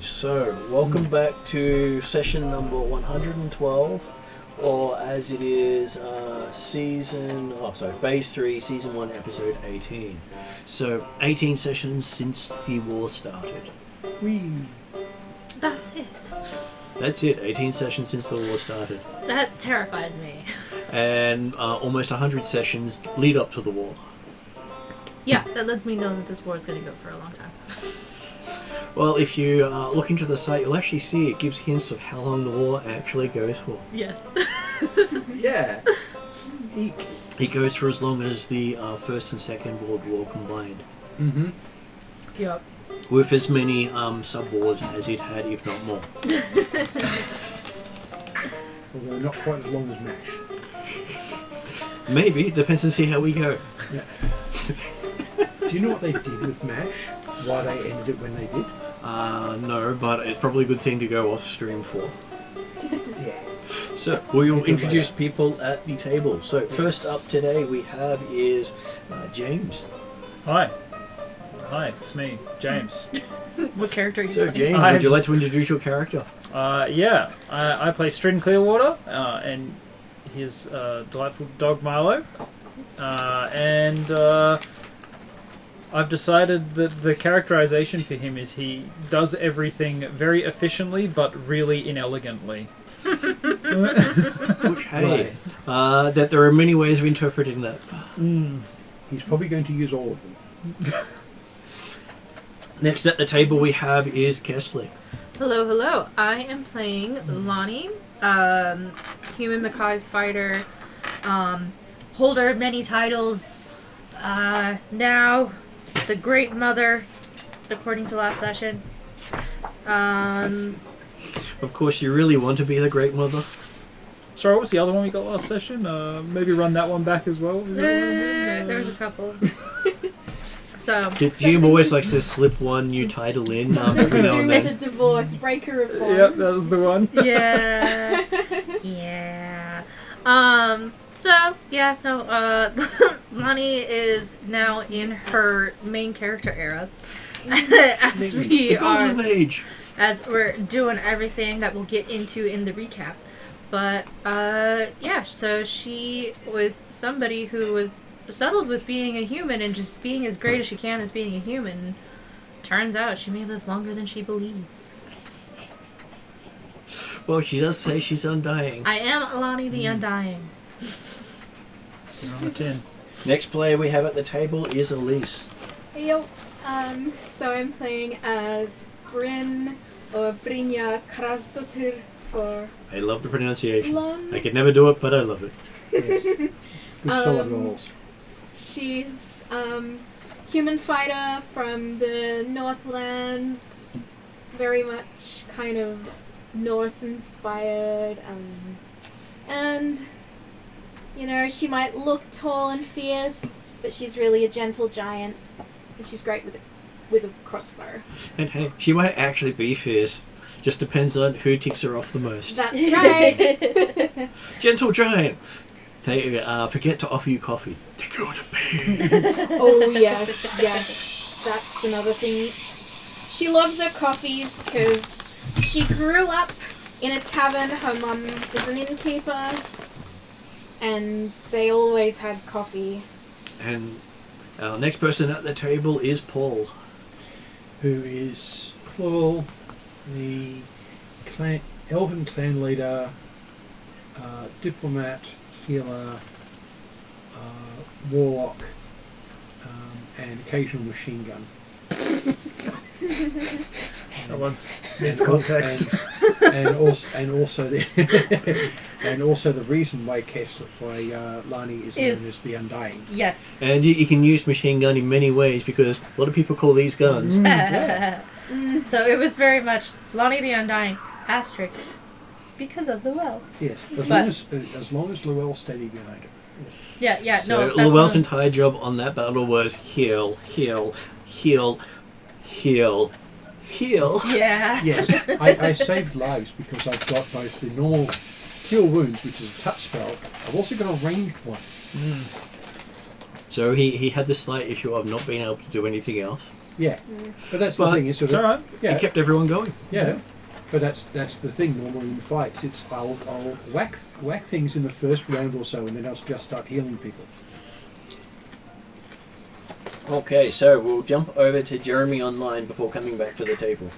So, welcome back to session number 112, or as it is, Phase 3, Season 1, Episode 18. So, 18 sessions since the war started. Whee! That's it. That's it, 18 sessions since the war started. That terrifies me. And almost 100 sessions lead up to the war. Yeah, that lets me know that this war is going to go for a long time. Well, if you look into the site, you'll actually see it gives hints of how long the war actually goes for. Yes. Yeah. It goes for as long as the First and Second World War combined. Mm-hmm. Yep. With as many sub-wars as it had, if not more. Although not quite as long as MASH. Maybe, depends and see how we go. Yeah. Do you know what they did with MASH? Why they ended it when they did? No, but it's probably a good thing to go off stream for. Yeah. So, we'll introduce people at the table. So, first up today we have is James. Hi, it's me, James. What character are you So, playing? James, would you like to introduce your character? Yeah, I play Stridden Clearwater, and his delightful dog Milo. I've decided that the characterization for him is he does everything very efficiently but really inelegantly. Okay. That there are many ways of interpreting that. He's probably going to use all of them. Next at the table we have is Kesley. Hello. I am playing Lonnie, human Makai fighter, holder of many titles, now the Great Mother, according to last session. Of course, you really want to be the Great Mother. Sorry, what was the other one we got last session? Maybe run that one back as well? There was a couple. So Jim always likes to slip one new title in every now and then. It's a divorce, breaker of bonds. Yep, that was the one. Yeah. Lonnie is now in her main character era. As the golden age. As we're doing everything that we'll get into in the recap. But, so she was somebody who was settled with being a human and just being as great as she can as being a human. Turns out she may live longer than she believes. Well, she does say she's undying. I am Alani the Undying. You're on the tin. Next player we have at the table is Elise. Hey, yo. So I'm playing as Bryn or Brynja Krasdottir for I love the pronunciation. long. I could never do it, but I love it. Yes. Good solid rolls. She's human fighter from the Northlands, very much kind of Norse inspired, and you know, she might look tall and fierce, but she's really a gentle giant, and she's great with a crossbow. And hey, she might actually be fierce. Just depends on who ticks her off the most. That's right. Gentle giant. They forget to offer you coffee. They go to bed. Oh yes, that's another thing. She loves her coffees because she grew up in a tavern. Her mum is an innkeeper, and they always had coffee. And our next person at the table is Paul. Who is Paul? the elven clan leader, diplomat, healer, warlock, and occasional machine gun. That one's needs context. And also the reason why Lani is known as the Undying. Yes. And you can use machine gun in many ways because a lot of people call these guns. So it was very much Lonnie the Undying, asterisk, because of the well. Yes, as long as Llewell's steady behind it. Yes. Yeah, So no. That's Llewell's entire job on that battle was heal, heal, heal, heal, heal. Yeah. Yes, I saved lives because I've got both the normal Cure Wounds, which is a touch spell. I've also got a ranged one. So he had the slight issue of not being able to do anything else. Yeah, but that's the thing. It's all right. Yeah, He kept everyone going. yeah. But that's the thing. Normally in fights, it's I'll whack things in the first round or so, and then I'll just start healing people. Okay, so we'll jump over to Jeremy online before coming back to the table.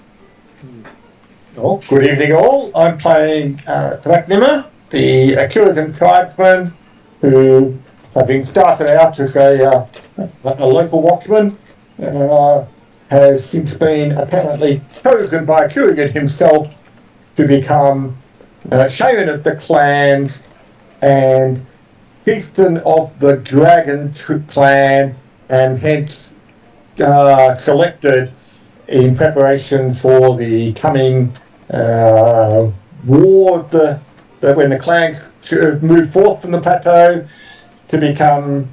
Well, good evening all. I'm playing Taboo, the Atruaghin tribesman who, having started out as a local watchman, has since been apparently chosen by Atruaghin himself to become shaman of the clans and chieftain of the Dragon clan, and hence selected in preparation for the coming war when the clans move forth from the plateau to become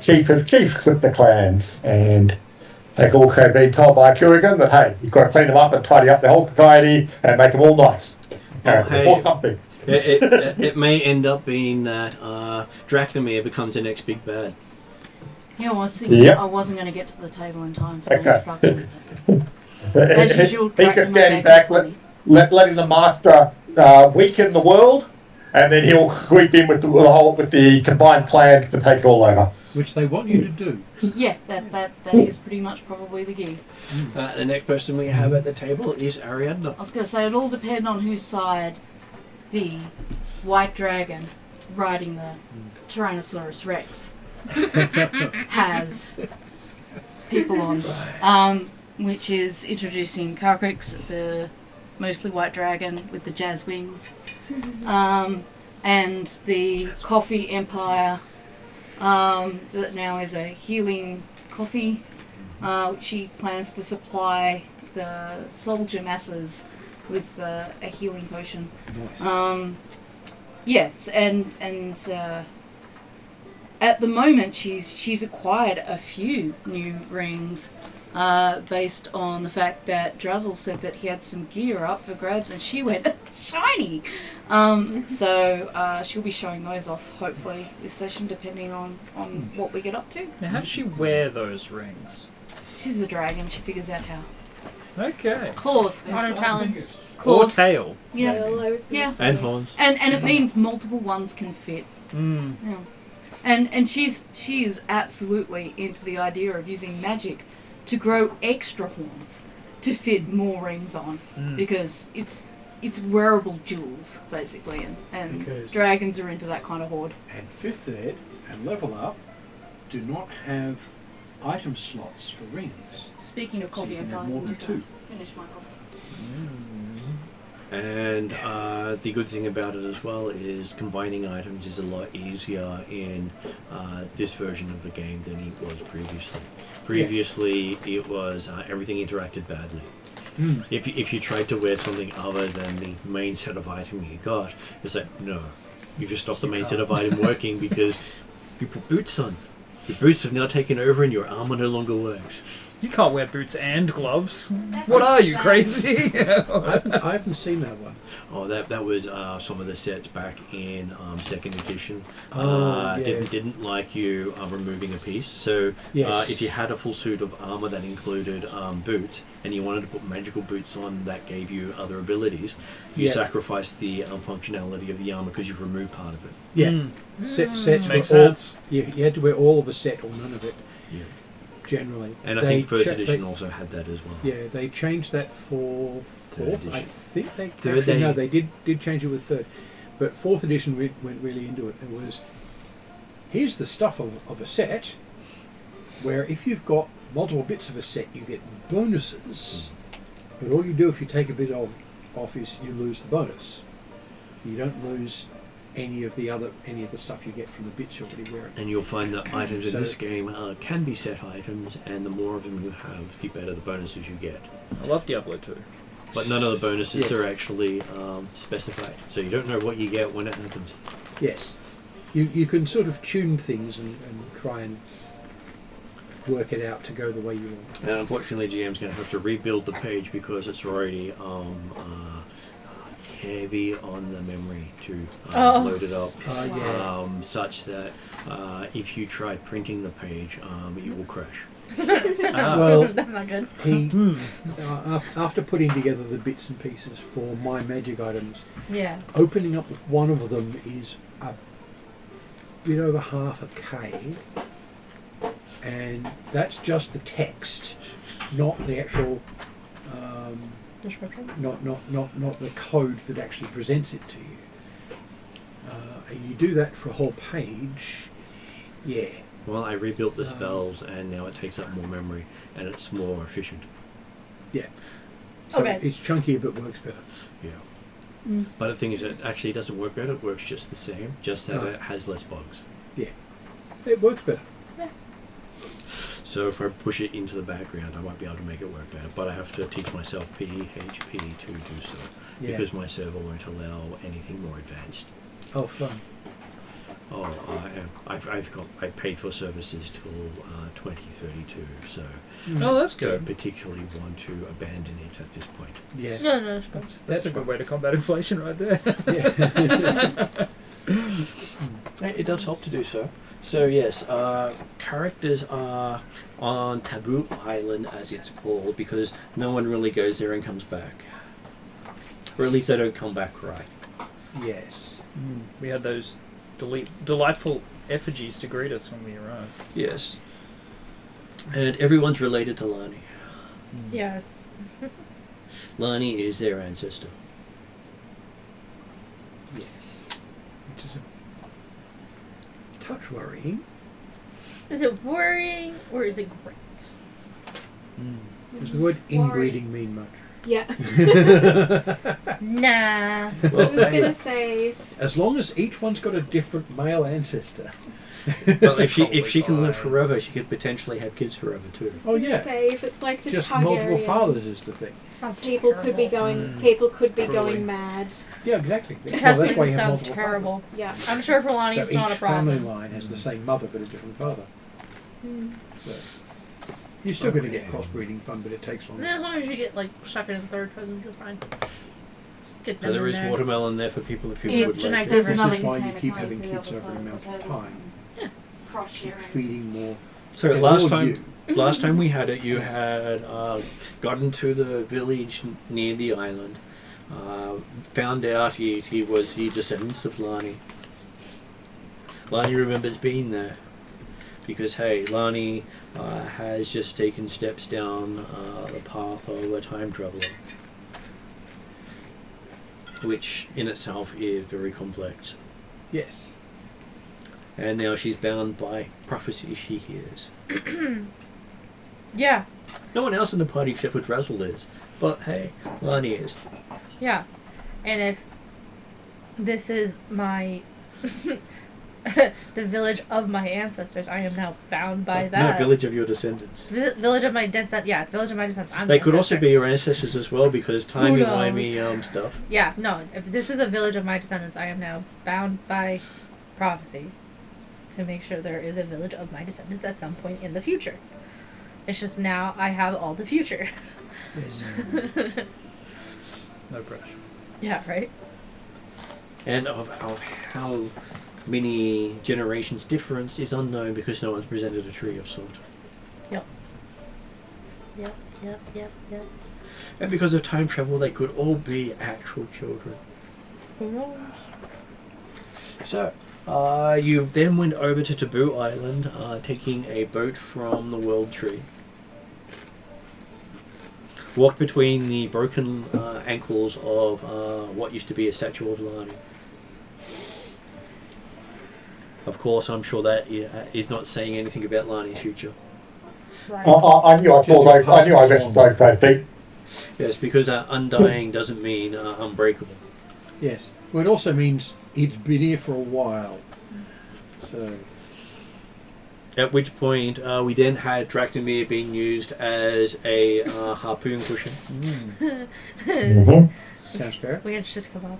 chief of chiefs of the clans. And has also been told by Atruaghin that, hey, you've got to clean them up and tidy up the whole society and make them all nice. Or something. It may end up being that Dracomir becomes the next big bad. Yeah, I was thinking I wasn't going to get to the table in time for the introduction. As usual, He kept Dracula standing gave back, me letting the master weaken the world, and then he'll sweep in with the combined plans to take it all over. Which they want you to do. Yeah, that is pretty much probably the key. The next person we have at the table is Ariadna. I was going to say, it all depends on whose side the white dragon riding the Tyrannosaurus Rex has people on, which is introducing Karkrix, the mostly white dragon with the jazz wings, and the coffee empire, that now is a healing coffee, which she plans to supply the soldier masses with a healing potion. Nice. Yes, and at the moment she's acquired a few new rings, based on the fact that Drazzle said that he had some gear up for grabs, and she went shiny. So she'll be showing those off hopefully this session, depending on what we get up to. Now, how does she wear those rings? She's a dragon. She figures out how. Okay. Claws. On her talons. Or Claws. tail. Yeah. Well, I was gonna Yeah. say. And horns. And it means multiple ones can fit. Mm. Yeah. And she is absolutely into the idea of using magic to grow extra horns to fit more rings on, because it's wearable jewels basically, and Because- dragons are into that kind of hoard. And 5th ed and level up do not have item slots for rings. Speaking of So coffee you and can have pies, more I'm than just gonna 2. finish my coffee. And the good thing about it as well is combining items is a lot easier in this version of the game than it was previously. Previously, it was everything interacted badly. If you tried to wear something other than the main set of item you got, it's like, no, you just stopped the main set of item working because you put boots on. Your boots have now taken over and your armor no longer works. You can't wear boots and gloves. What are you, crazy? I haven't seen that one. Oh, that was some of the sets back in 2nd edition. Oh, yeah. Didn't like you removing a piece. So Yes. if you had a full suit of armor that included boots, and you wanted to put magical boots on that gave you other abilities, you Yeah. sacrificed the functionality of the armor because you've removed part of it. Yeah. Sets Makes were all, sense. you had to wear all of a set or none of it. Yeah. generally. And I They think first cha- edition they- also had that as well. Yeah, they changed that for Third fourth. I edition. think they Third actually, no, they- they did change it with third, but fourth edition went really into it. It was here's the stuff of a set where if you've got multiple bits of a set, you get bonuses. But all you do if you take a bit off is you lose the bonus. You don't lose any of the stuff you get from the bits you're already wearing. And you'll find that items in So- this game can be set items, and the more of them you have, the better the bonuses you get. I love Diablo 2. But none of the bonuses Yes. are actually specified, so you don't know what you get when it happens. Yes, you can sort of tune things and try and work it out to go the way you want. And unfortunately, GM's going to have to rebuild the page because it's already heavy on the memory to load it up. Yeah. Such that if you try printing the page, it will crash. Well, That's not good. he after putting together the bits and pieces for my magic items, Yeah. opening up one of them is a bit over half a K, and that's just the text, not the actual, Description. not the code that actually presents it to you. And you do that for a whole page, yeah. Well, I rebuilt the spells, and now it takes up more memory, and it's more efficient. So Okay. it's chunkier but works better. Yeah. Mm. But the thing is, it actually doesn't work better. It works just the same, just that Oh. it has less bugs. It works better. So if I push it into the background, I might be able to make it work better. But I have to teach myself PHP to do so, Yeah. because my server won't allow anything more advanced. Oh, fun. Oh, I paid for services till 2032, so Oh, that's don't good. particularly want to abandon it at this point. Yeah. No, it's fine. That's a good way to combat inflation right there. Yeah. It does help to do so. So yes, characters are on Taboo Island, as it's called, because no one really goes there and comes back, or at least they don't come back right. Yes. We had those delightful effigies to greet us when we arrived. Yes, and everyone's related to Lani. Yes. Lani is their ancestor. Yes. Which is a touch worrying. Is it worrying or is it great? Does the word inbreeding mean much? Yeah. Nah. I Well, was gonna say. As long as each one's got a different male ancestor. well, if she probably can live fine. forever, she could potentially have kids forever too. I was Oh, gonna yeah. say if it's like the Just Targaryens, multiple fathers is the thing. Sounds people could be terrible. going. People could be Probably. going mad. Yeah, exactly. Well, Testing that's why you have sounds multiple terrible. Yeah. I'm sure for Lonnie fathers. it's So not a each family problem. line has the same mother but a different father. Mm. So you're still going to Okay. get crossbreeding fun, but it takes And longer. then as long as you get like second and third cousins, you're fine. Get So them there in is there. watermelon there for people if people It's would like. there's This another is why you container keep coming having through the kids other over side amount the of table. time. Cross sharing. Feeding more. So And last all time, you. last time we had it, you had gotten to the village near the island, found out he was the descendants of Lani. Lani remembers being there because hey, Lani has just taken steps down the path of a time traveler, which in itself is very complex. Yes. And now she's bound by prophecy she hears. Yeah, No one else in the party except for Drazzle is. But hey, Lani is. yeah. And if this is my the village of my ancestors, I am now bound by No, that. village of your descendants. Village of my descendants. Yeah, village of my descendants. I'm They the could also ancestor. be your ancestors as well because Who timey-wimey stuff. Yeah, no. If this is a village of my descendants, I am now bound by prophecy to make sure there is a village of my descendants at some point in the future. It's just now I have all the future. Yes. No pressure. Yeah, right? And of how many generations difference is unknown because no one's presented a tree of sort. Yep, yep. And because of time travel, they could all be actual children. Who knows? So, you then went over to Taboo Island, taking a boat from the World Tree. Walked between the broken ankles of what used to be a statue of Lani. Of course, I'm sure that is not saying anything about Lani's future. Right. I knew I Just your past recognised those feet. Yes, because undying doesn't mean unbreakable. Yes. Well, it also means he's been here for a while. So, At which point, we then had Dracnomir being used as a harpoon cushion. sounds fair. We had shish kebab.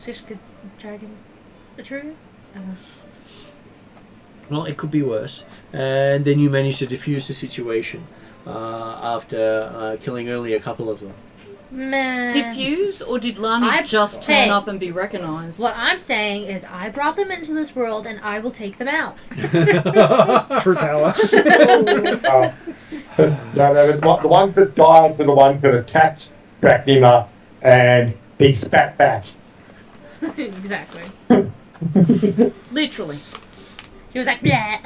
Shish dragon. Atruaghin? Well, it could be worse. And then you managed to defuse the situation after killing only a couple of them. Meh. Diffuse, or did Lani I- just turn hey. up and be recognised? What I'm saying is I brought them into this world and I will take them out. True power. The ones that died were the ones that attacked Dracnima and he spat back. Exactly. Literally. He was like, yeah.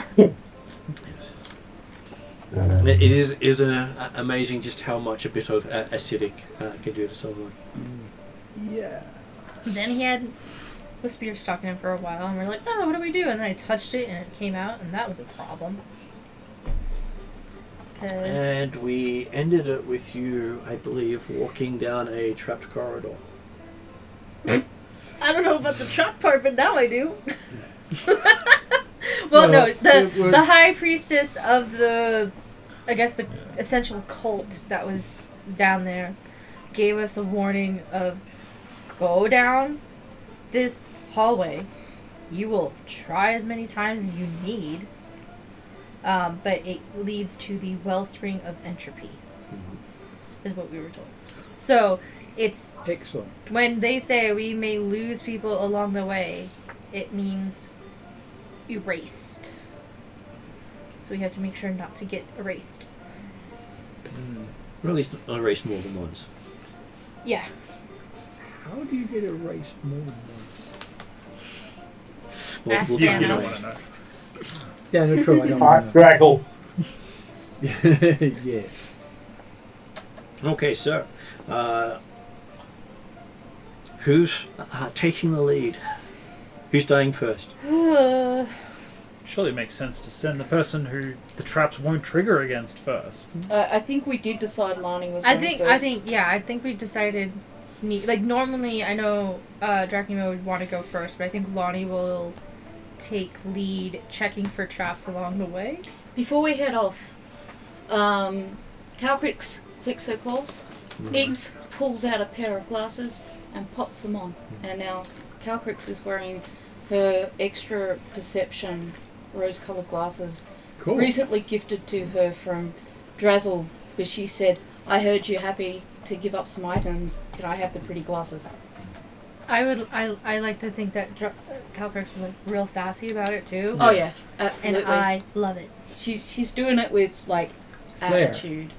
It is amazing just how much a bit of acidic can do to someone. Yeah. Then he had the spear stuck in him for a while, and we're like, oh, what do we do? And then I touched it, and it came out, and that was a problem. Because And we ended it with you, I believe, walking down a trapped corridor. I don't know about the trap part, but now I do. Well, no, the high priestess of the, I guess the essential cult that was down there, gave us a warning of go down this hallway. You will try as many times as you need, but it leads to the wellspring of entropy, is what we were told. So it's Excellent. when they say we may lose people along the way, it means erased. So we have to make sure not to get erased. Or at least not erased more than once. Yeah. How do you get erased more than once? Well, Ask we'll You find don't out. Thanos. want to know. Yeah, no, true. I don't Alright, know. Draggle. Yeah. Okay, so who's taking the lead? Who's dying first? Surely it makes sense to send the person who the traps won't trigger against first. I think we did decide Lani was I going think first. I think we decided like normally I know Dracnima would want to go first, but I think Lonnie will take lead checking for traps along the way. Before we head off, Calcrix clicks her claws. Iggs pulls out a pair of glasses and pops them on. And now Calcrix is wearing her extra perception rose-coloured glasses, Cool. recently gifted to her from Drazzle, because she said, I heard you're happy to give up some items. Can I have the pretty glasses? I like to think that Calcrix was like real sassy about it too. Oh yeah, absolutely. And I love it. She's doing it with like Flair. attitude.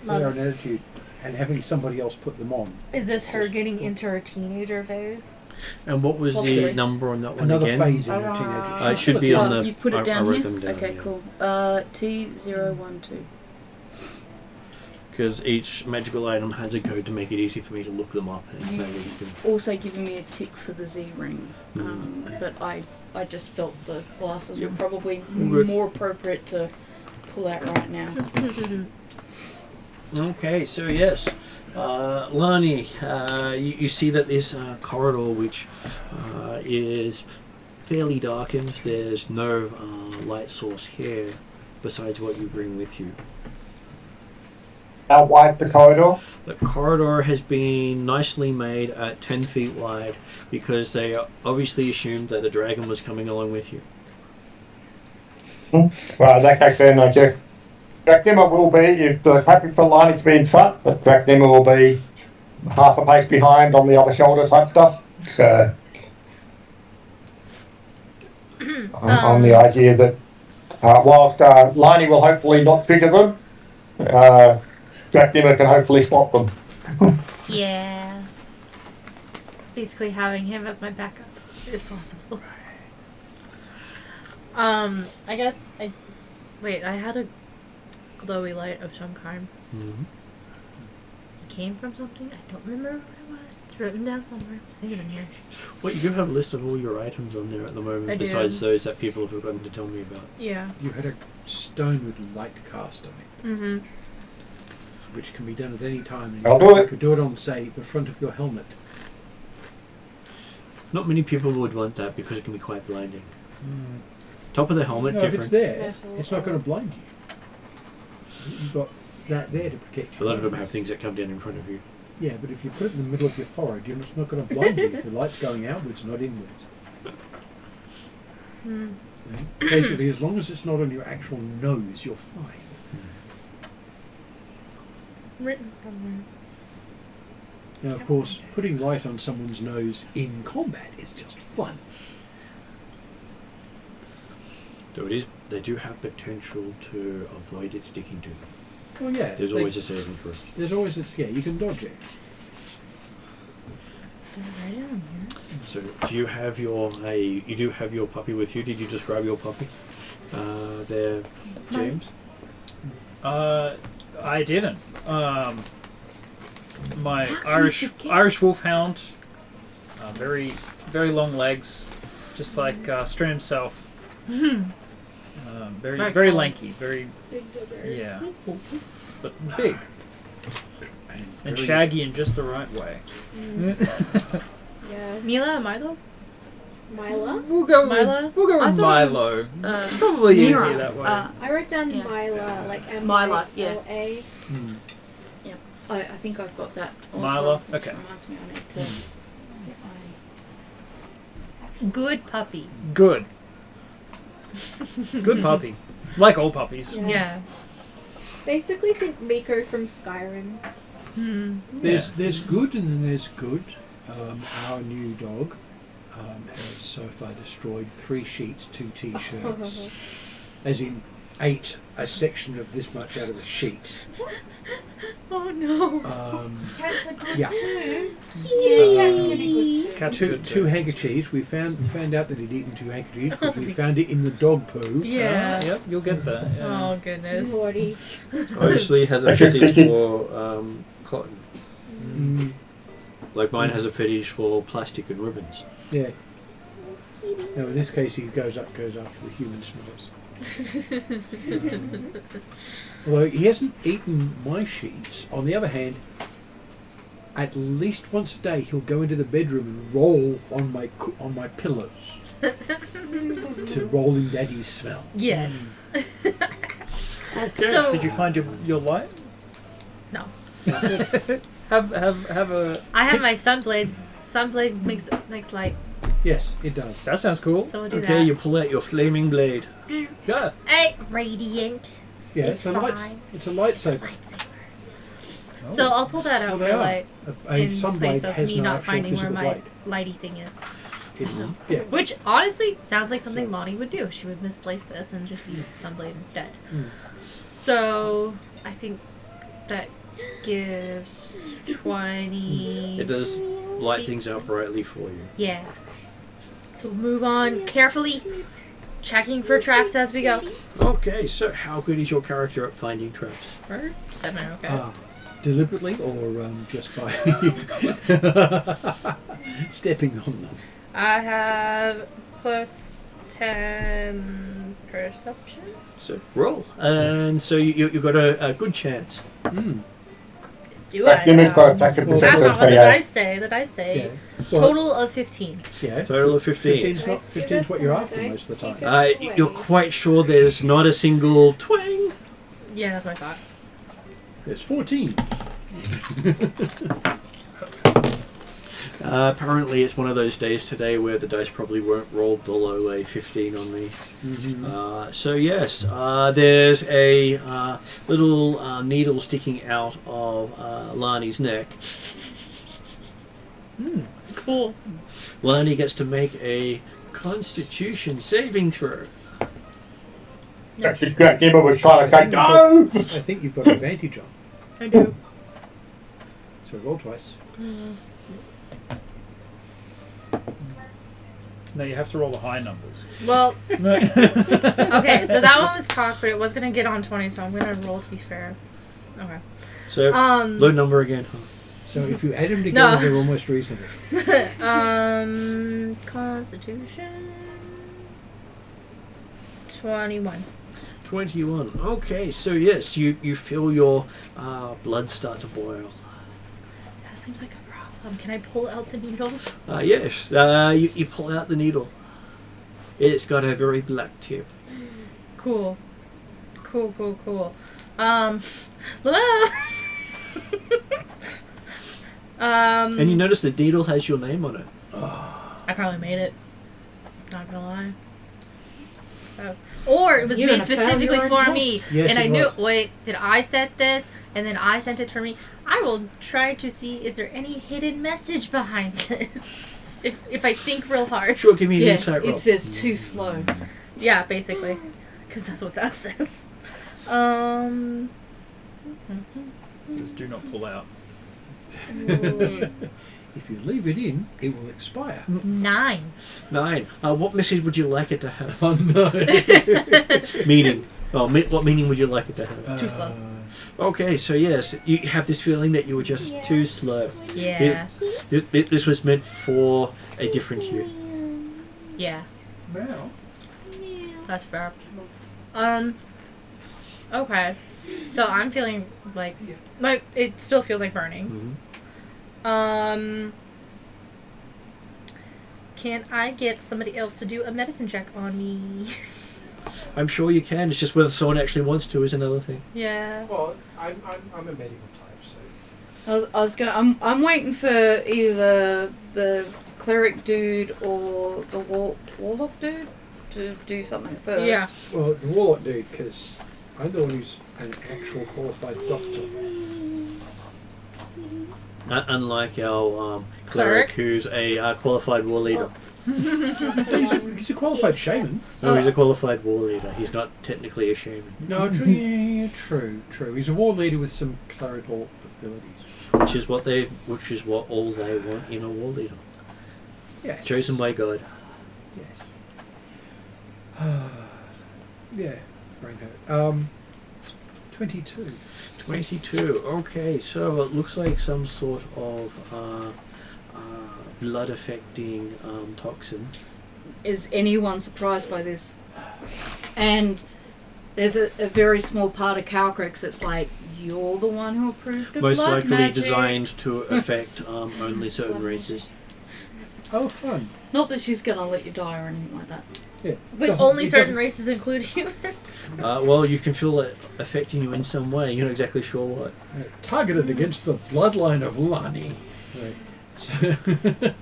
Love Flair it. and attitude, and having somebody else put them on. Is this her getting into her teenager phase? And what was Possibly. the number on that one Another again? phase in her teenager. It should be on the. You put it I down wrote here? them down. Okay, yeah. cool. T012. Because each magical item has a code to make it easy for me to look them up and know what he's doing. Also giving me a tick for the Z ring. But I just felt the glasses were probably Good. more appropriate to pull out right now. Okay, so yes, Lani, you see that this corridor, which is fairly darkened, there's no light source here besides what you bring with you. How wide's the corridor? The corridor has been nicely made at 10 feet wide because they obviously assumed that a dragon was coming along with you. Well, in that case then, I guess Dracnima will be, if they're happy for Lani to be in front, but Dracnima will be half a pace behind on the other shoulder type stuff. So, on the idea that whilst Lani will hopefully not trigger them, Dracnima can hopefully spot them. Yeah. Basically having him as my backup. if possible. I guess I had a glowy light of some kind. Mm-hmm. It came from something. I don't remember what it was. It's written down somewhere. I think it's in here. Well, you do have a list of all your items on there at the moment, I do. besides those that people have forgotten to tell me about. Yeah. You had a stone with light cast on it, Mm-hmm. which can be done at any time. And I'll you do it. could do it on, say, the front of your helmet. Not many people would want that because it can be quite blinding. Mm. Top of the helmet, No, if it's different. there, Metal it's not or- going to blind you. You've got that there to protect A you. lot of them have things that come down in front of you. Yeah, but if you put it in the middle of your forehead, it's not going to blind you. The light's going outwards, not inwards. Mm. You know? Basically, as long as it's not on your actual nose, you're fine. Written somewhere. Now, of course, putting light on someone's nose in combat is just fun. Though they do have potential to avoid it sticking to them. Well, yeah. There's always a saving for it. There's always a scare. You can dodge it. Did I write it on here? So, do you have you do have your puppy with you? Did you describe your puppy? There, James? I didn't. My How can you Irish forget? wolfhound, very very long legs, just like Strim himself. Very Very very tall. lanky, very Big dogger. yeah, but Big. and very- shaggy in just the right way. Yeah. Mila, Milo? Mila? We'll go Milo? We'll go I with thought it Milo. was, It's probably Mira. easier that way. I wrote down Yeah. Mila, like Mila, yeah. M-I-L-A. Hmm. I think I've got that. Also, Milo? which Okay. reminds me I need to. Good puppy. Good. Good puppy. Like all puppies. Yeah. Yeah. Basically, think Miko from Skyrim. Hmm. There's good and then there's good. Our new dog has so far destroyed 3 sheets, 2 t-shirts, as in ate a section of this much out of the sheet. Oh no. Cats are good Yeah. too. Yeah, Cats can be good too. Cat's two good too. handkerchiefs. We found out that he'd eaten 2 handkerchiefs because we found it in the dog poo. Yeah. Yep, you'll get that. Yeah. Oh goodness. Morty. Obviously has a I should fetish think it- for cotton. Mm, Like mine has a fetish for plastic and ribbons. yeah. No, in this case, he goes after the human smells. Although he hasn't eaten my sheets. On the other hand, at least once a day he'll go into the bedroom and roll on my pillows to roll in Daddy's smell. Yes. Okay. So Did you find your light? No. have a. I have my sunblade. Sunblade makes light. Yes, it does. That sounds cool. So we'll do Okay, that. you pull out your flaming blade. Yeah. Hey, radiant. Yeah, It's it's a fine. it's a lightsaber. Lightsaber. Oh. So I'll pull that out Well, they for are. light A in sunblade place of has me no not actual finding where physical my light. lighty thing is. Yeah. Which honestly sounds like something So- Lonnie would do. She would misplace this and just use the sunblade instead. Mm. So I think that gives 20. It does light things up brightly for you. Yeah. So we'll move on carefully, checking for traps as we go. Okay, so how good is your character at finding traps? 7, okay. Deliberately or just by stepping on them? I have plus 10 perception. So roll, and so you got a good chance. Mm. Do I? Give me for know? attack and Well, That's perception not what the 28. dice say. The dice say Yeah. Well, total of 15. yeah. Total of 15. 15's not, Dice, give 15's us what you're some after dice, most of the take time. it. You're quite sure there's not a single twang? Yeah, that's what I thought. It's 14. Apparently it's one of those days today where the dice probably weren't rolled below a 15 on me. Mm-hmm. So yes, there's a little needle sticking out of Lani's neck. Cool. Lani gets to make a Constitution saving throw. She's got Gibber was trying to go. No! I think you've got advantage on. I do. So roll twice. No, you have to roll the high numbers. Well, okay, so that one was cocked, but it was going to get on 20, so I'm going to roll to be fair. Okay. So, low number again. Huh? So if you add them together, No. they're almost reasonable. Constitution 21. 21. Okay, so yes, you feel your blood start to boil. That seems like a problem. Can I pull out the needle? Yes, you pull out the needle. It's got a very black tip. Cool. And you notice the needle has your name on it. I probably made it. Not gonna lie. So, or it was You're made gonna fail specifically your for own me, test. Yes, and I it knew. was. Wait, did I set this, and then I sent it for me? I will try to see is there any hidden message behind this. if I think real hard. Sure, give me an Yeah, insight roll. it says too slow. Yeah, basically, because that's what that says. It says do not pull out. If you leave it in, it will expire. 9. 9. What message would you like it to have? Oh no. Meaning. Oh, what meaning would you like it to have? Too slow. Okay, so yes, you have this feeling that you were just too slow. Yeah. This was meant for a different hue. Yeah. Now, That's fair. Okay. So I'm feeling like it still feels like burning. Mm-hmm. Can I get somebody else to do a medicine check on me? I'm sure you can. It's just whether someone actually wants to is another thing. Yeah. well, I'm a medical type, so I was gonna. I'm waiting for either the cleric dude or the warlock dude to do something first. Yeah. well, the warlock dude, because I'm the one who's an actual qualified doctor. Unlike our Cleric? cleric, who's a qualified war leader. He's a qualified shaman. No, he's a qualified war leader. He's not technically a shaman. No, true. He's a war leader with some clerical abilities. Which is what all they want in a war leader. Yes. Chosen by God. Yes. Yeah. Brain hurt. 22. 22. Okay, so it looks like some sort of blood affecting toxin. Is anyone surprised by this? And there's a very small part of Calcrix that's like, you're the one who approved of Most blood likely magic. designed to affect only certain races. Oh, fun. Not that she's gonna let you die or anything like that. Yeah. But Doesn't- only it certain doesn't- races include humans. Well, you can feel it affecting you in some way. You're not exactly sure what. Targeted against the bloodline of Lani. Right.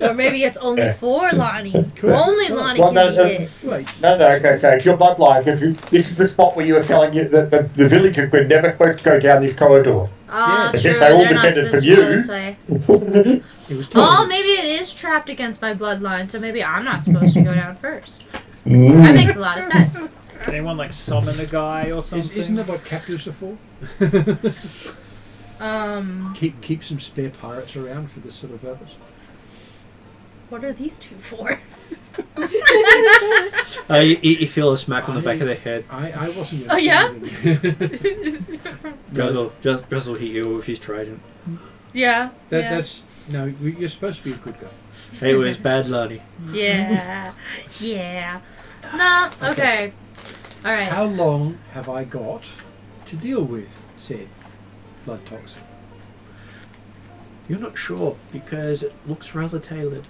Or maybe it's only for Lonnie. Cool. Only Lonnie Well, can no, be hit. Wait. No, okay, so it's your bloodline, because this is the spot where you were telling you that the villagers were never supposed to go down this corridor. Ah, Yeah. true. If they all They're not depended supposed on to go you. this way. It was Oh, targeted. maybe it is trapped against my bloodline, so maybe I'm not supposed to go down first. That Mm. makes a lot of sense. Can anyone like summon a guy or something? Isn't that what captives are for? Keep some spare pirates around for this sort of purpose. What are these two for? You feel a smack on the back of the head. I wasn't. Oh, yeah? Dress will hit you with his trident. Yeah. That's no. You're supposed to be a good guy. It was bad, Lonnie. Yeah. Yeah. No. Okay. All right. How long have I got to deal with said blood toxin? You're not sure because it looks rather tailored.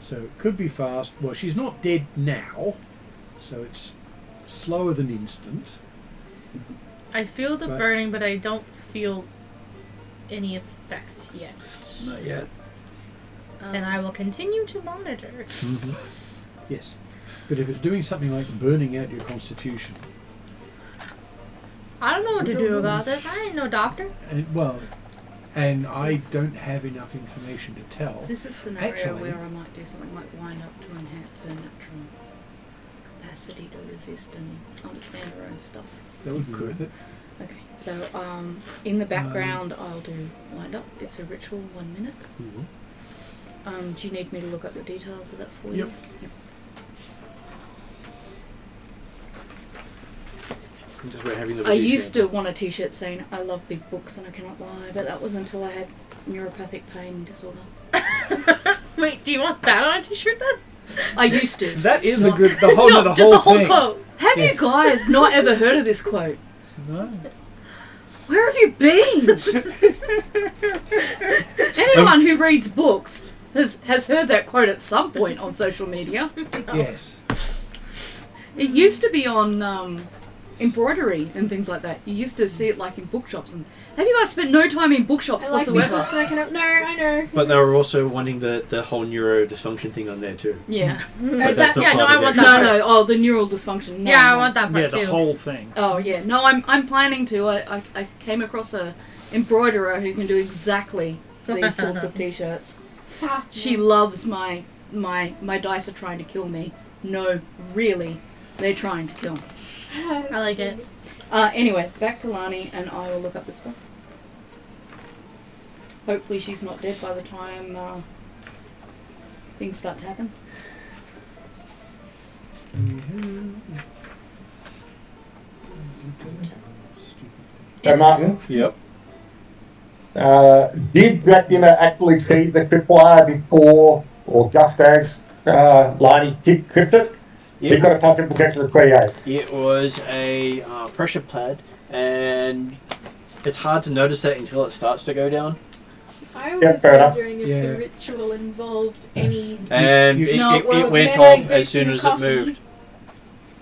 So it could be fast. Well, she's not dead now, so it's slower than instant. I feel the Right. burning, but I don't feel any effects yet. Not yet. And I will continue to monitor. Yes, but if it's doing something like burning out your constitution, I don't know what to do about this. I ain't no doctor. and I don't have enough information to tell. Is this a scenario Actually- where I might do something like wind up to enhance her natural capacity to resist and understand her own stuff? That would be worth it. Okay, so in the background I'll do wind up. It's a ritual, 1 minute. Do you need me to look up the details of that for Yep. you? Yep. Just we're having the I release used game. to want a t-shirt saying, I love big books and I cannot lie, but that was until I had neuropathic pain disorder. Wait, do you want that on a t-shirt then? I used to. That is a good. The whole, No, the just whole the whole thing. quote. Have you guys not ever heard of this quote? No. Where have you been? Anyone who reads books has heard that quote at some point on social media. Yes. It used to be on embroidery and things like that. You used to see it like in bookshops. And have you guys spent no time in bookshops I like big whatsoever? books and I cannot. No, I know. But they were also wanting the whole neuro dysfunction thing on there too. Yeah. But that's not yeah, no, part I of want it. that No, part. no. Oh, the neural dysfunction. No, Yeah, I no. want that part Yeah, too. the whole thing. Oh yeah. No, I'm planning to. I came across a embroiderer who can do exactly these sorts of t-shirts. Ha, She loves my dice are trying to kill me. No, really, they're trying to kill me. I like it. Anyway, back to Lani, and I will look up the spell. Hopefully she's not dead by the time things start to happen. So, Martin, Yep. did Dracula actually see the tripwire before or just as Lani tripped it? You've got to touch it protect the 28. It was a pressure pad, and it's hard to notice that until it starts to go down. I Yeah, was fair enough. wondering if Yeah. the ritual involved any. And No, it well, went melee off as soon as boosting it moved.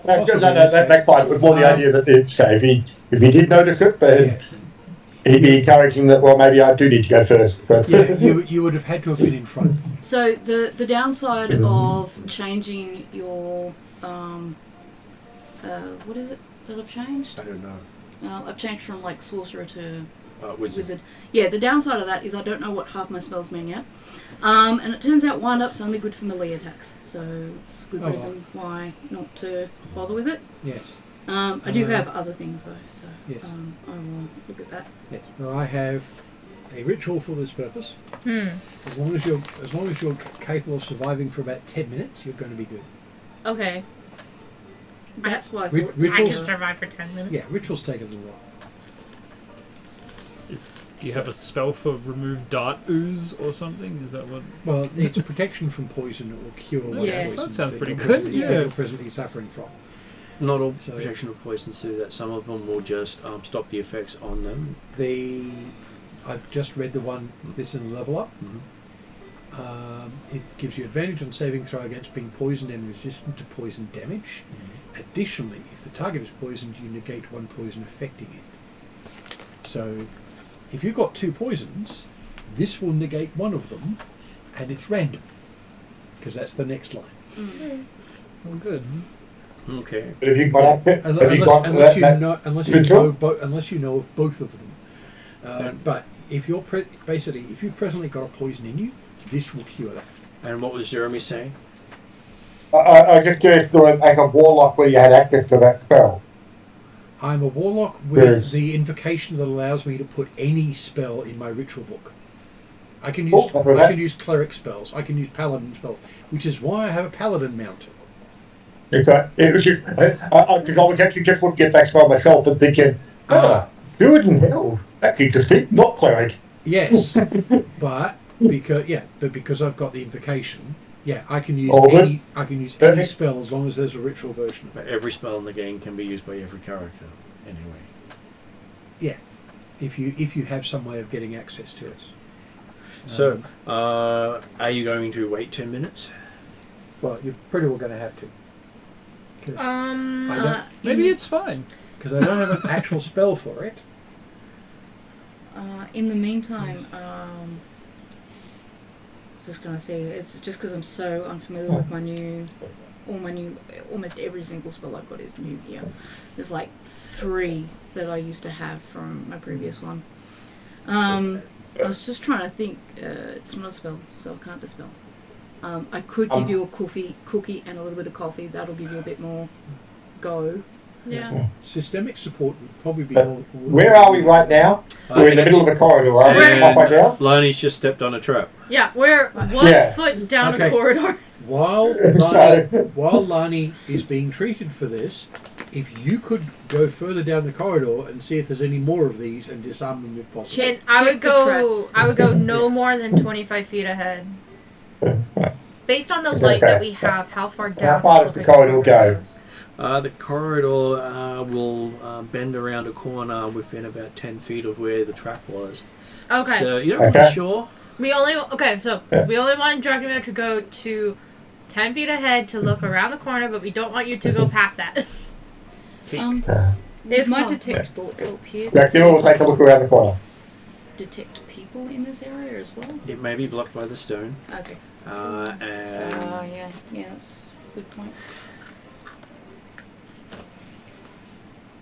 No, that's fine. It was more the idea that it's if he did notice it, but Yeah. he'd be encouraging that. Well, maybe I do need to go first. But Yeah, you would have had to have been in front. So the downside of changing your what is it that I've changed? I don't know. I've changed from like sorcerer to Wizard. Yeah, the downside of that is I don't know what half my spells mean yet. And it turns out wind up's only good for melee attacks, so it's a good Oh, reason why not to bother with it. Yes. I do have other things though, so Yes. I will look at that. Yes. Well, I have a ritual for this purpose. As long as you're capable of surviving for about 10 minutes, you're going to be good. Okay. That's why I Ri- thought I rituals. can survive for 10 minutes. Yeah, rituals take a little while. Do you have a spell for remove dart ooze or something? Is that what? Well, it's protection from poison or cure whatever Yeah. poison That sounds pretty you're good, presently- yeah. that you're presently suffering from. Not all So- protection of poisons do that. Some of them will just stop the effects on them. I've just read the one this in level up. It gives you advantage on saving throw against being poisoned and resistant to poison damage. Additionally, if the target is poisoned, you negate one poison affecting it. So, if you've got two poisons, this will negate one of them, and it's random, because that's the next line. Oh, good. Okay. But if you've got Unless you know of both of them. Yeah. But if you're if you've presently got a poison in you, this will cure that. And what was Jeremy saying? I just curious to make a warlock where you had access to that spell. I'm a warlock with Yes. the invocation that allows me to put any spell in my ritual book. I can Oh, use I've heard that. cleric spells. I can use paladin spells, which is why I have a paladin mount. It was just because I was actually just looking at that spell myself and thinking, do it in hell. Actually, distinct, not cleric. Yes, but because I've got the invocation, I can use Oh, good. any any Perfect. spell as long as there's a ritual version of But it. every spell in the game can be used by every character. Anyway. If you have some way of getting access to it. So, are you going to wait 10 minutes? Well, you're pretty well going to have to. Maybe it's fine. Because I don't have an actual spell for it. In the meantime, I was just gonna say it's just because I'm so unfamiliar with almost every single spell I've got is new here. There's like 3 that I used to have from my previous one. I was just trying to think. It's not a spell, so I can't dispel. I could give you a cookie and a little bit of coffee. That'll give you a bit more go. Yeah. Systemic support would probably be But more. Where are we right now? We're in the middle of a corridor, are we? And Halfway down? Lonnie's just stepped on a trap. Yeah, we're one Yeah. foot down Okay. a corridor. While So- Lani is being treated for this, if you could go further down the corridor and see if there's any more of these and disarm them if possible. Chin, I Check would for go. traps. I would go no more than 25 feet ahead. Based on the It's light okay. that we have, how far down? far does does it the look like corridor goes? The corridor will bend around a corner within about 10 feet of where the trap was. Okay. So you're not Okay. really sure. We only want Dragomir to go to 10 feet ahead to look around the corner, but we don't want you to go past that. If my possible. detect thoughts help here. Jack Dillon will take a look around the corner. Detect people in this area as well. It may be blocked by the stone. Okay. And Yeah, that's a good point.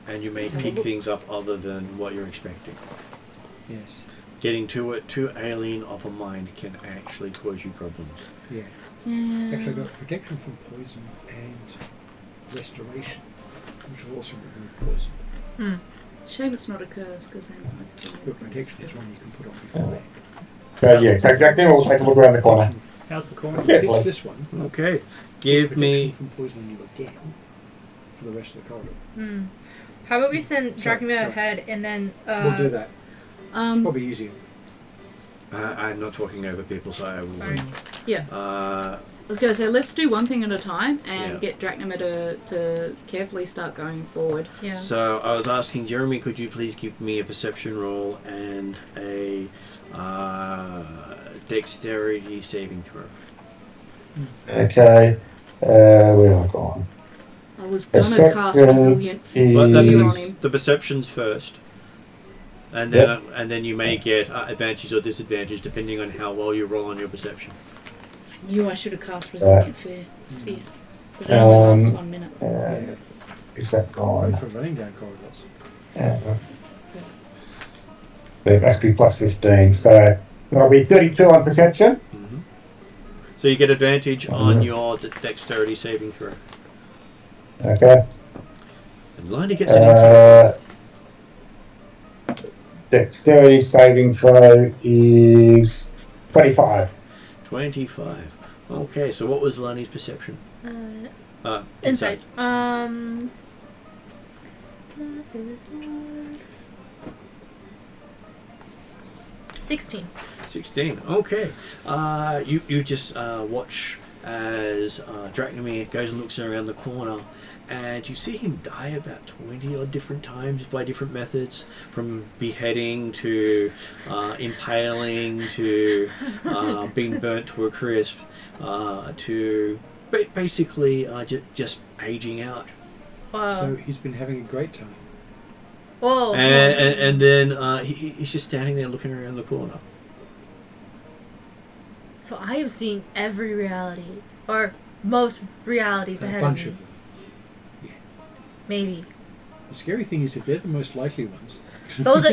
and you may pick things up other than what you're expecting. Yes. Getting to it too alien of a mind can actually cause you problems. Yeah. Actually, I got protection from poison and restoration, which will also remove poison. Shame it's not a curse, because then But protection is one you can put on beforehand. So yeah, so Jack Dillon will take a look around the corner. How's the corner? Yeah. Fix this one. Okay. put Give protection me. from poisoning you again for the rest of the corridor. How about we send Sorry, Dragomir sorry. ahead and then We'll do that. Probably easier. I'm not talking over people, so I will. Sorry. Uh, I was going to say, let's do one thing at a time and Yeah. get Drachnamir to carefully start going forward. Yeah. So I was asking Jeremy, could you please give me a perception roll and a dexterity saving throw? Okay. Where have I gone? I was going to cast Resilient is- Well, Fear Mm. on him. the perceptions first, and then you may get advantage or disadvantage depending on how well you roll on your perception. I knew I should have cast Resilient Fear Sphere. But it only lasts 1 minute. Is that Going gone? for running down corridors. So it must be plus 15. So that'll be 32 on perception. Mm-hmm. So you get advantage on your dexterity saving throw. Okay. And Lindy gets an insight. Dexterity saving throw is 25. 25. Okay, so what was Lani's perception? Insight. 16. 16. Okay. You just watch as Dracomir goes and looks around the corner, and you see him die about 20 odd different times by different methods, from beheading to impaling to being burnt to a crisp to basically just aging out. Wow. So he's been having a great time. Whoa. And then he's just standing there looking around the corner. So I am seeing every reality, or most realities A ahead bunch of me. of them. Maybe. The scary thing is if they're the most likely ones. Those are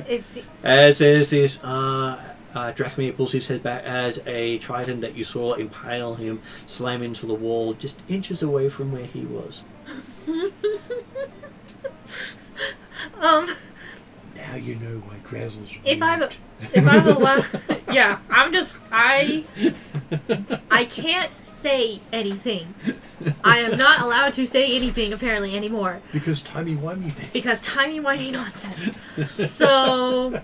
it's As there's this Dracomir pulls his head back as a trident that you saw impale him, slam into the wall just inches away from where he was. Now you know why Drazzle's if I'm rude. allowed, yeah, I can't say anything. I am not allowed to say anything apparently anymore Because timey-wimey thing. because timey-wimey nonsense. So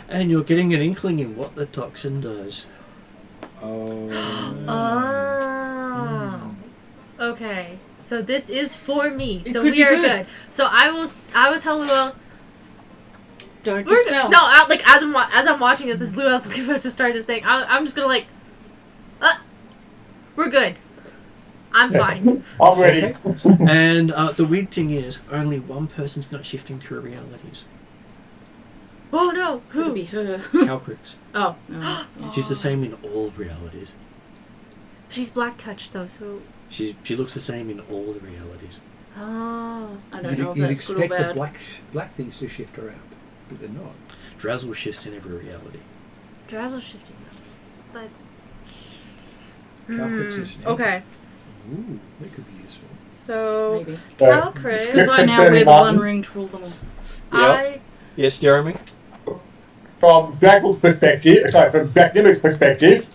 And you're getting an inkling in what the toxin does. Oh. Okay. So this is for me. It So could we be are good. good. So I will tell Luel. Don't We're dispel. no, like as I'm watching this, as Luel's about to start his thing, I'm just gonna we're good. I'm fine. I'm ready. And the weird thing is, only one person's not shifting through realities. Oh no, Could it who? be her? Calcrix. Oh. No. She's the same in all realities. She's black touch though, so. She looks the same in all the realities. Oh. I don't know if You'd that's good or expect the bad. black things to shift around, but they're not. Drazzle shifts in every reality. Drazzle shifting though, but. Calcrix is an Okay, Ooh, that could be useful. so Maybe. So, Calcrix. Because I now Concerning wear the Martin. one ring to rule them all. I Yes, Jeremy? From Draggle's perspective, from Jack Nimmock's perspective,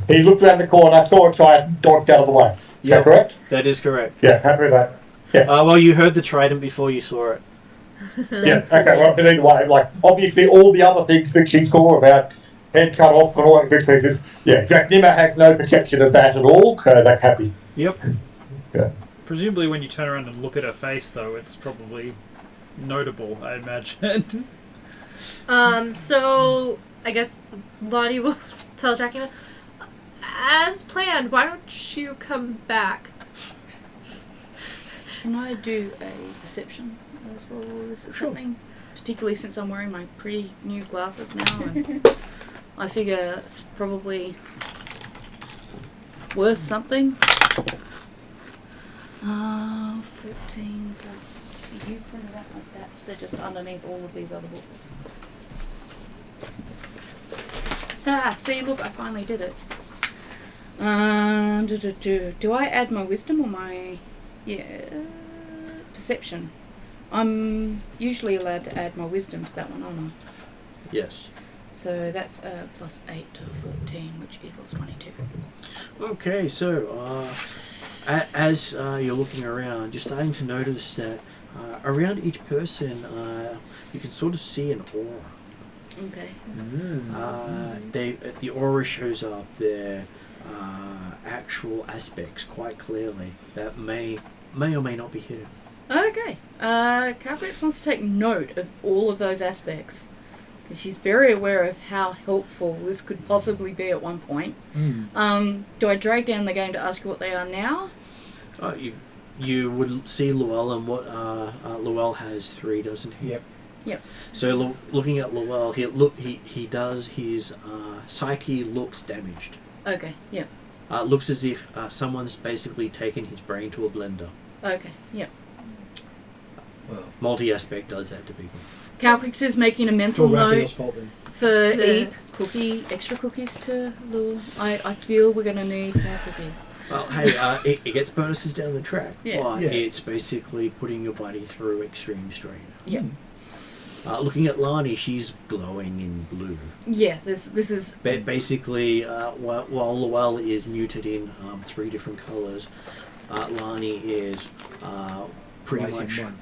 he looked around the corner, saw a trident, dodged out of the way. Is that correct? That is correct. Yeah, happy with that. Yeah. Well, you heard the trident before you saw it. Yeah, okay, well, but either way, like, obviously all the other things that she saw about head cut off and all that big pieces, yeah, Jack Nimmer has no perception of that at all, so they're happy. Yep. Yeah. Presumably when you turn around and look at her face, though, it's probably notable, I imagine. So I guess Lottie will tell Dracula, as planned, why don't you come back? Can I do a perception as well? This is happening, particularly since I'm wearing my pretty new glasses now. And I figure it's probably worth something. 14 plus. You printed out my stats. They're just underneath all of these other books. See, look, I finally did it. Do I add my wisdom or my perception? I'm usually allowed to add my wisdom to that one, aren't I? Yes. So that's plus 8 to 14, which equals 22. Okay, so as you're looking around, you're starting to notice that around each person, you can sort of see an aura. Okay. The aura shows up their actual aspects quite clearly that may or may not be hidden. Okay. Calcrex wants to take note of all of those aspects, because she's very aware of how helpful this could possibly be at one point. Do I drag down the game to ask you what they are now? You would see Llewell, and what Llewell has 3, doesn't he? Yep. So looking at Llewell, he does his psyche looks damaged. Okay, yep. Looks as if someone's basically taken his brain to a blender. Okay, yep. Well, Multi-aspect does that to people. Calcrex is making a mental Raphael's note fault then. for The- extra cookies to lure. I feel we're going to need more cookies. Well, hey, it gets bonuses down the track, Yeah. but Yeah. it's basically putting your body through extreme strain. Yep. Looking at Lani, she's glowing in blue. Yeah, this is... Basically, while Llewell is muted in 3 different colours, Lani is pretty Blazing much one.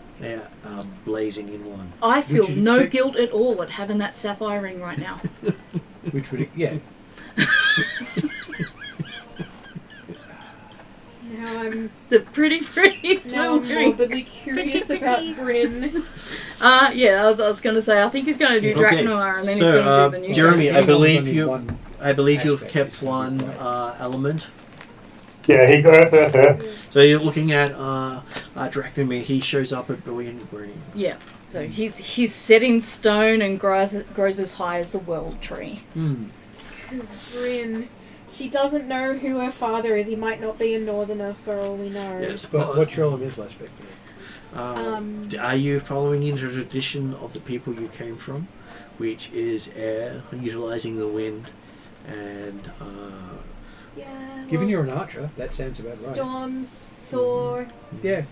blazing in one. I feel Would you no expect- guilt at all at having that sapphire ring right now. Which would, yeah. Now I'm The pretty now I'm blue ring. morbidly curious Pretty. about Bryn. Yeah, I was going to say, I think he's going to do Okay. Draknoir and then So, he's going to do the new Jeremy, game. I believe Only you- one I believe you've aspect kept is gonna be one quite- element. Yeah, he got So you're looking at Dracnomir. He shows up at brilliant green. Yeah, so he's set in stone and grows as high as the world tree. Because Bryn, she doesn't know who her father is. He might not be a northerner for all we know. Yes, But what's your elemental aspect of it? Are you following into the tradition of the people you came from, which is air, utilizing the wind, and Yeah. Given well, you're an archer, that sounds about right. Storms, Thor. Yeah.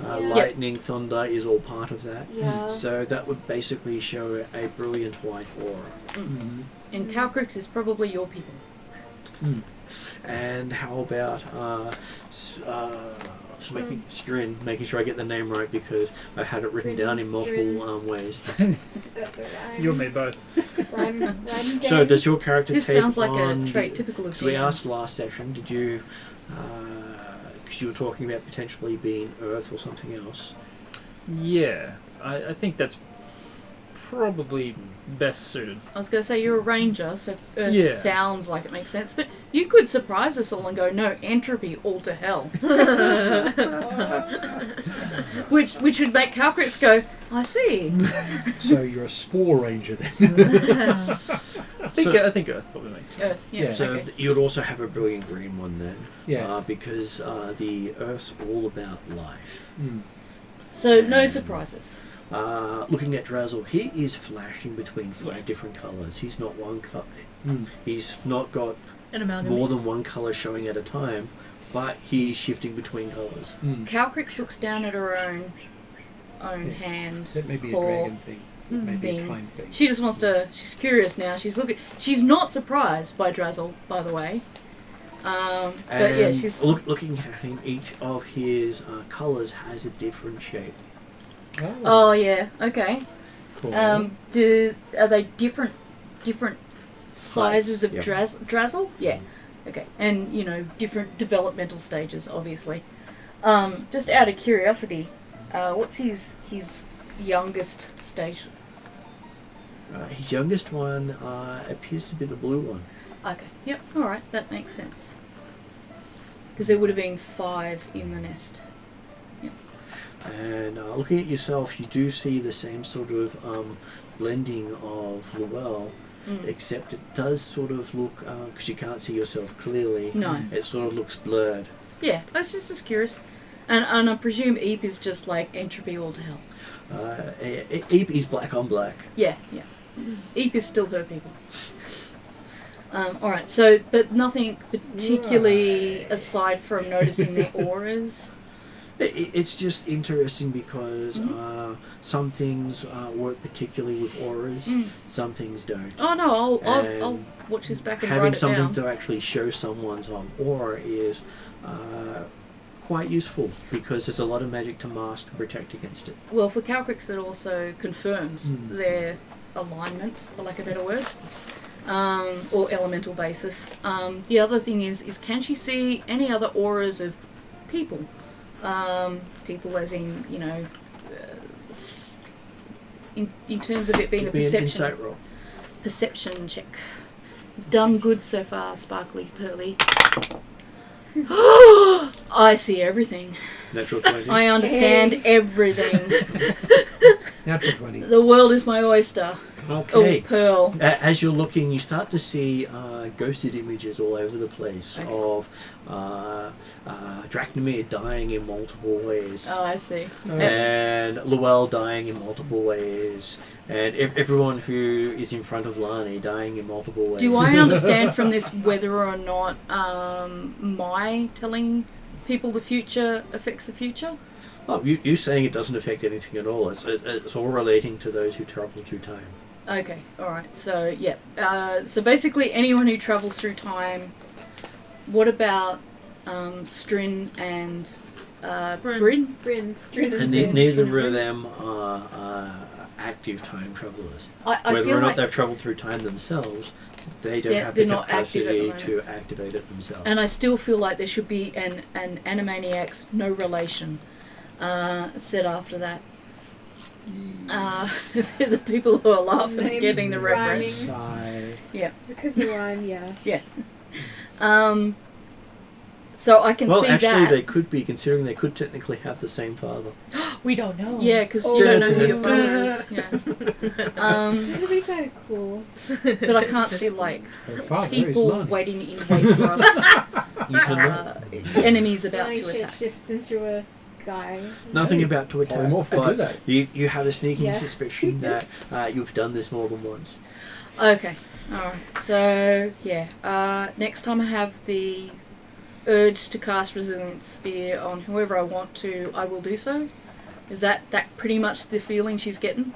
Yeah. lightning, thunder is all part of that. Yeah. So that would basically show a brilliant white aura. Mm-hmm. And Calcrix is probably your people. And how about making sure I get the name right, because I had it written down in multiple ways. You and me both. So does your character This take sounds like on a trait typical of because we GM. asked last session, did you because you were talking about potentially being Earth or something else? Yeah, I think that's probably best suited. I was going to say you're a ranger, so Earth Yeah. sounds like it makes sense, but you could surprise us all and go, no, entropy all to hell. which would make Calcrix go, I see. So you're a spore ranger then. I think Earth probably makes sense. Earth, yeah, Yeah. So okay. you'd also have a brilliant green one then, Yeah. because the Earth's all about life. So no surprises. Looking at Drazzle, he is flashing between 5 Yeah. different colours. He's not one color. Mm. He's not got An amalgam. more than one colour showing at a time, but he's shifting between colours. Mm. Calcrix looks down at her own Yeah. hand. That may be a claw. dragon thing. maybe a thing. time thing. She just wants to. She's curious now. She's not surprised by Drazzle, by the way. But yeah, And she's. looking at him. Each of his colours has a different shape. Oh yeah. Okay. Cool. Are they different sizes of Yep. Drazzle? Yeah. Okay. And different developmental stages, obviously. Just out of curiosity, what's his youngest stage? His youngest one appears to be the blue one. Okay. Yep. All right. That makes sense. Because there would have been 5 in the nest. And looking at yourself, you do see the same sort of blending of Llewell, except it does sort of look, because you can't see yourself clearly, No. it sort of looks blurred. Yeah. I was just curious. And I presume Eep is just like entropy all to hell. Eep is black on black. Yeah. Yeah. Eep is still her people. Alright, so, but nothing particularly aside from noticing their auras. It's just interesting because some things work particularly with auras, some things don't. Oh no, I'll And watch this back and having write it something down. to actually show someone's aura is quite useful because there's a lot of magic to mask and protect against it. Well, for Calcrix it also confirms their alignments, for lack of a better word, or elemental basis. The other thing is can she see any other auras of people? People as in, in terms of it being a It'd be an perception. insight roll. Perception check. Done good so far, Sparkly Pearly. I see everything. Natural 20. I understand everything. Natural 20. The world is my oyster. Okay. Oh, Pearl. As you're looking, you start to see ghosted images all over the place Okay. of Drachnamir dying in multiple ways. Oh, I see. And Llewell dying in multiple ways. And everyone who is in front of Lani dying in multiple ways. Do I understand from this whether or not my telling people the future affects the future? Oh, you saying it doesn't affect anything at all. It's all relating to those who travel through time. Okay, alright. So, yeah. So basically anyone who travels through time. What about Strin and Bryn? Bryn, Strin, And Bryn. neither of them are active time travelers. I Whether feel or not like, they've travelled through time themselves, they don't have they're the not active at the capacity moment. to activate it themselves. and I still feel like there should be an Animaniacs no relation said after that. The people who are laughing at getting the reference. Sigh. Yeah. Is it because the rhyme? Yeah. So I can Well, see actually, that. they could be, considering they could technically have the same father. We don't know. Yeah, because Oh. you don't know who your Da, da, father is. Yeah. That'd be kind of cool. But I can't see like Her father is people Lani. waiting in wait for us. You can know. Enemies about Lani to attack. shapeshifts into a guy. Nothing about to attack, Polymorph could do but that. you have a sneaking Yeah. suspicion that you've done this more than once. Okay. Alright. So, yeah. Next time I have the urge to cast Resilience Sphere on whoever I want to, I will do so. Is that pretty much the feeling she's getting?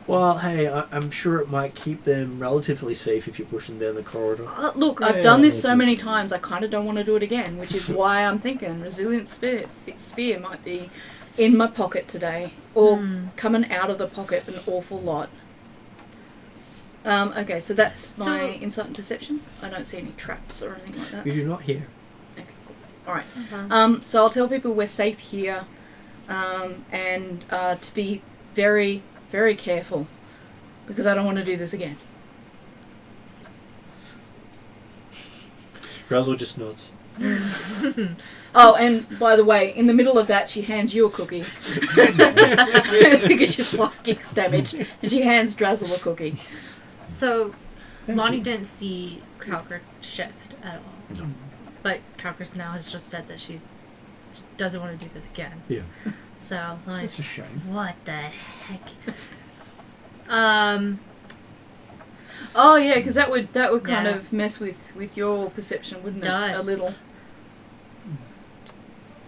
Well, hey, I'm sure it might keep them relatively safe if you push them down the corridor. Look, I've Yeah, done this so maybe. many times, I kind of don't want to do it again, which is why I'm thinking Resilience Sphere might be in my pocket today, or coming out of the pocket an awful lot. Okay, so that's my So- insight and perception. I don't see any traps or anything like that. You do not hear. Okay, cool. Alright. Uh-huh. So I'll tell people we're safe here, and to be very, very careful, because I don't want to do this again. Razzle just nods. Oh, and by the way, in the middle of that, she hands you a cookie. Because she's psychics damage, and she hands Drazzle a cookie. So, Thank Lonnie you. didn't see Calcrick shift at all. No. But Calcrick now has just said that she doesn't want to do this again. Yeah. So, Lonnie That's a shame. what the heck? Oh yeah, because that would kind Yeah. of mess with your perception, wouldn't it? Does. A little.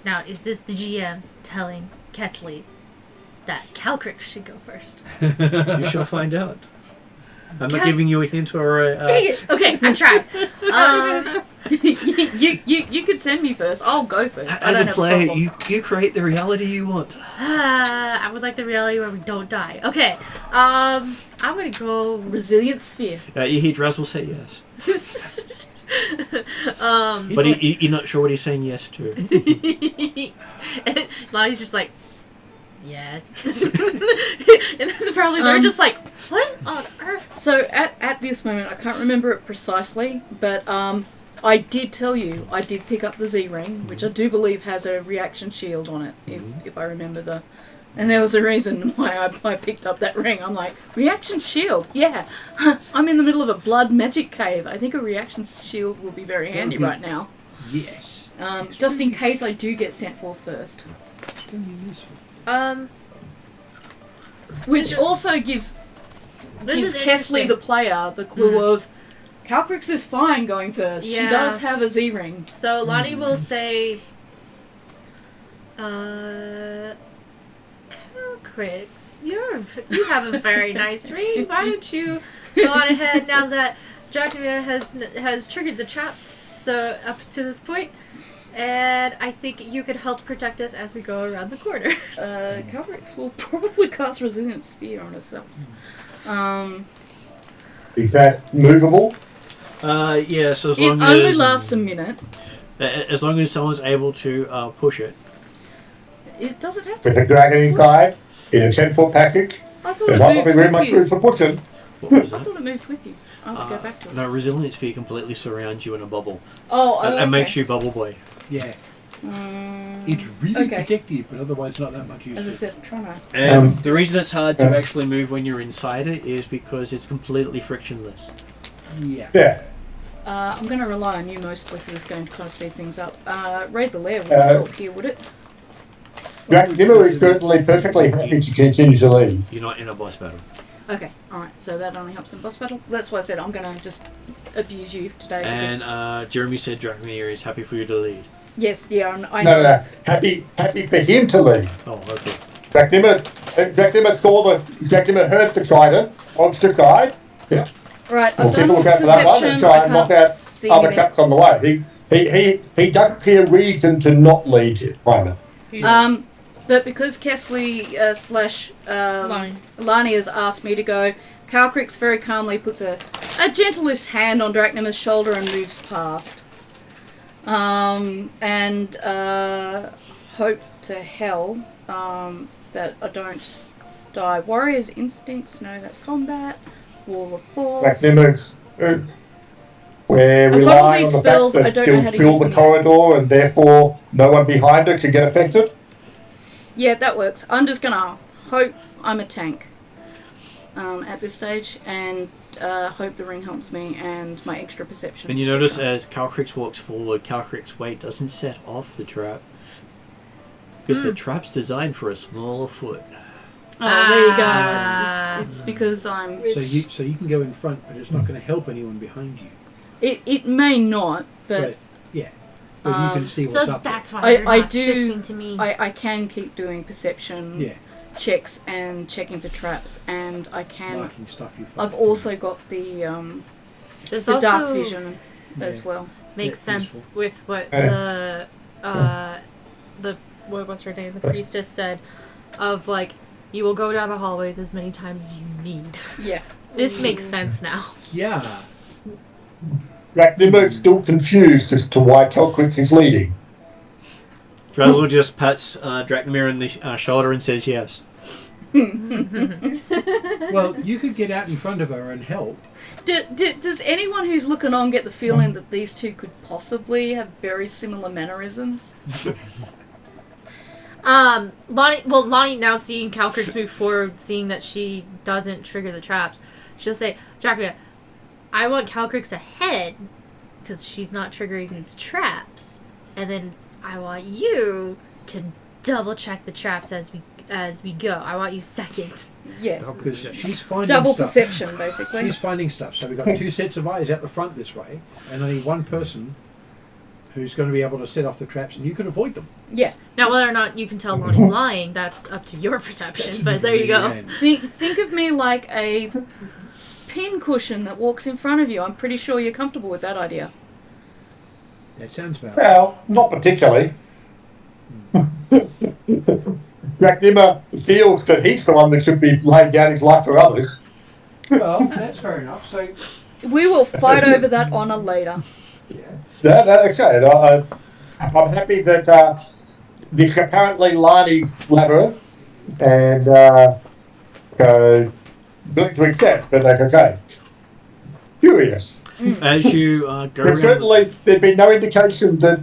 Now, is this the GM telling Kesley that Calcrick should go first. You shall find out. I'm not giving you a hint or a... Dang it! Okay, I tried. You could send me first. I'll go first. I As don't a have player, problem. you create the reality you want. I would like the reality where we don't die. Okay, I'm gonna go. Resilience sphere. You hear Drazzle say yes. But you're not sure what he's saying yes to. And Lottie's just like, yes. And then probably they're just like, what on earth? So at this moment, I can't remember it precisely, but I did tell you I did pick up the Z ring, which I do believe has a reaction shield on it, if I remember the. And there was a reason why I picked up that ring. I'm like, reaction shield? Yeah. I'm in the middle of a blood magic cave. I think a reaction shield will be very handy right now. Yes. Just in case I do get sent forth first. Extremely useful. Which also gives This is Kesley, the player, the clue of Calcrix is fine going first. Yeah. She does have a Z ring. So Lonnie will say, Calcrix, you have a very nice ring. Why don't you go on ahead now that Dracula has triggered the traps so up to this point, and I think you could help protect us as we go around the corner. Calcrix will probably cast Resilience Sphere on herself. Is that movable? Yes, as It long only as... lasts a minute. As long as someone's able to push it. It doesn't have to. With a dragon inside, in a 10-foot passage? I thought There it might not be moved very with much you. room for pushing. What was I that? thought it moved with you. I'll go back to it. No, Resilience Sphere completely surrounds you in a bubble. Oh, And makes you bubble boy. Yeah. It's really okay. protective, but otherwise not that much use. As I said, I'm trying to. And the reason it's hard to actually move when you're inside it is because it's completely frictionless. Yeah. Yeah. I'm going to rely on you mostly for this game to kind of speed things up. Raid the Lair would help here, would it? Dragon Dimmer is certainly perfectly happy to continue to lead. You're not in a boss battle. Okay, alright, so that only helps in boss battle. That's why I said I'm going to just abuse you today. And Because... Jeremy said Dracmir is happy for you to lead. Yes, yeah, I know No. this. Happy for him to lead. Oh, okay. Dragon Dimmer heard the trident, wants to guide. Yeah. Right, Well, I've done people look out for that one and perception, try I and knock can't out see other any. cuts on the way. He doesn't see a reason to not lead it, Simon. But because Kesley Lani has asked me to go, Calcrix very calmly puts a gentlest hand on Dracnima's shoulder and moves past. And hope to hell that I don't die. Warrior's Instincts, no, that's combat. Wall of Force. Dracnima's we're I've got all relying these on the spells, fact I that don't know how she'll to fill use the them yet. corridor and therefore no one behind her can get affected. Yeah, that works. I'm just gonna hope I'm a tank at this stage, and hope the ring helps me and my extra perception. And you notice as Calcrix walks forward, Calcrix's weight doesn't set off the trap. Because the trap's designed for a smaller foot. Oh, there you go. It's because I'm. So you can go in front, but it's not going to help anyone behind you. It may not, but yeah, but you can see what's So up there. that's why you're I not do. shifting to me. I can keep doing perception Yeah, checks and checking for traps, and I can. marking stuff you find. I've also got the This the also dark vision as Yeah. well. makes Yeah, sense useful. with what the what was her name? The priestess said of like you will go down the hallways as many times as you need. Yeah. This makes sense now. Yeah. Dracnima's still confused as to why Calcrix is leading. Drazzle just pats Dracmir in the shoulder and says yes. Well, you could get out in front of her and help. Does anyone who's looking on get the feeling that these two could possibly have very similar mannerisms? Lonnie now seeing Calcrix move forward, seeing that she doesn't trigger the traps, she'll say, Dracula, I want Calcrix ahead, because she's not triggering these traps, and then I want you to double check the traps as we go. I want you second. Yes. Because she's finding Double stuff. perception, basically. She's finding stuff. So we've got two sets of eyes out the front this way, and only one person who's going to be able to set off the traps, and you can avoid them. Yeah. Now, whether or not you can tell Lonnie's lying, that's up to your perception, but there you go. Think of me like a pin cushion that walks in front of you. I'm pretty sure you're comfortable with that idea. That sounds valid. Well, not particularly. Dracnima feels that he's the one that should be laying down his life for others. Well, that's fair enough. So, We will fight over that honour later. Okay. I'm happy that this apparently Lani's labyrinth, and willing to accept, but like I say, curious. As you go But around, certainly, there'd been no indication that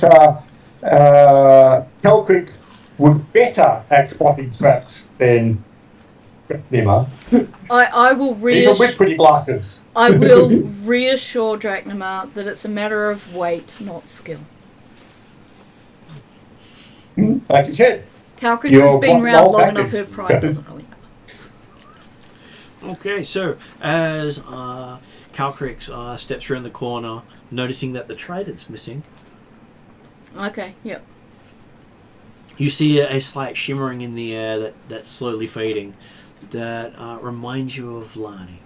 Kelcrick was better at spotting traps than Dracnima. I will Even with pretty glasses. I will reassure Dracnima that it's a matter of weight, not skill. Like you said. Calcrix You're has been well around long backed. enough, her pride doesn't really matter. okay, so as Calcrix steps around the corner, noticing that the trident's missing, Okay, yep. you see a slight shimmering in the air that's slowly fading, that reminds you of Lani.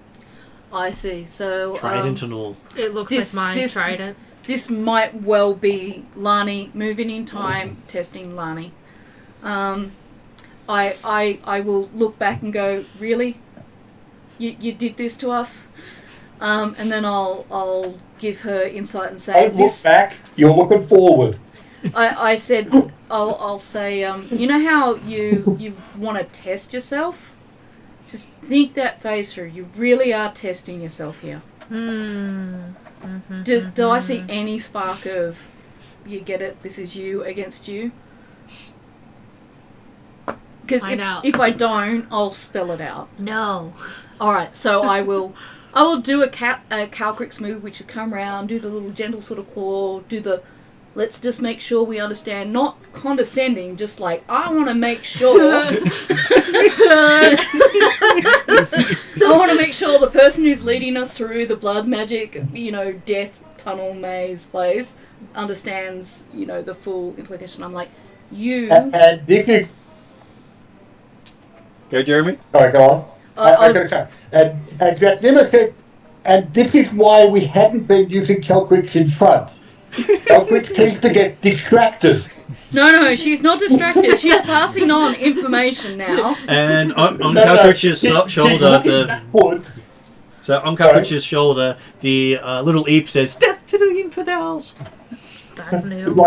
I see. So Trident and all. It looks This- like mine this- trident. this might well be Lani moving in time, testing Lani. I will look back and go, really? You did this to us? And then I'll give her insight and say, Don't look back, you're looking forward. I said, I'll say, you know how you want to test yourself? Just think that phase through. You really are testing yourself here. Do I see any spark of, you get it, this is you against you? Because Find out. if I don't, I'll spell it out. No. Alright, so I will do a Calcrix move, which will come around, do the little gentle sort of claw, do the, let's just make sure we understand, not condescending, just like, I want to make sure. I want to make sure the person who's leading us through the blood magic, death, tunnel, maze, place, understands, the full implication. I'm like, you... And this is... Go, Jeremy. Sorry, go on. I was- And Dracnima said, and this is why we hadn't been using Kelcrix in front. Kelcrix tends to get distracted. No, she's not distracted. She's passing on information now. And on Calcrix's shoulder, Calcrix's shoulder, the little eep says, "Death to the infidels." That's new. No,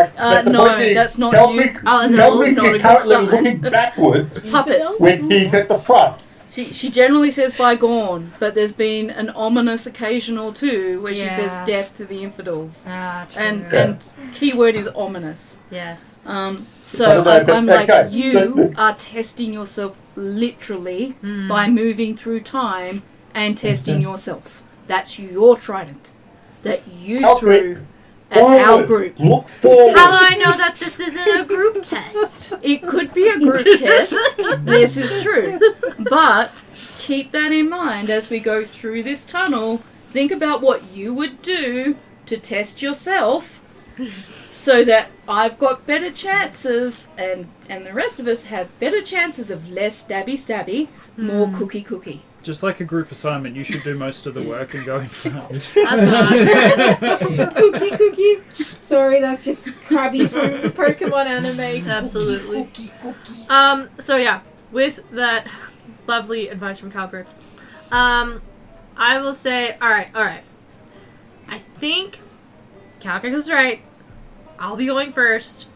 that's not Kelcrix, you. Oh, that's Kelcrix not a is good currently sign. looking backwards Puppet. when he's at the front. She generally says bygone, but there's been an ominous occasion or two where she says Yeah. death to the infidels. Ah, true. And keyword is ominous. Yes. So I'm like, Okay. you are testing yourself literally by moving through time and testing yourself. That's your trident that you threw at our Forward. group. Look forward. How do I know that this isn't a group test? It could be a group test. This is true. But keep that in mind as we go through this tunnel. Think about what you would do to test yourself so that I've got better chances and the rest of us have better chances of less stabby, more cookie. Just like a group assignment, you should do most of the work and go in front. That's not Cookie. Sorry, that's just Krabby from Pokemon anime. absolutely. So yeah, with that lovely advice from Calcrix, I will say, all right. I think Calcrix is right. I'll be going first.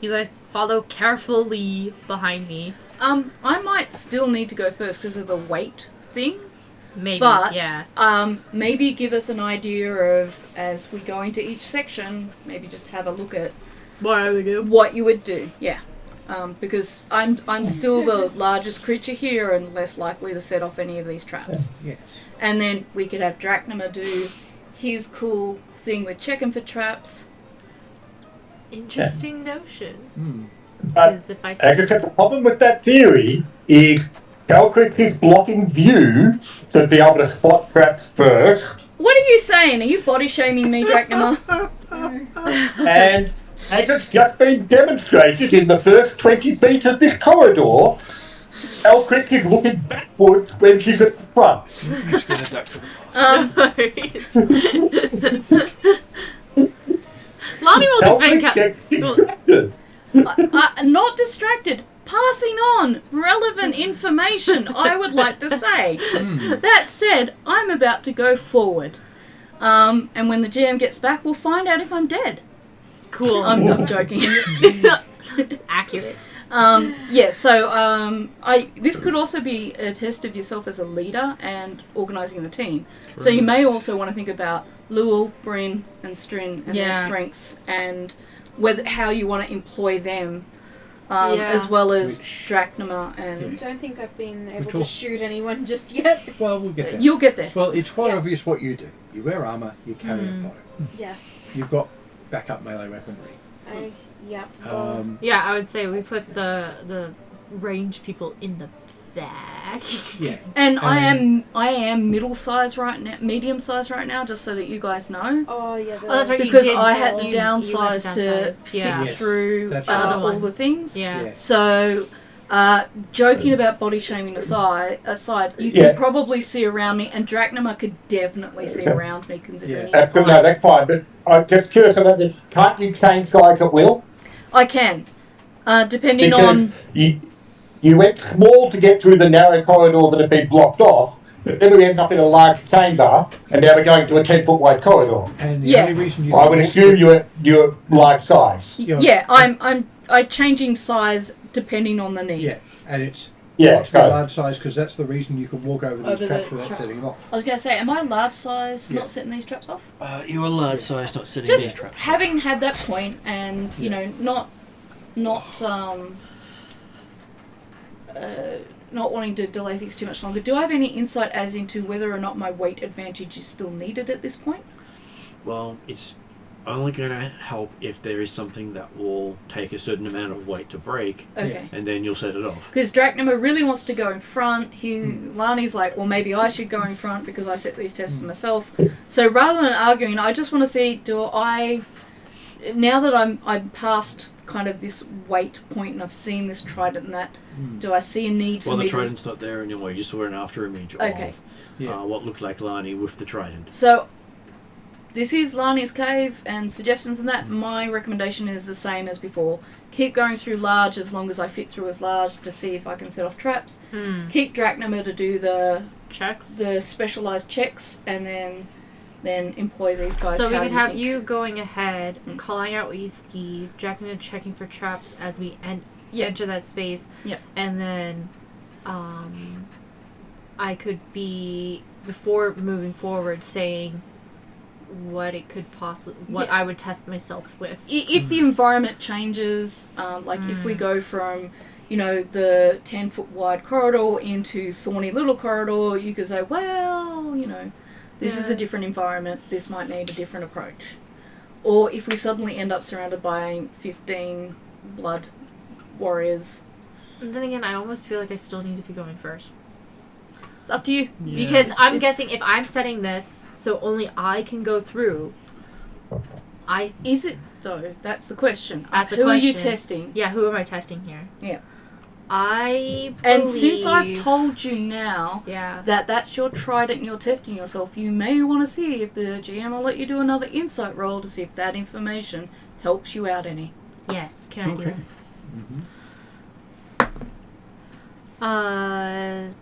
You guys follow carefully behind me. I might still need to go first because of the weight thing. Maybe, But- yeah. Maybe give us an idea of, as we go into each section, maybe just have a look at What are we do? what you would do. Yeah. Because I'm still the largest creature here and less likely to set off any of these traps. Yes. And then we could have Dracnima do his cool thing with checking for traps. Interesting notion. But Because if I as I said, the problem with that theory is Kelcrix is blocking view to be able to spot traps first, What are you saying? Are you body shaming me, Dracnema? And as it's just been demonstrated in the first 20 feet of this corridor, Elcric is looking backwards when she's at the front. You skin a duck to the Lonnie will defend Elcric gets Cool. distracted. Not distracted. Passing on relevant information, I would like to say. That said, I'm about to go forward. And when the GM gets back, we'll find out if I'm dead. Cool. I'm joking. Accurate. This could also be a test of yourself as a leader and organising the team. True. So you may also want to think about Luel, Bryn, and Strin and their strengths and how you want to employ them, as well as Dracnema and... I don't think I've been able to shoot anyone just yet. Well, we'll get there. You'll get there. Well, it's quite obvious what you do. You wear armour, you carry a bow. Yes. You've got backup melee weaponry. Yeah, I would say we put the ranged people in the back. Yeah. And I am middle size right now, medium size right now, just so that you guys know. Oh yeah. That's right. Because you did, I had to you downsize had to downsize. fit through That's all the things. Yeah. So, joking about body shaming aside, you can probably see around me, and Dracnema could definitely see around me, considering he's No, that's fine. But I'm just curious about this. Can't you change size at will? I can, depending Because on... You went small to get through the narrow corridor that had been blocked off, but then we end up in a large chamber, and now we're going to a 10-foot wide corridor. And the only reason you... I would assume you're large size. Yeah, I'm changing size depending on the need. Yeah, and it's Yeah, large size because that's the reason you can walk over these Over traps the without traps. setting them off. I was going to say, am I large size Yeah. not setting these traps off? You're a large size, not sitting Just these traps. having had that point and, you know, not wanting to delay things too much longer, do I have any insight as into whether or not my weight advantage is still needed at this point? Well, it's only going to help if there is something that will take a certain amount of weight to break, Okay. and then you'll set it off. Because Dracnema really wants to go in front. Lani's like, well, maybe I should go in front because I set these tests for myself. So rather than arguing, I just want to see, now that I'm past kind of this weight point and I've seen this trident and that, do I see a need for Well, me the trident's not there anymore. You saw an after image Okay. of what looked like Lani with the trident. So, this is Lani's cave, and suggestions and that. My recommendation is the same as before. Keep going through large as long as I fit through as large to see if I can set off traps. Keep Dracnema to do the specialised checks, and then employ these guys. So we how could you have think. you going ahead, calling out what you see, Dracnema checking for traps as we enter that space. Yep. And then I could be, before moving forward, saying what it could possibly, I would test myself with. If the environment changes, if we go from, the 10-foot wide corridor into thorny little corridor, you could say, well, this is a different environment, this might need a different approach. Or if we suddenly end up surrounded by 15 blood warriors. And then again, I almost feel like I still need to be going first. It's up to you. Yeah. Because I'm guessing if I'm setting this, so only I can go through. Is it though? That's the question. That's the Who question. are you testing? Yeah, who am I testing here? Yeah. And since I've told you now that that's your trident and you're testing yourself, you may want to see if the GM will let you do another insight roll to see if that information helps you out any. Yes, can I do that?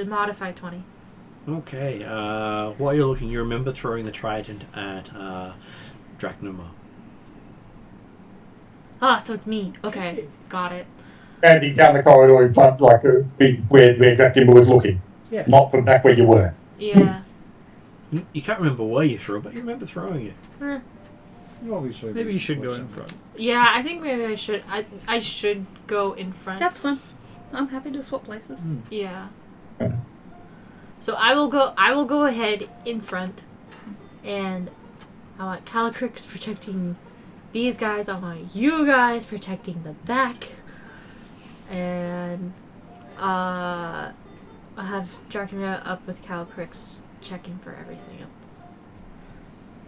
Modified 20. Okay. While you're looking, you remember throwing the trident at Dracnema. Ah, so it's me. Okay, got it. And he's down the corridor in front, like where Dracnema was looking. Yeah. Not from back where you were. Yeah. You can't remember where you threw it, but you remember throwing it. Obviously, Maybe you should go in front. Yeah, I think maybe I should. I should go in front. That's fine. I'm happy to swap places. Yeah. So I will go ahead in front, and I want Calicrix protecting these guys. I want you guys protecting the back, and I have Dracula up with Calcrix checking for everything else.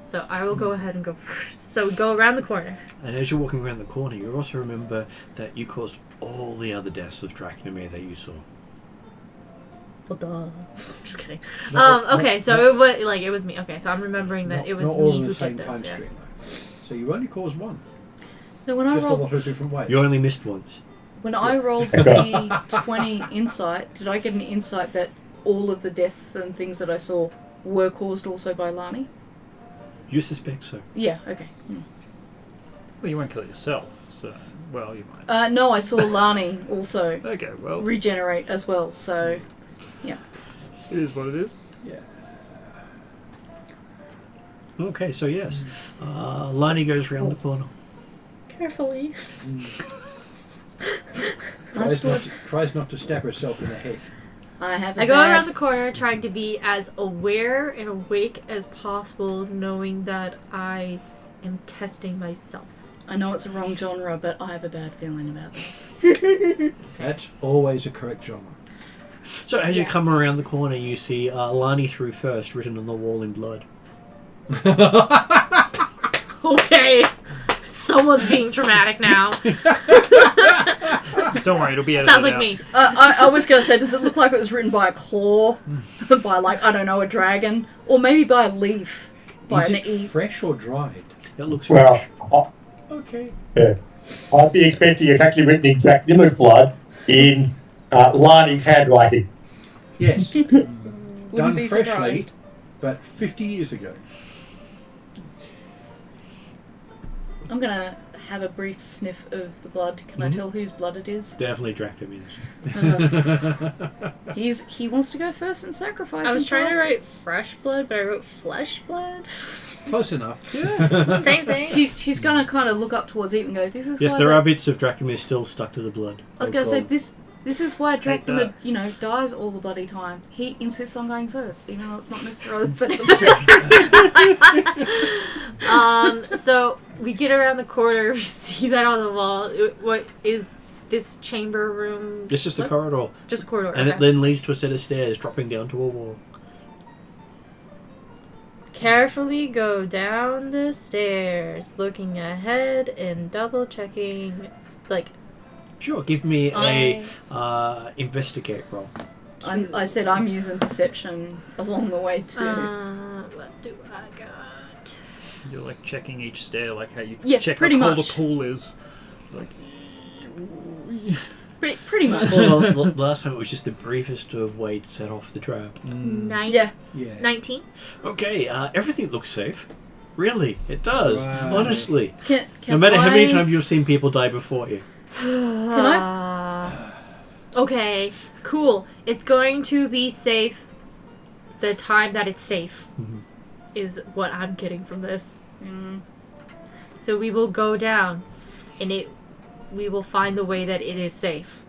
So I will go ahead and go first. So we go around the corner. And as you're walking around the corner, you also remember that you caused all the other deaths of Drachnamir that you saw. Well, duh. Just kidding. Not- Okay, not- so not- it was me. Okay, so I'm remembering that not- it was not all me in who the same did time this. Yeah. stream, though. So you only caused one. So when I Just a rolled lot of different ways. You only missed once. When I rolled the 20 insight, did I get an insight that all of the deaths and things that I saw were caused also by Lani? You suspect so. Yeah, okay. Well, you won't kill yourself, so... Well, you might. No, I saw Lani also Okay, well, regenerate as well, so... it is what it is. Yeah. Okay, so yes. Lani goes round the corner. Carefully. Tries not to stab herself in the head. I have I go around the corner trying to be as aware and awake as possible, knowing that I am testing myself. I know it's a wrong genre, but I have a bad feeling about this. That's always a correct genre. So as you come around the corner, you see Lani through first, written on the wall in blood. Okay. Someone's being dramatic now. Don't worry, it'll be edited Sounds like out. me. I was going to say, does it look like it was written by a claw? By, like, I don't know, a dragon? Or maybe by a leaf? By Is an it E? fresh or dried? It looks Well, fresh. Okay. yeah. I'd be expecting it's actually written in Jack Nimmer's blood in Lani's handwriting. Yes. Wouldn't Done be freshly, surprised. but 50 years ago. I'm going to have a brief sniff of the blood. Can I tell whose blood it is? Definitely Drachnamir. He wants to go first and sacrifice I was himself. trying to write fresh blood, but I wrote flesh blood. Close enough. Same thing. She's going to kind of look up towards Eve and go, this is Yes, why there the- are bits of Drachnamir still stuck to the blood. I was Oh, going to say, God. this is why Take Dracula, that. dies all the bloody time. He insists on going first, even though it's not necessarily sensible. So we get around the corner, we see that on the wall. What is this chamber room? It's just a What? corridor. Just a corridor. And it okay. then leads to a set of stairs dropping down to a wall. Carefully go down the stairs, looking ahead and double checking, like. Sure, give me a investigate roll. I said I'm using perception along the way too. What do I got? You're like checking each stair, like how you Yeah, check pretty how cold much. a pool is. Like, Pretty much. Well, the last time it was just the briefest of way to set off the trap. Yeah. Yeah. 19. Okay, everything looks safe. Really, it does. Wow. Honestly. Can No matter how many I- times you've seen people die before you. Can I? Okay, cool. It's going to be safe the time that it's safe, Mhm. is what I'm getting from this. Mm. So we will go down, and we will find the way that it is safe.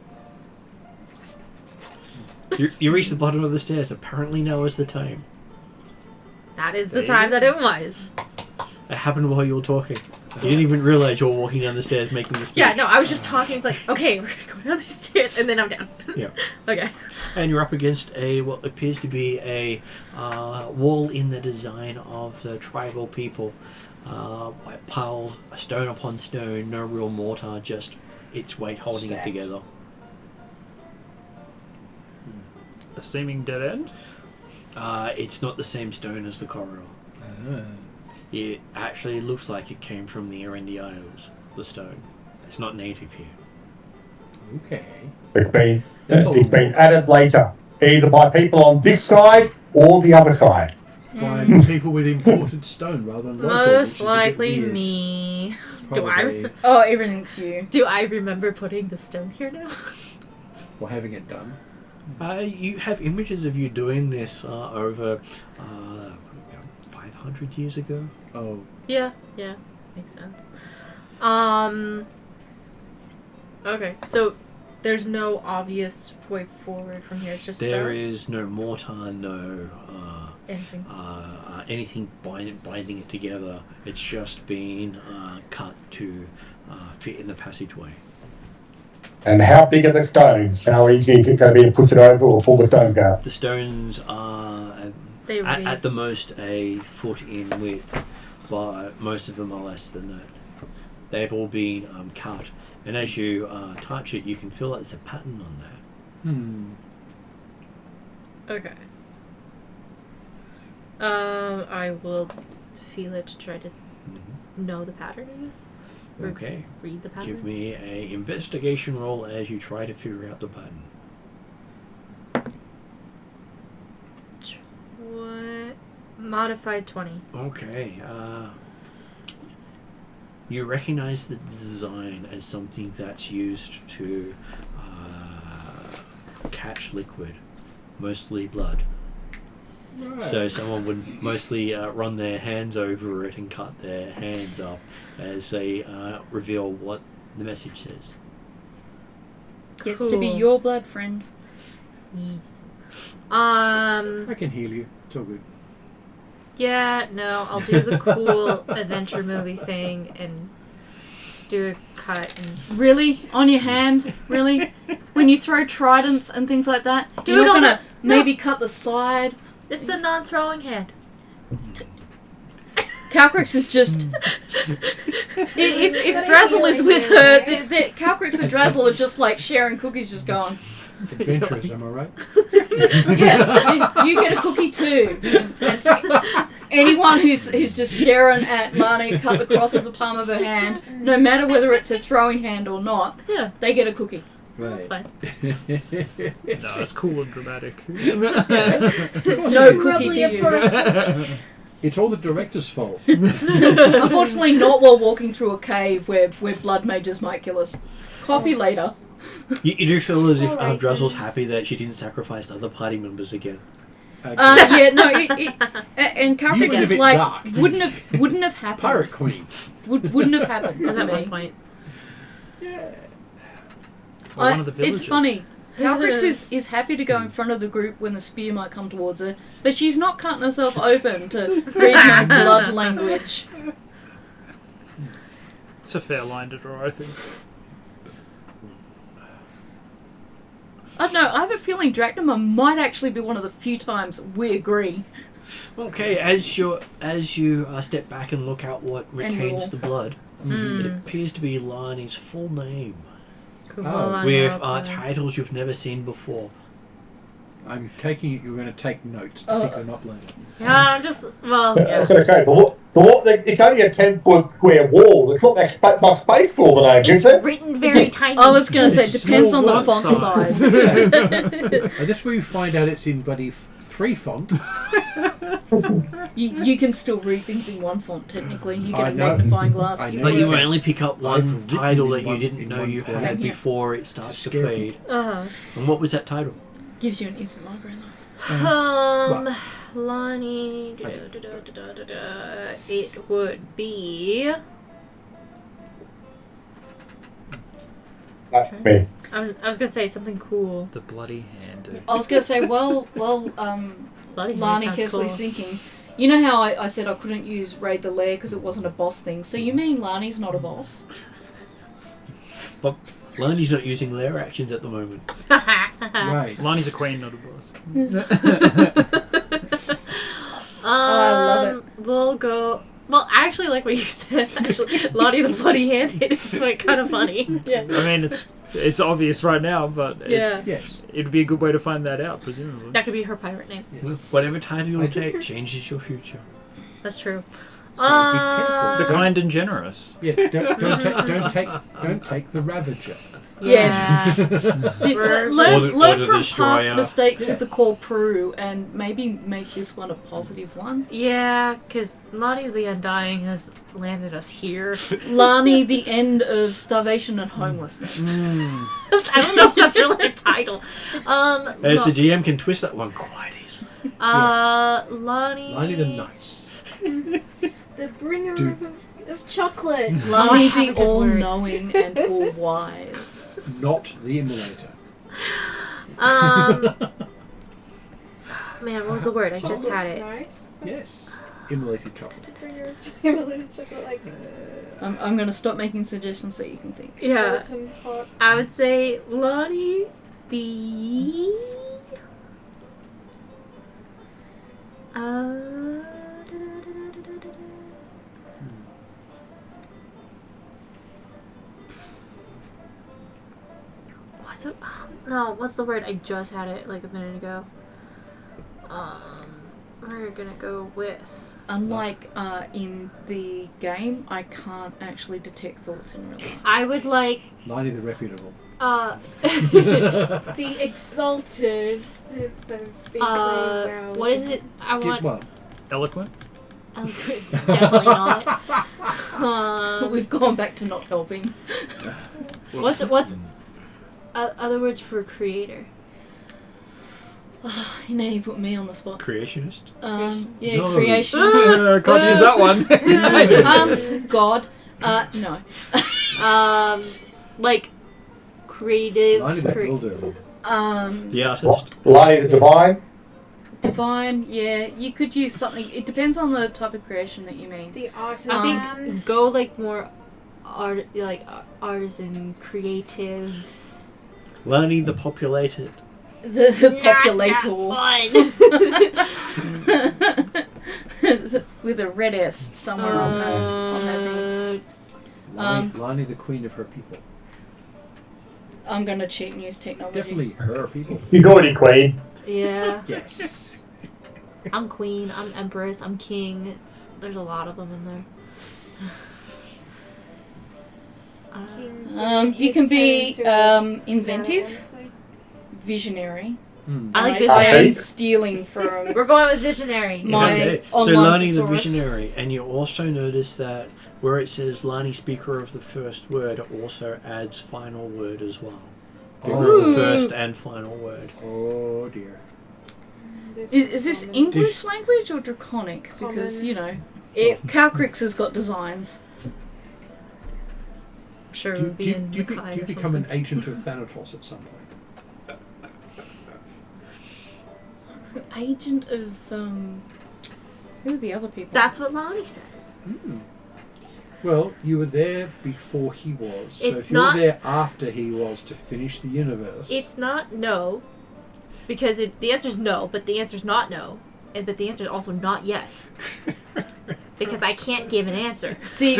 You reach the bottom of the stairs. Apparently now is the time. That is There the you time go. that it was. It happened while you were talking. You didn't even realize you were walking down the stairs making the speech. Yeah, no, I was just talking. It's like, okay, we're gonna go down these stairs, and then I'm down. Yeah. Okay. And you're up against what appears to be a wall in the design of the tribal people. Like piled stone upon stone, no real mortar, just its weight holding Stacked. it together. a seeming dead end. It's not the same stone as the corridor. It actually looks like it came from the Erendi Isles, the stone. It's not native here. Okay. It's been added later, either by people on this side or the other side. By people with imported stone rather than local. which Most is a bit likely weird. me. Probably, Oh, everything's you. Do I remember putting the stone here now? or having it done. You have images of you doing this over 500 years ago. Oh, Yeah, makes sense. Okay, so there's no obvious way forward from here. It's just There stone? is no mortar, no Anything. anything binding it together. It's just been cut to fit in the passageway. And how big are the stones? How easy is it going to be to push it over or pull the stones out? The stones are at the most a foot in width, but most of them are less than that. They've all been cut, and as you touch it, you can feel that there's a pattern on there. Okay. I will feel it to try to know the pattern, I guess. Or Okay. read the pattern. Give me a investigation roll as you try to figure out the pattern. What? Modified 20. Okay. You recognize the design as something that's used to catch liquid, mostly blood. Right. So someone would mostly run their hands over it and cut their hands up as they reveal what the message says. Gets to be Cool. your blood, friend. Yes. I can heal you. It's all good. Yeah, no, I'll do the cool adventure movie thing and do a cut and Really? On your hand? Really? When you throw tridents and things like that? Do You're it not on gonna the- no. maybe cut the side? it's the non-throwing hand. Calcrix is just... if Drazzle is with her, Calcrix and Drazzle are just like sharing cookies, just going, Adventurous, am I right? yeah, you get a cookie too. And anyone who's just staring at Lani cut the cross of the palm of her hand, no matter whether it's a throwing hand or not, Yeah, they get a cookie. that's fine. No, it's cool and dramatic. No cookie Probably a for you. It's all the director's fault. Unfortunately, not while walking through a cave where blood mages might kill us. Coffee later. You do feel as if Alright, Drazzle's then. happy that she didn't sacrifice other party members again. Yeah, no, and You Calcrix went a is bit like dark. wouldn't have happened. Pirate Queen. Wouldn't have happened Was for at one me. point. Or one of the villagers. It's funny. Calcrix is happy to go in front of the group when the spear might come towards her, but she's not cutting herself open to read my blood language. It's a fair line to draw, I think. I don't know, I have a feeling Drachnima might actually be one of the few times we agree. Okay, as you step back and look at what retains roll. the blood, it appears to be Lani's full name Cool. Oh, with titles you've never seen before. I'm taking it you're going to take notes. I think they're not learning. Yeah, I'm just, well, I yeah. was going to say, it's only a 10-foot square wall. It's not that much space for all the names, It's is it? written very tiny. I was going to say, it It's depends small on the font font size. size. And that's where you find out it's in bloody 3 font. You can still read things in one font, technically. You get I a know. magnifying glass. I it know. But you works. only pick up I've one written title in that you one- didn't in know one you corner. had Same here. before it starts to scare fade. Uh-huh. And what was that title? Gives you an instant migraine, though. Lonnie, it would be. That's me. I was gonna say something cool. The bloody hand. I was going to say, Bloody Lani sounds Kesley's cool. thinking, you know how I said I couldn't use Raid the Lair because it wasn't a boss thing, so you mean Lani's not a boss? But Lani's not using lair actions at the moment. Right. Lani's a queen, not a boss. I love it. We'll go. Well, I actually like what you said. Actually, Lottie the Bloody Handed is like kind of funny. Yeah. I mean, it's obvious right now, but Yeah, Yes. it'd be a good way to find that out, presumably. that could be her pirate name. Whatever title I you do- take changes your future. That's true. So be careful. The kind and generous. Yeah, don't take the Ravager. Yeah. Or Learn the from Destroyer. past mistakes Yeah. with the Corpru and maybe make this one a positive one. Yeah, because Lottie the Undying has landed us here. Lani, the end of starvation and homelessness. I don't know if that's really a title. As the GM can twist that one quite easily. Lonnie. Lani the Nice. The bringer Dude. of chocolate. Lani, Have a the good word. all-knowing and all-wise. Not the Immolator. Man, what was the word? I just had Chocolate's it. nice. Yes. Immolated chocolate. Immolated chocolate, like I'm going to stop making suggestions so you can think. Yeah, molten pot. I would say Lonnie the. What's it? No, what's the word? I just had it like a minute ago. We're gonna go with. Unlike in the game, I can't actually detect thoughts in real life. I would like. Liney the reputable. The exalted sense of being playing around. What is it? I want. Well, Eloquent? Definitely not. We've gone back to not helping. What's other words for creator? You know, you put me on the spot. Creationist? Yeah, No. creationist. Can't use that one. God. No. Like creative. Liney the builder. The artist? Liney the divine. Divine, yeah. You could use something. It depends on the type of creation that you mean. The artisan. I think go like more artisan, creative. Lonnie the populated. The populator. With a red S somewhere on her thing. Liney the queen of her people. I'm going to cheat and use technology. Definitely her people. You naughty queen. Yeah. Yes. I'm queen. I'm empress. I'm king. There's a lot of them in there. You can be inventive, visionary. I like I visionary. am stealing from We're going with visionary. my Okay. So online Lonnie the thesaurus. visionary, and you also notice that where it says Lonnie speaker of the first word, it also adds final word as well. Oh. The first and final word. Oh dear. Is this common. English language or Draconic? Because, Common. you know, Calcrix has got designs. Sure, Do it would be in do you Mackay or become an something. agent of Thanatos at some point? Agent of, who are the other people? That's what Lonnie says. Well, you were there before he was. So It's if you're not- there after he was to finish the universe. It's not no, because the answer's no, but the answer's not no, but the answer's also not yes. Because I can't give an answer. See,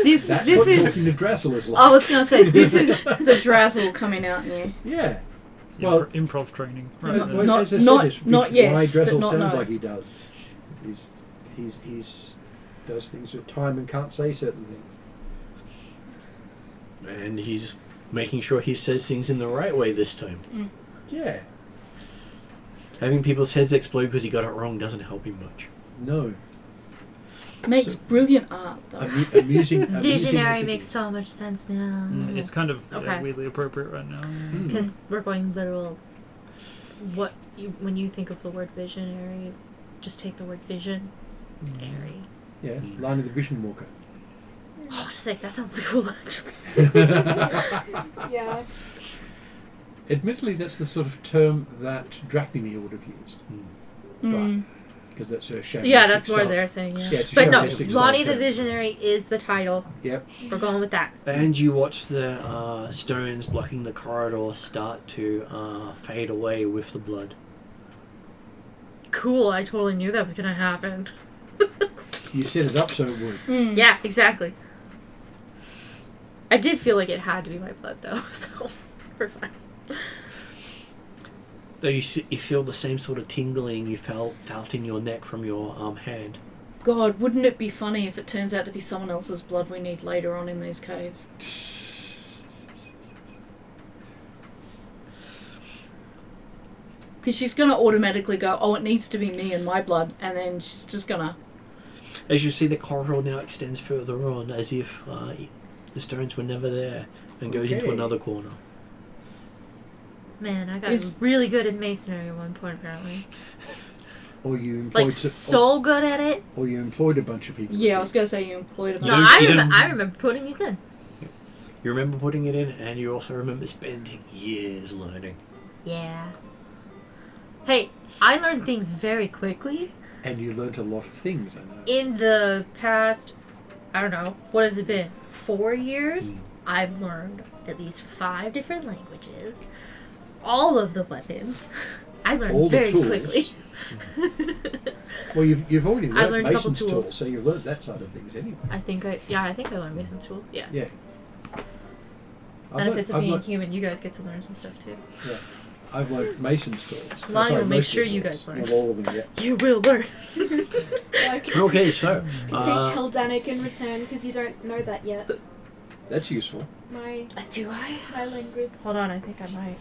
this That's this what is. talking to Drassel is like. I was going to say, this is the Drazzle coming out new. Yeah. It's Well- improv training. No, Right no, there. not- as I said, not- it's not why yes, but Drassel not sounds no. like he does. He's does things with time and can't say certain things. And he's making sure he says things in the right way this time. Yeah. Having people's heads explode because he got it wrong doesn't help him much. No. Makes So- brilliant art, though. Amusing. Visionary recipe. makes so much sense now. It's kind of Okay. weirdly appropriate right now. Because we're going literal. When you think of the word visionary, just take the word visionary. Yeah. Line of the Vision Walker. Oh, sick! That sounds cool, actually. Yeah. Admittedly, that's the sort of term that Drachnimir would have used. Because that's a shamanistic Yeah, that's more style. their thing. Yeah. Yeah, it's a But no, shamanistic style Lonnie the term. Visionary is the title. Yep. We're going with that. And you watch the stones blocking the corridor start to fade away with the blood. Cool. I totally knew that was gonna happen. You set it up so it would. Yeah, exactly. I did feel like it had to be my blood, though, so we're fine. Though you feel the same sort of tingling you felt in your neck from your hand. God, wouldn't it be funny if it turns out to be someone else's blood we need later on in these caves? Because she's going to automatically go, oh, it needs to be me and my blood, and then she's just going to... As you see, the corridor now extends further on, as if the stones were never there, and goes into Okay. another corner. Man, I got Is- really good at masonry at one point, apparently. Or you employed Like, so good at it. or you employed a bunch of people. Yeah, I was going to say you employed a You No, don't- I you don't- remember putting these in. You remember putting it in, and you also remember spending years learning. Yeah. Hey, I learned things very quickly, And you learnt a lot of things, I know. In the past, I don't know, what has it been? 4 years? I've learned at least 5 different languages. All of the weapons. I learned All the very tools. quickly. Well, you've already I learnt learned a couple Mason's tools. tool, so you've learnt that side of things anyway. I think I learned Mason's tool. Yeah. Yeah. Benefits of I've being learnt, human, you guys get to learn some stuff too. I've learnt Mason's tools. Lonnie will Sorry, make most of sure the you tools. guys learn. Not all of them yet. You will learn. I can Okay, so teach Haldanic in return because you don't know that yet. That's useful. My Do I? my language. Hold on, I think I might.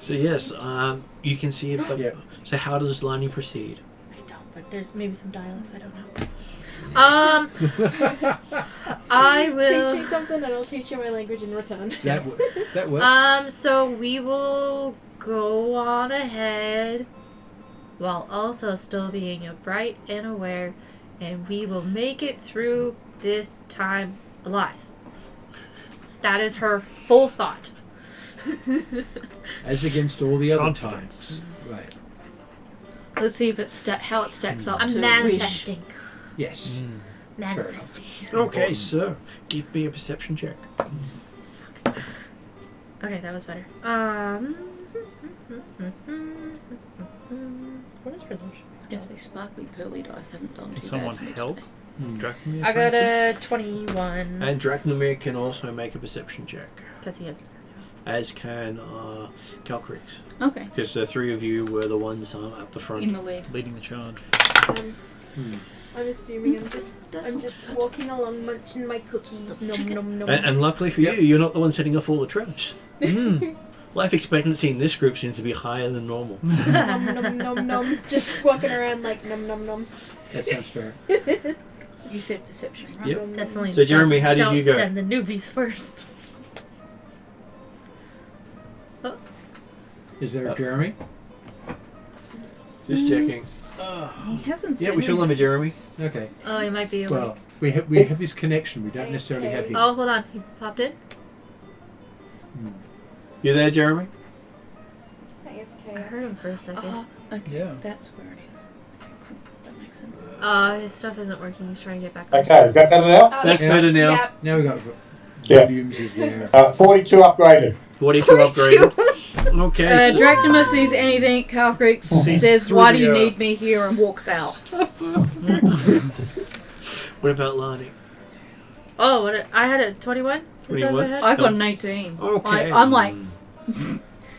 so yes, you can see it. But Yeah. so how does Lani proceed? I don't, but there's maybe some dialects I don't know. I will. Teach me something and I'll teach you my language in return. That works. So we will go on ahead while also still being bright and aware, and we will make it through this time alive. That is her full thought. As against all the other Confidence. times. Right. Let's see if how it stacks up I'm to manifesting. Yes. Manifesting. Okay, so give me a perception check. Okay, that was better. What is perception? I was going to say sparkly pearly dice haven't done too Can bad someone for me help? today. Dracmir, I for got instance? a 21. And Dracmir can also make a perception check, Because he has. as can Calcrix, Okay, because the 3 of you were the ones at the front. in the lead. Leading the charge. I'm assuming I'm just walking along munching my cookies. Nom nom nom. And luckily for you, you're not the one setting off all the traps. Life expectancy in this group seems to be higher than normal. Nom nom nom nom. Just walking around like nom nom nom. That sounds fair. You said perception, right? Yep. Nom, nom, Definitely. So, Jeremy, how did don't you go? Send the newbies first. Is there a Jeremy? Just checking. He hasn't said Yeah, we still have a Jeremy. Okay. Oh, he might be away. Well, we have his connection. We don't necessarily have him. Oh, hold on. He popped in. You there, Jeremy? I AFK. heard him for a second. Oh, okay. Yeah. That's where it is. Okay, cool. That makes sense. His stuff isn't working. He's trying to get back on. Okay, got that now? That's Yeah. better now. Yep. Now we got Yeah. volumes is there. 42 upgraded. 42 upgraded. Okay. so- Dracnimus sees anything. Calcrix says, through "Why the do you earth." need me here?" and walks out. what about Lani? Oh, I had a 21? Is that what I 21? had? I got an 18. Okay. I'm like,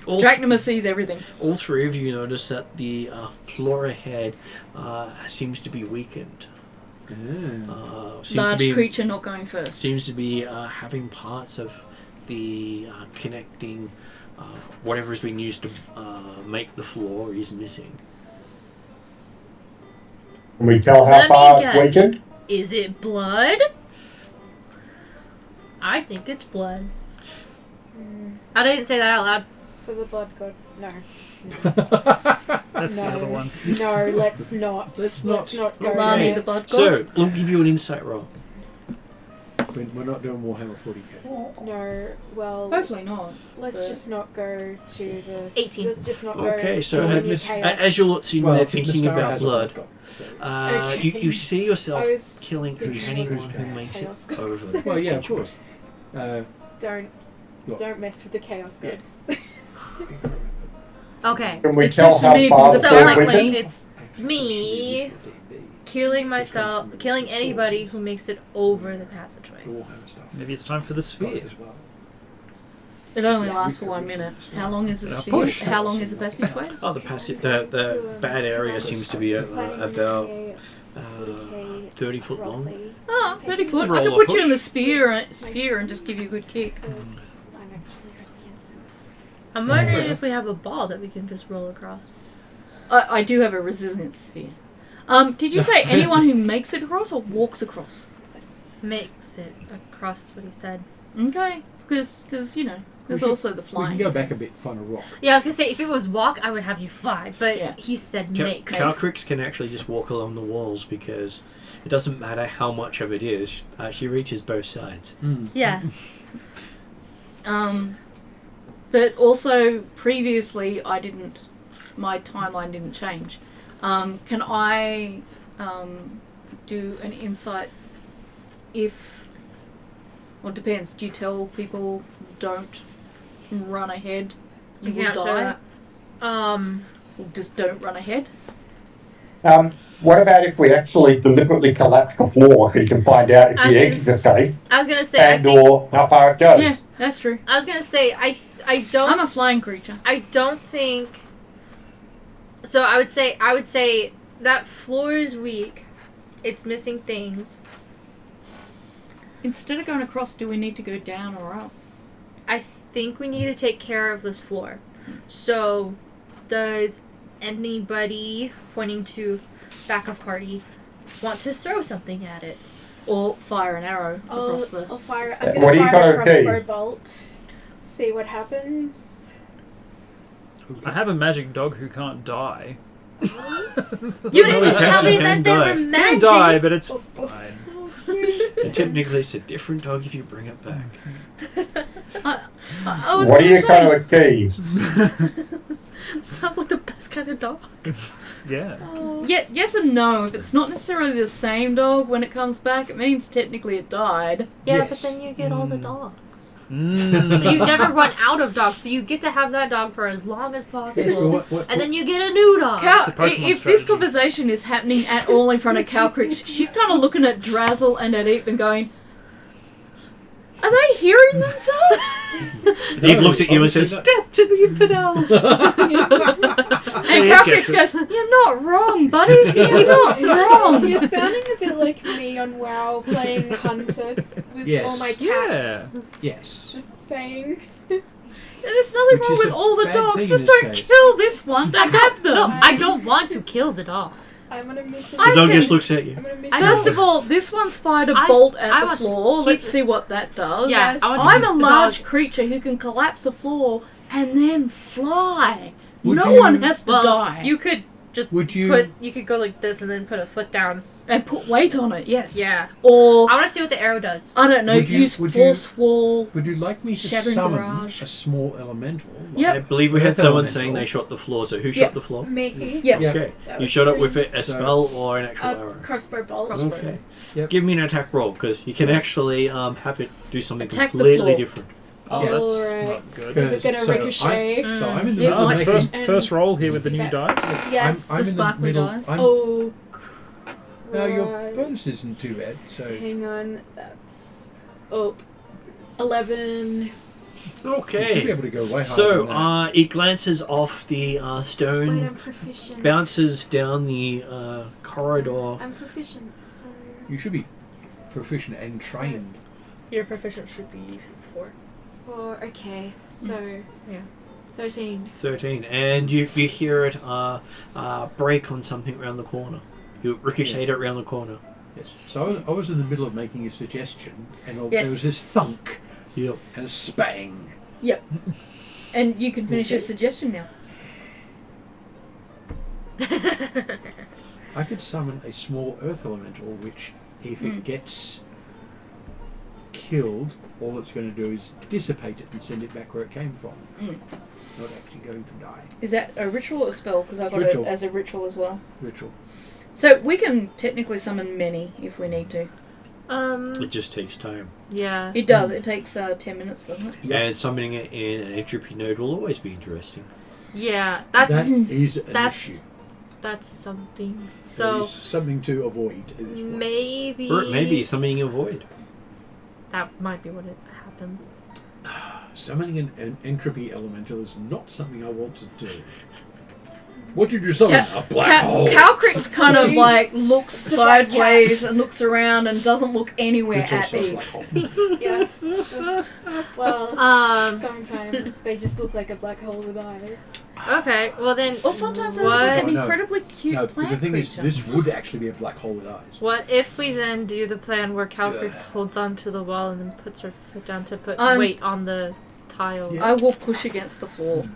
all, Dracnimus sees everything. all 3 of you notice that the floor ahead seems to be weakened. Seems Large to be creature not going first. seems to be having parts of the connecting whatever has been used to make the floor is missing. Can we tell how Let me far guess. it's weakened? Is it blood? I think it's blood. I didn't say that out loud. For the blood god. No. That's the other one. No, let's not. Let's not go Lani there. the blood god. So, I'll give you an insight roll. We're not doing Warhammer 40k. No, well, Hopefully not. let's but- just not go to the... 18. Let's just not go Okay, so to any Miss- chaos. As you're sitting there thinking Mystara about has a blood, god, so- Okay. you see yourself I was killing thinking anyone about who makes it chaos gods. over. Well, yeah, of course. Don't What? mess with the chaos Yeah. gods. Okay. Can we It tell says to how me far because the So, floor like, is apparently- weakened? it's me killing myself, killing anybody who makes it over the passageway. The Warhammer stuff. Maybe it's time for the Got sphere. it as well. It only lasts for 1 minute. How long is the Now sphere? push. How long is the passageway? Oh, the bad area seems to be about 30 foot long. Oh, 30 foot. I Roll can a put you in the push. sphere and just give you a good kick. Because I'm actually ready I'm wondering if we have a ball that we can just roll across. I do have a resilience sphere. Did you say anyone who makes it across or walks across? Makes it across is what he said. Okay, because you know, there's should- also the We flying. can go back a bit, find a rock. Yeah, I was gonna say if it was walk, I would have you fly, but Yeah. he said Cal- makes. Calcrix can actually just walk along the walls because it doesn't matter how much of it is. She reaches both sides. Yeah. But also previously my timeline didn't change. Can I do an insight if... Well, it depends. Do you tell people don't run ahead, you will can't say die? that. Or just don't run ahead? What about if we actually deliberately collapse the floor so you can find out if the exit is safe I was gonna say, and or how far it goes? Yeah, that's true. I was gonna say, I don't. I'm a flying creature. I don't think. So I would say that floor is weak. It's missing things. Instead of going across, do we need to go down or up? I think we need to take care of this floor. So, does anybody pointing to backup party want to throw something at it? Or fire an arrow across the... I'll fire. What I'm do gonna you fire got a to crossbow do? bolt. See what happens. I have a magic dog who can't die. You didn't tell me that they were Can magic. die, but it's fine. And technically, it's a different dog if you bring it back. I was What are gonna you say, going to achieve? Sounds like the best kind of dog. Yeah. yeah, yes and no. If it's not necessarily the same dog when it comes back, it means technically it died. Yeah, Yes. but then you get all the dogs. Mm. So you never run out of dogs. So you get to have that dog for as long as possible. Yes, but And then you get a new dog. Cal, the Pokemon if this strategy. conversation is happening at all in front of Cal Creek, she's kind of looking at Drazzle and at Eep and going, are they hearing themselves? He looks at you and says, obviously "Death to the infidels!" And Cal Creek goes, you're not wrong, buddy. You're not wrong. You're sounding a bit like me on WoW playing Hunter with Yes. all my cats. Yeah. Yes. Just saying. There's nothing Which wrong is with a all the bad dogs. thing in Just this don't case. kill this one. Don't have them. No, I don't want to kill the dog. I'm on a mission. I The dog said- just looks at you. I'm on a mission. First of all, this one's fired a I- bolt I at the want to floor. keep Let's it- see what that does. Yeah, Yes. I want to I'm keep a the large dog. creature who can collapse a floor and then fly. Would No you- one has to Well, die. you could just Would you? you could go like this and then put a foot down. And put weight on it, yes. Yeah. Or, I want to see what the arrow does. I don't know, Would you- use would you- force wall. Would you like me to Shattering summon barrage. a small elemental? Yep. I believe we had Earth someone elemental. saying they shot the floor. So who Yeah. shot the floor? Me. Yeah. Yeah. Okay. That You was shot it with great. a spell or an actual arrow? Crossbow bolt. Crossbow. Okay. Yep. Give me an attack roll because you can actually have it do something Attack the completely floor. different. Oh, Yeah. that's Alright. not Is good. it gonna So ricochet? So I'm in the Yeah, middle of my making. First roll here with the new Back. dice. Yes. I'm The in the sparkly middle. dice. Oh. No, your Right. bonus isn't too bad. So Hang on. That's 11. you should be Okay. able to go way higher So than that. it glances off the Wait, I'm stone, proficient. bounces down the corridor. I'm proficient, so. You should be proficient and trained. Your proficient should be 4. 4, okay. So. Yeah. 13. 13, and you hear it break on something around the corner. You ricochet it around the corner. Yes. So I was in the middle of making a suggestion, and Yes. there was this thunk Yep. and a spang. And you can finish your suggestion now. I could summon a small earth elemental, which, if Mm. it gets killed, all it's going to do is dissipate it and send it back where it came from. Mm. Not actually going to die. Is that a ritual or a spell? Because I got Ritual. it as a ritual as well. Ritual. So we can technically summon many if we need to. It just takes time. Yeah. It does. It takes 10 minutes, doesn't it? Yeah. And summoning it in an entropy node will always be interesting. Yeah. That's That is an that's- issue. that's something. That So is something to avoid at this point. maybe Or maybe summoning a void. that might be what it happens. Summoning an entropy elemental is not something I want to do. What did you summon? A black hole. Calcrix kind of Please. like looks The black sideways and looks around and doesn't look anywhere It's at also a me. black hole. Yes. Well, sometimes they just look like a black hole with eyes. Okay. Well then. Or sometimes they look like what? an No. incredibly cute No, plant the thing creature. is, this would actually be a black hole with eyes. What if we then do the plan where Calcrix Yeah. holds onto the wall and then puts her foot down to put Um, weight on the tile? Yeah. I will push against the floor.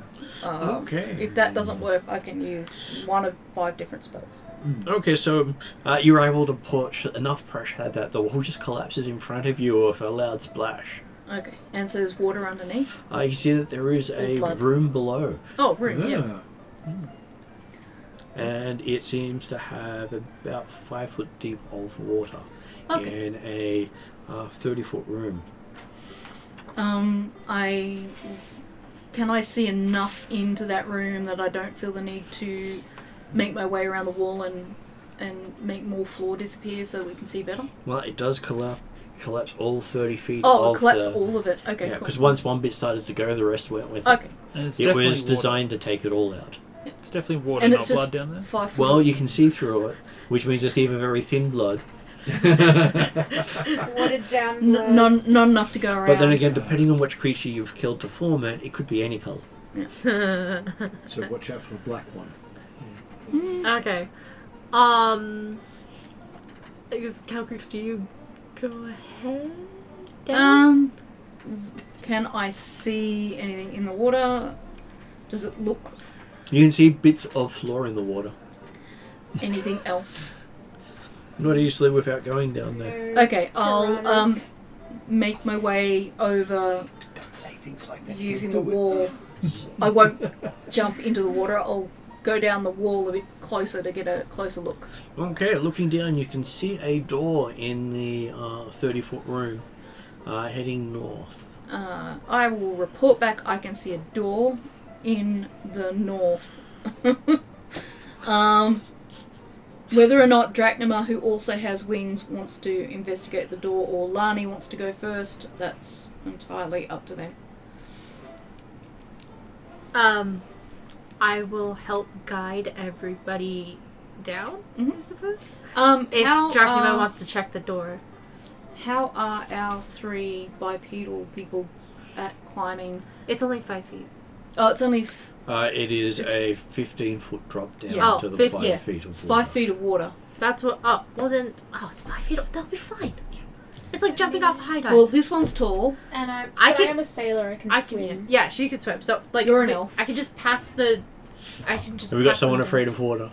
Okay. If that doesn't work, I can use one of 5 different spells. Okay, so you're able to put enough pressure that the wall just collapses in front of you with a loud splash. Okay. And so there's water underneath. You see that there is a Blood. room below. Oh, room. Yeah. and it seems to have about 5 foot deep of water Okay. in a 30-foot room. Can I see enough into that room that I don't feel the need to make my way around the wall and make more floor disappear so we can see better? Well, it does collapse all 30 feet. Oh, of collapse the, all of it. Okay, Yeah, cool. because once one bit started to go, the rest went with it. Okay. And it's It definitely was water. designed to take it all out. It's definitely water, And not it's just blood down there. 5 foot. Well, you can see through it, which means it's even very thin blood. Watered down blood. Not enough to go around. But then again, depending on which creature you've killed to form it, it could be any colour. So watch out for a black one. Okay. I guess Calcrix, do you go ahead? Can I see anything in the water? Does it look You can see bits of floor in the water. anything else? Not easily without going down there. Okay, I'll Piranhas. make my way over Don't say things like that. using the wall. I won't jump into the water. I'll go down the wall a bit closer to get a closer look. Okay, looking down, you can see a door in the 30-foot room heading north. I will report back. I can see a door in the north. Whether or not Drachnema, who also has wings, wants to investigate the door, or Lani wants to go first, that's entirely up to them. I will help guide everybody down, I suppose. If How Dracula are- wants to check the door. How are our 3 bipedal people at climbing? It's only 5 feet. Oh, it's only It is It's- a 15-foot drop down Yeah. to the 50, 5 yeah. feet of it's water. 5 feet of water. That's what. Oh, well then. Oh, it's 5 feet. They'll be fine. It's like jumping off a high dive. Well, this one's tall. And I I can- am a sailor. I can I swim. can. Yeah, she can swim. So like, You're an elf. I can just pass the. I can just. Have we got pass someone them afraid of water?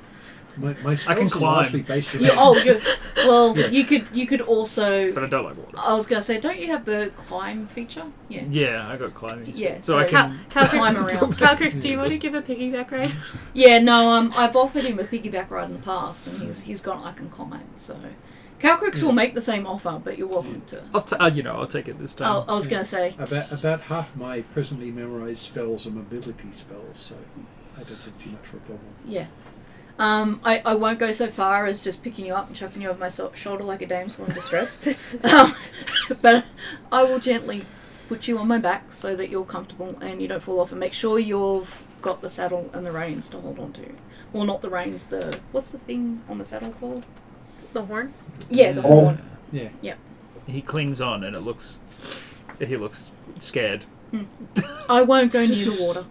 My I can spells are climb. largely based You, around. well, you could also. But I don't like water. I was gonna say, don't you have the climb feature? Yeah. Yeah, I got climbing. Yeah, so I so- can. Climb around. Calcrix, do you want to give a piggyback ride? Yeah, no, I've offered him a piggyback ride in the past, and he's gone, I can climb. So, Calcrix will make the same offer, but you're welcome to. I'll take it this time. I was gonna say, About half my presently memorized spells are mobility spells, so I don't think too much for a problem. yeah. I won't go so far as just picking you up and chucking you over my shoulder like a damsel in distress. But I will gently put you on my back so that you're comfortable and you don't fall off, and make sure you've got the saddle and the reins to hold on to. Well, not the reins, what's the thing on the saddle called? The horn. Yeah, the Oh. horn. Yeah. He clings on, and he looks scared. I won't go near the water.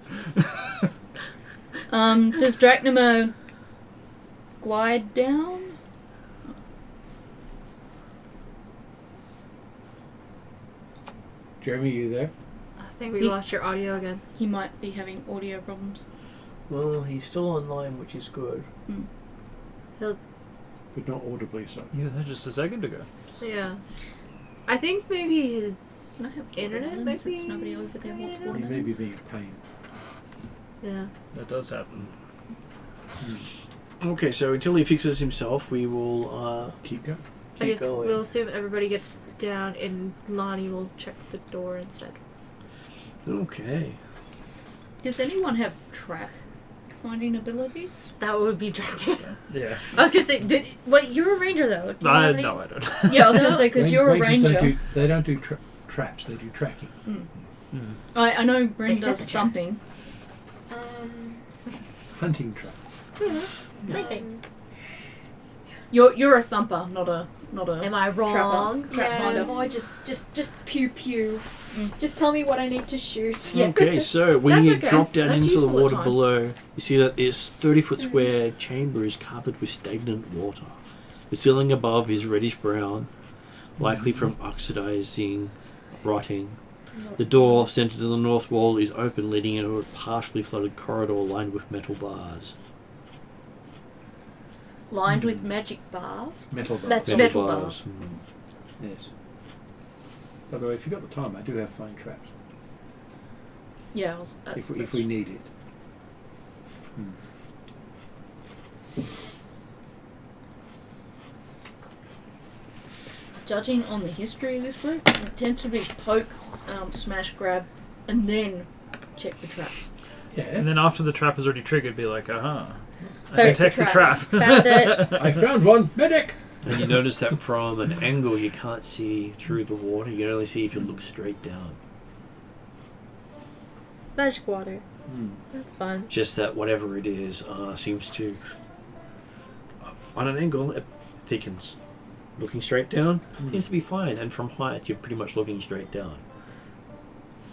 Does Drachnema glide down? Jeremy, you there? I think we lost your audio again. He might be having audio problems. Well, he's still online, which is good. But not audibly so. He was there just a second ago. Yeah. I think maybe his. Can I have Internet, watermelon maybe? since nobody over there wants He may watermelon? be being a pain. Yeah. That does happen. Okay, so until he fixes himself, we will Keep going. I keep guess going. we'll assume everybody gets down and Lonnie will check the door instead. Okay. Does anyone have trap finding abilities? That would be Dracula. Yeah. I was gonna say, you're a ranger though. Do you have any- No, I don't. Yeah, I was going to say, because you're a Rangers ranger. They don't do traps, they do tracking. I know Bryn They set does the traps. thumping. Hunting trap. Same thing. You're a thumper, not a Am I wrong? Trap Yeah, finder. more just pew pew. Just tell me what I need to shoot. Yeah. Okay, so when That's you okay. drop down That's into the useful at water times. below, you see that this 30-foot square chamber is covered with stagnant water. The ceiling above is reddish brown, likely from oxidizing, rotting. The door centered to the north wall is open, leading into a partially flooded corridor lined with metal bars. Lined with magic bars. Metal bars. Metal bars. Yes. By the way, if you've got the time, I do have fine traps. Yeah, If we need it. Judging on the history of this group, it tends to be poke, smash, grab, and then check the traps. Yeah. And then after the trap is already triggered, be like, aha. Poke Detect the trap. Found it. I found one. Medic! And you notice that from an angle you can't see through the water. You can only see if you look straight down. Magic water. That's fun. Just that whatever it is seems to, on an angle, it thickens. Looking straight down seems to be fine, and from height you're pretty much looking straight down.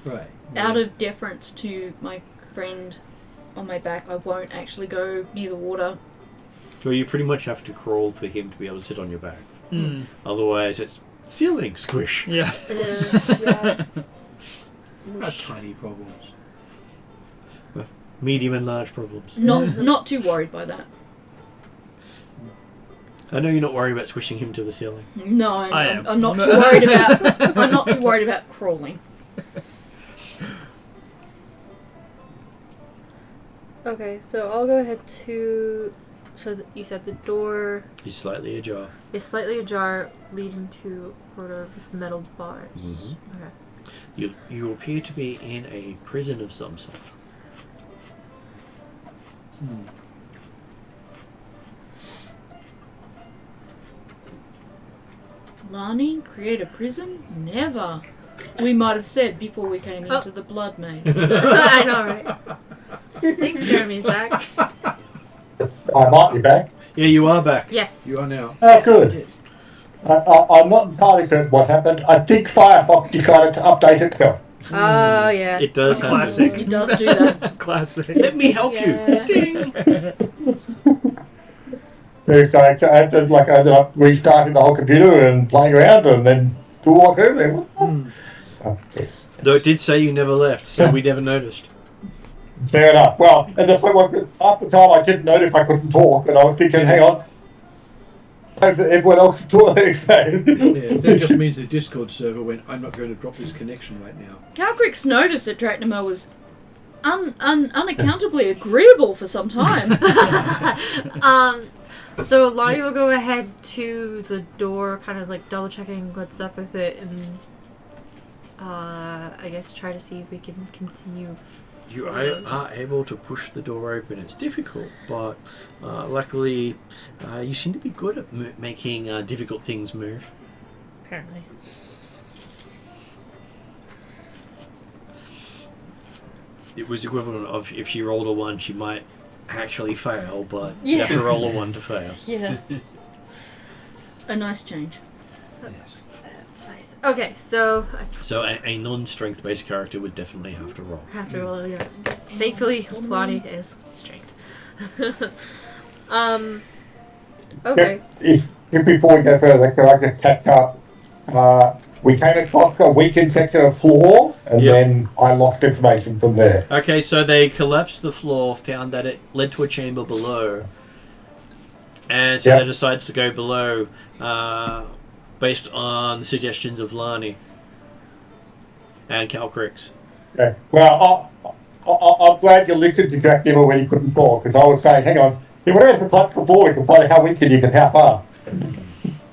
Right. Out of deference to my friend on my back, I won't actually go near the water. So you pretty much have to crawl for him to be able to sit on your back. Mm. Otherwise it's ceiling squish. Yeah. Yeah. Not tiny problems. Medium and large problems. Not too worried by that. I know you're not worried about squishing him to the ceiling. No, I am. I'm not too worried about. I'm not too worried about crawling. Okay, so I'll go ahead to. So you said the door He's slightly ajar. is slightly ajar, leading to a corridor with metal bars. Mhm. Okay. You appear to be in a prison of some sort. Lani, create a prison? Never. We might have said before we came Oh. into the blood maze. I know, right? I think Jeremy's back. I might be back. Yeah, you are back. Yes. You are now. Oh, good. Yes. I'm not entirely certain what happened. I think Firefox decided to update itself. Oh yeah. It does happen. Classic. It does do that. Classic. Let me help Yeah. you. Ding. So I just like I ended up restarting the whole computer and playing around and then do what I do. Oh, yes. Though it did say you never left, so we never noticed. Fair enough. Well, and half the time I didn't notice I couldn't talk, and I was thinking, hang on, everyone else is talking. Yeah, that just means the Discord server went, I'm not going to drop this connection right now. Calcrix noticed that Dratnema was unaccountably agreeable for some time. So Lonnie will go ahead to the door, kind of like double checking what's up with it, and I guess try to see if we can continue. You are able to push the door open. It's difficult, but luckily you seem to be good at making difficult things move. Apparently. It was equivalent of if she rolled a 1, she might actually fail, but Yeah. you have to roll a 1 to fail. Yeah. A nice change. Yes. That's nice. Okay, so I So a non-strength based character would definitely have to roll. have to roll. Yeah. Thankfully, Lonnie is strength. Okay. If before we go further, could I just catch up? We came across a weakened section of floor, and Yep. then I lost information from there. Okay, so they collapsed the floor, found that it led to a chamber below, and so Yep. they decided to go below based on the suggestions of Lani and Calcrix. Okay. Well, I'm glad you listened to Jack Dimmer when he couldn't talk, because I was saying, hang on, if we have to touch before, we can play how weak he is and how far.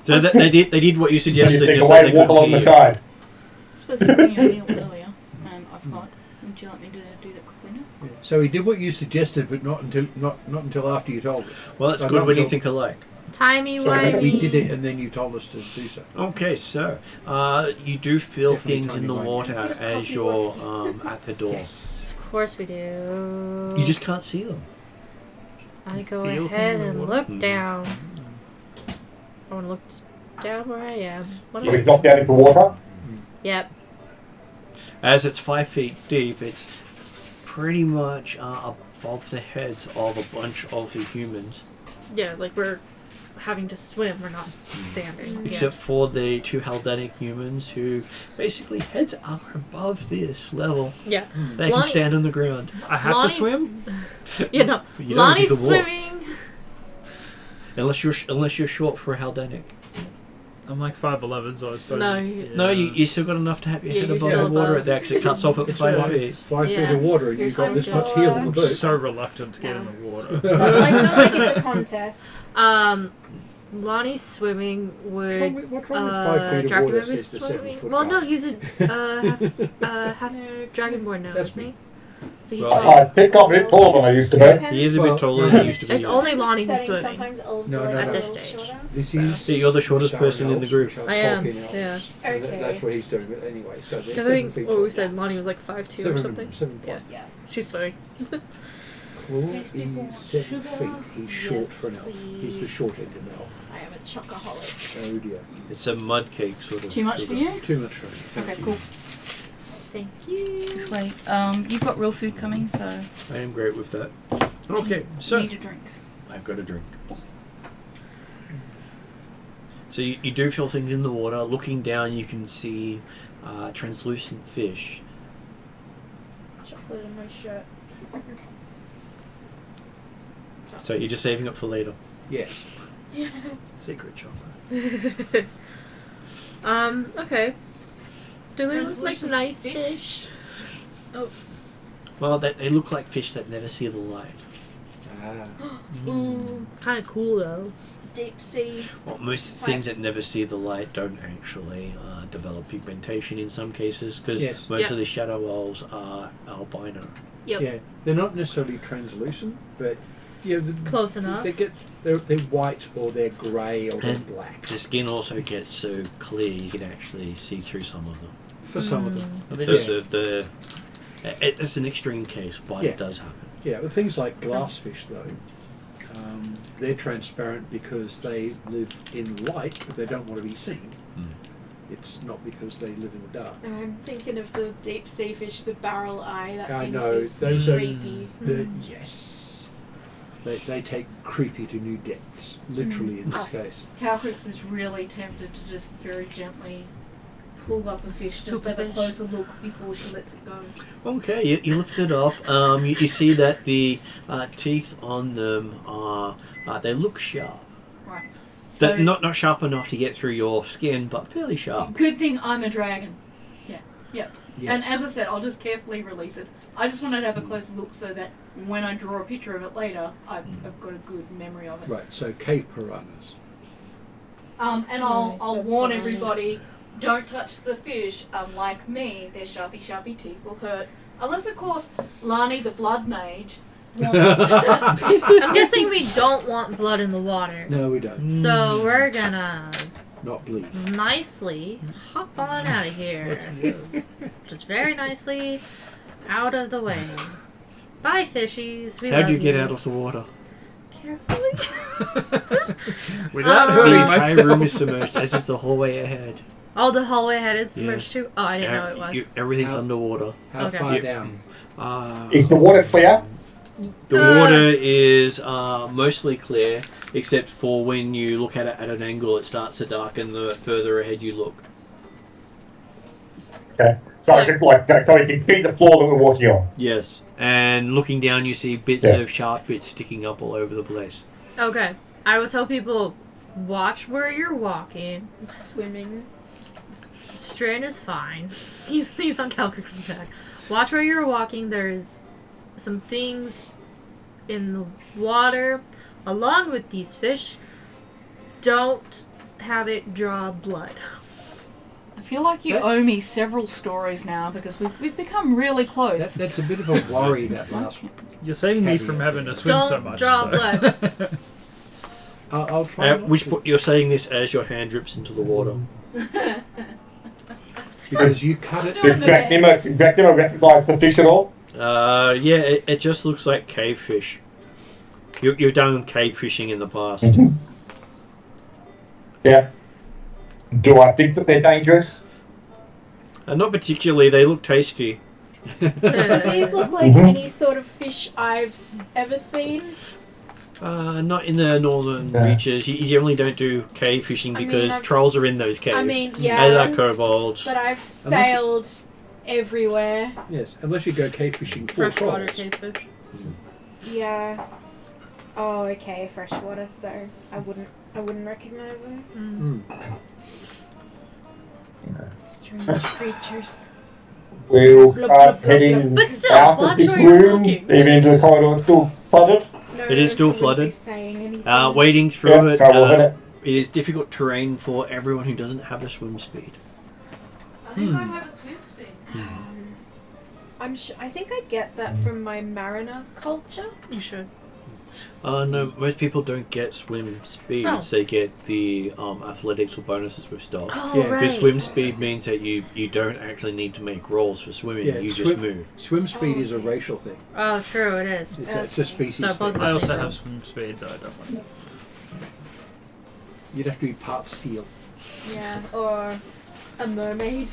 So they did what you So you suggested, think just a way so they to walk couldn't along the hear. side. I suppose I'm bringing a meal earlier, and I forgot. Would you like me to do that quickly now? Yeah. So he did what you suggested, but not until after you told us. Well, it's Not good when you until- think alike. Timey So we did wimey. it, and then you told us to do so. Okay, so you do feel Definitely things in the timey-wimey. water Bit of as coffee you're worth. at the door. Of course we do. You just can't see them. I go Feel ahead things in the and water? look Mhm. down. I want to look down where I am. What So am we I? dropped down into water. Yep. As it's 5 feet deep, it's pretty much above the heads of a bunch of the humans, Yeah, like we're having to swim. We're not standing. except for the 2 Haldanic humans who basically heads are above this level. Yeah. They can Lonnie- stand on the ground. I have Lonnie's- to swim? Yeah, no. You don't Lonnie's do the walk. swimming. Unless you're short for a Haldanic. I'm like 5'11", so I suppose. No, yeah. No, you still got enough to have your Yeah, head you're above still the water above. at the exit. Cuts off at It's 5 fine. feet. It's 5 Yeah. feet of water, and You're you've got this so, much heel on the I'm boot. so reluctant to get in the water. Like, not like it's a contest. Lonnie's swimming What's wrong would. with 5 feet of Dragon water River's says the 7 swimming. foot Well, guy? no, he's a half No, dragonborn now, That's isn't me. he? So he's Well, tall. I think I'm a bit taller than I used to be. He is a Well, bit taller no, than he used to be. It's only Lonnie who's Setting, swimming. sometimes elves No, are no, like no. a At this little stage. shorter. This So- is So you're the shortest Mystara person in the elves, group. which are I am, talking elves. yeah. So Okay. that's what he's doing. But anyway, so they're Because I 7 think feet what we tall. said, Lonnie was like 5'2" or something. 7 Yeah. Yeah. She's swimming. Claw These people is 7 sugar? feet. He's short Yes, for an elf. He's the please. short-ended elf. I am a chocoholic. Oh dear. It's a mud cake sort of. Too much for you? Too much for me. Thank Okay, you. cool. Thank you. Sweet. You've got real food coming, so I am great with that. Okay, so need a drink. I've got a drink. So you do feel things in the water. Looking down, you can see translucent fish. Chocolate in my shirt. So you're just saving it for later. Yes. Secret chocolate. Okay. Do they look like Translucent nice fish? fish? Well, they look like fish that never see the light. Ooh, It's kind of cool though. deep sea. Well, most things that never see the light don't actually develop pigmentation in some cases, because Yes. most Yeah. of the shadow elves are albino. Yep. Yeah, they're not necessarily translucent, but yeah, Close enough. They're white or they're grey or they're And black The skin also gets so clear you can actually see through some of them. for some of them. Are they The- just the- it's an extreme case, but Yeah. it does happen. Yeah, but things like glassfish though, they're transparent because they live in light, but they don't want to be seen. Mm. It's not because they live in the dark. I'm thinking of the deep sea fish, the barrel eye. That I thing know, is those are creepy. Yes. They take creepy to new depths, literally in this case. Calcrix is really tempted to just very gently pull up a fish, Scoop just a have a fish. closer look before she lets it go. Okay, you lift it up. You see that the teeth on them are they look sharp. Right. So, So not sharp enough to get through your skin, but fairly sharp. good thing I'm a dragon. Yeah. Yes. And as I said, I'll just carefully release it. I just wanted to have a closer look so that when I draw a picture of it later, I've got a good memory of it. Right, so cave piranhas. And I'll So warn piranhas. everybody, don't touch the fish. Unlike me, their sharpy teeth will hurt. Unless, of course, Lani the Blood Mage wants to... I'm guessing we don't want blood in the water. No, we don't. So we're gonna Not bleed. nicely hop on out of here. Just very nicely out of the way. Bye, fishies. We How'd love you get out of the water? Carefully. without The The hurting entire room is myself. submerged, as is the hallway ahead. Oh, the hallway ahead is Yeah. submerged too? Oh, I didn't know it was. Everything's How- underwater. How Okay. far Yep. down? Is the water clear? The water is mostly clear, except for when you look at it at an angle, it starts to darken the further ahead you look. Okay. So I just like so you can see the floor that we're walking on. Yes, and looking down, you see bits Yeah. of sharp bits sticking up all over the place. Okay. I will tell people, watch where you're walking. Swimming. Strain is fine. He's on Calcrix's back. Watch where you're walking. There's some things in the water along with these fish. Don't have it draw blood. I feel like you owe me several stories now because we've become really close. That's a bit of a worry, that last one. You're saving me from having to swim so Don't much. draw so. blood. I'll try. At not which to, point you're saying this as your hand drips into the water. because you cut it. Doing Does the Dracula recognise the fish at all? Yeah, it just looks like cave fish. You've done cave fishing in the past. Yeah. Do I think that they're dangerous? Not particularly. They look tasty. Do these look like any sort of fish I've ever seen? Not in the northern Yeah. reaches. You generally don't do cave fishing I mean, because I've trolls are in those caves. I mean, As yeah, are kobolds. but I've sailed everywhere. Yes, unless you go cave fishing for Freshwater trolls. cavefish. Yeah. Oh, okay, freshwater. So I wouldn't recognize them. Strange creatures. We'll Blub, start blub, blub, heading But still, out watch of this where you're room, looking. even into the corridor still flooded. No, It is still I wouldn't flooded. Be saying anything. Wading through Yeah, it, so we'll hit it. it is difficult terrain for everyone who doesn't have a swim speed. I think I have a swim speed. I think I get that from my mariner culture. You should. No, most people don't get swim speeds. Oh. They get the athletics or bonuses with stuff. Oh, Yeah, right. Because swim speed means that you don't actually need to make rolls for swimming. Yeah, You just move. Swim speed is a okay. racial thing. Oh, true, it is. It's a species So both thing. of I us also need have to- swim speed, though, definitely. You'd have to be part seal. Yeah, or a mermaid.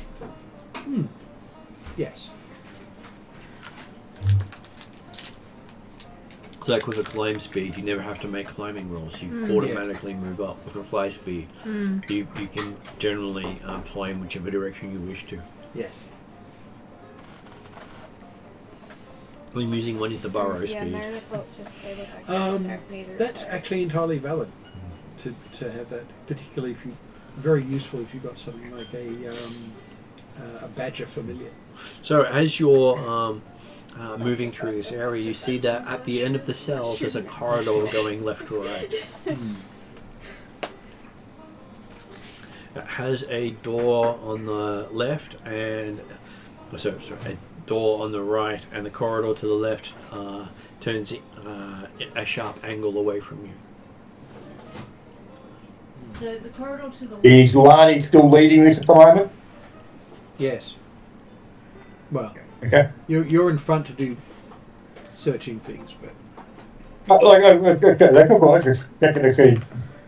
Yes. It's like with a climb speed, you never have to make climbing rolls. You automatically move up. With a fly speed, you can generally fly in whichever direction you wish to. Yes. The amusing one is the burrow Yeah, speed. mariner culture say that I don't need it. That's actually entirely valid to have that, particularly if you very useful if you've got something like a badger familiar. So as you're moving through this area, you see that at the end of the cells there's a corridor going left to right. It has a door on the left and a door on the right, and the corridor to the left turns a sharp angle away from you. So the corridor to the left. Is Lani still leading this at the moment? Yes. Well, Okay. you're in front to do searching things, but I just checking to see.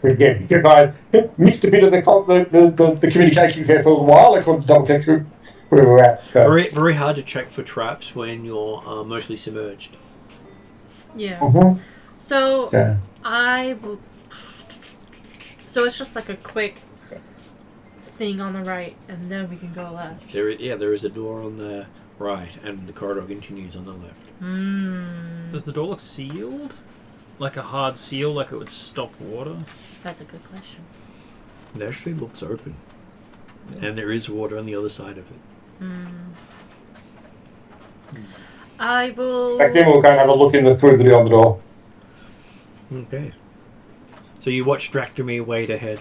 Again, because I missed a bit of the communications there for a while. I just wanted to double check where we were at. So. Very, very hard to check for traps when you're mostly submerged. Yeah. Mhm. So So, I will. So it's just like a quick thing on the right, and then we can go left. There is a door on the right, and the corridor continues on the left. Does the door look sealed? Like a hard seal, like it would stop water? That's a good question. It actually looks open, and there is water on the other side of it. I will. back then we'll go and have a look through the other door. Okay. So you watch Dractomy wade ahead.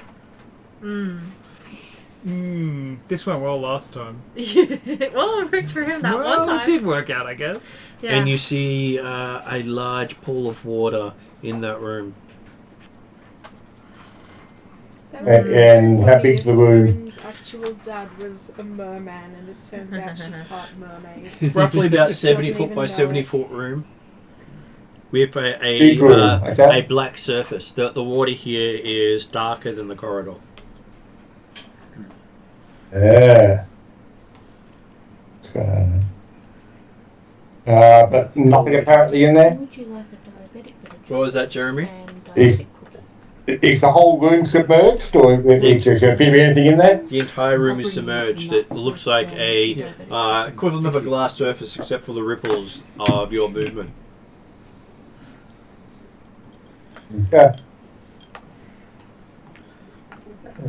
This went well last time. Well, it worked for him that well, one time. it did work out, I guess. Yeah. And you see a large pool of water in that room. That would be And so how funny big's if the room? Erin's actual dad was a merman, and it turns out she's part mermaid. Roughly about 70 Doesn't foot by even 70 know. foot room. With Big room, okay. a black surface. The water here is darker than the corridor. Yeah. So, but nothing apparently in there. Would you like a diabetic bit of What was that, Jeremy? and Is- diabetic cookie? Is the whole room submerged, or is there anything in there? The entire room is submerged. It looks like a equivalent of a glass surface, except for the ripples of your movement. Yeah.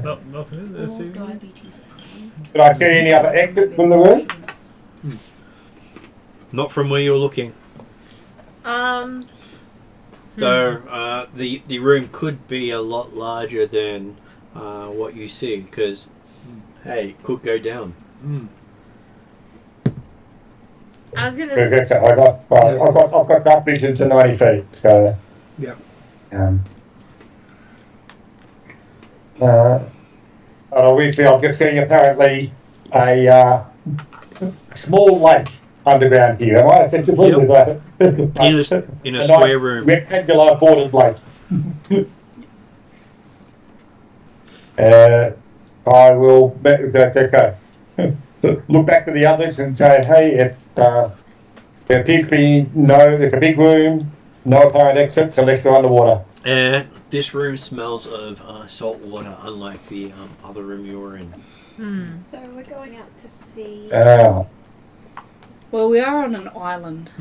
No, nothing is there, All Stephen? diabetes approved. Did I see any other exit from the room? Not from where you're looking. Hmm. So the room could be a lot larger than what you see, because hey, it could go down. I was gonna. Okay, so I've got dark vision to 90 feet. So. yeah. Obviously, I'm just seeing apparently a small lake underground here. Am I effectively Yep. with In a nice square room. rectangular bordered lake. I will look back to the others and say, hey, there appears to be there's a big room, no apparent exits unless they're underwater. This room smells of salt water, unlike the other room you were in. So we're going out to sea. Well, we are on an island.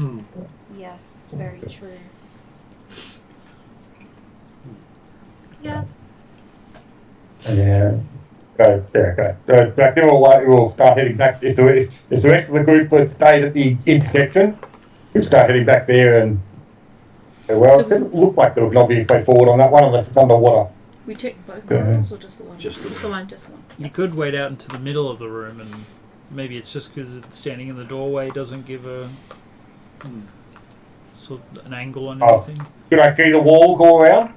Yes, very true. Yeah. Yeah. Okay. So back then we'll start heading back. If the rest of the group would stay at the intersection, we'll start heading back there and. Well, So it didn't look like there was an obvious way forward on that one unless it's underwater. We checked both corridors or just the one? Just the Just the one. Just one. You could wait out into the middle of the room, and maybe it's just because standing in the doorway doesn't give a sort of an angle on anything. Could I see the wall go around?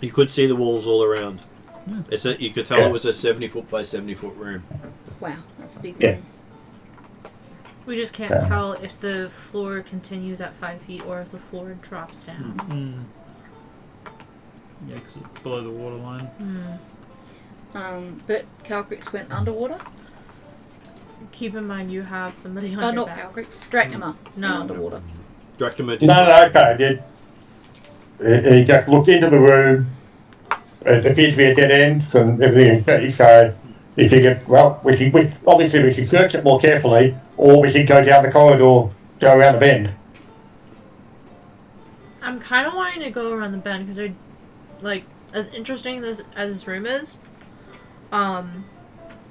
You could see the walls all around. Yeah. You could tell it was a 70-foot by 70-foot room. Wow, that's a big Yeah. room. We just can't tell if the floor continues at 5 feet or if the floor drops down. Yeah, because it's below the waterline. But Calcrix went underwater? Keep in mind you have somebody on Oh, your not back. Calcrix. Dracnima. No. Underwater. Dracula No, okay. He just looked into the room. It appears to be a dead end and everything. So he figured, well, we can search it more carefully, or we can go down the corridor, go around the bend. I'm kind of wanting to go around the bend because they're, like, as interesting as this room is. No,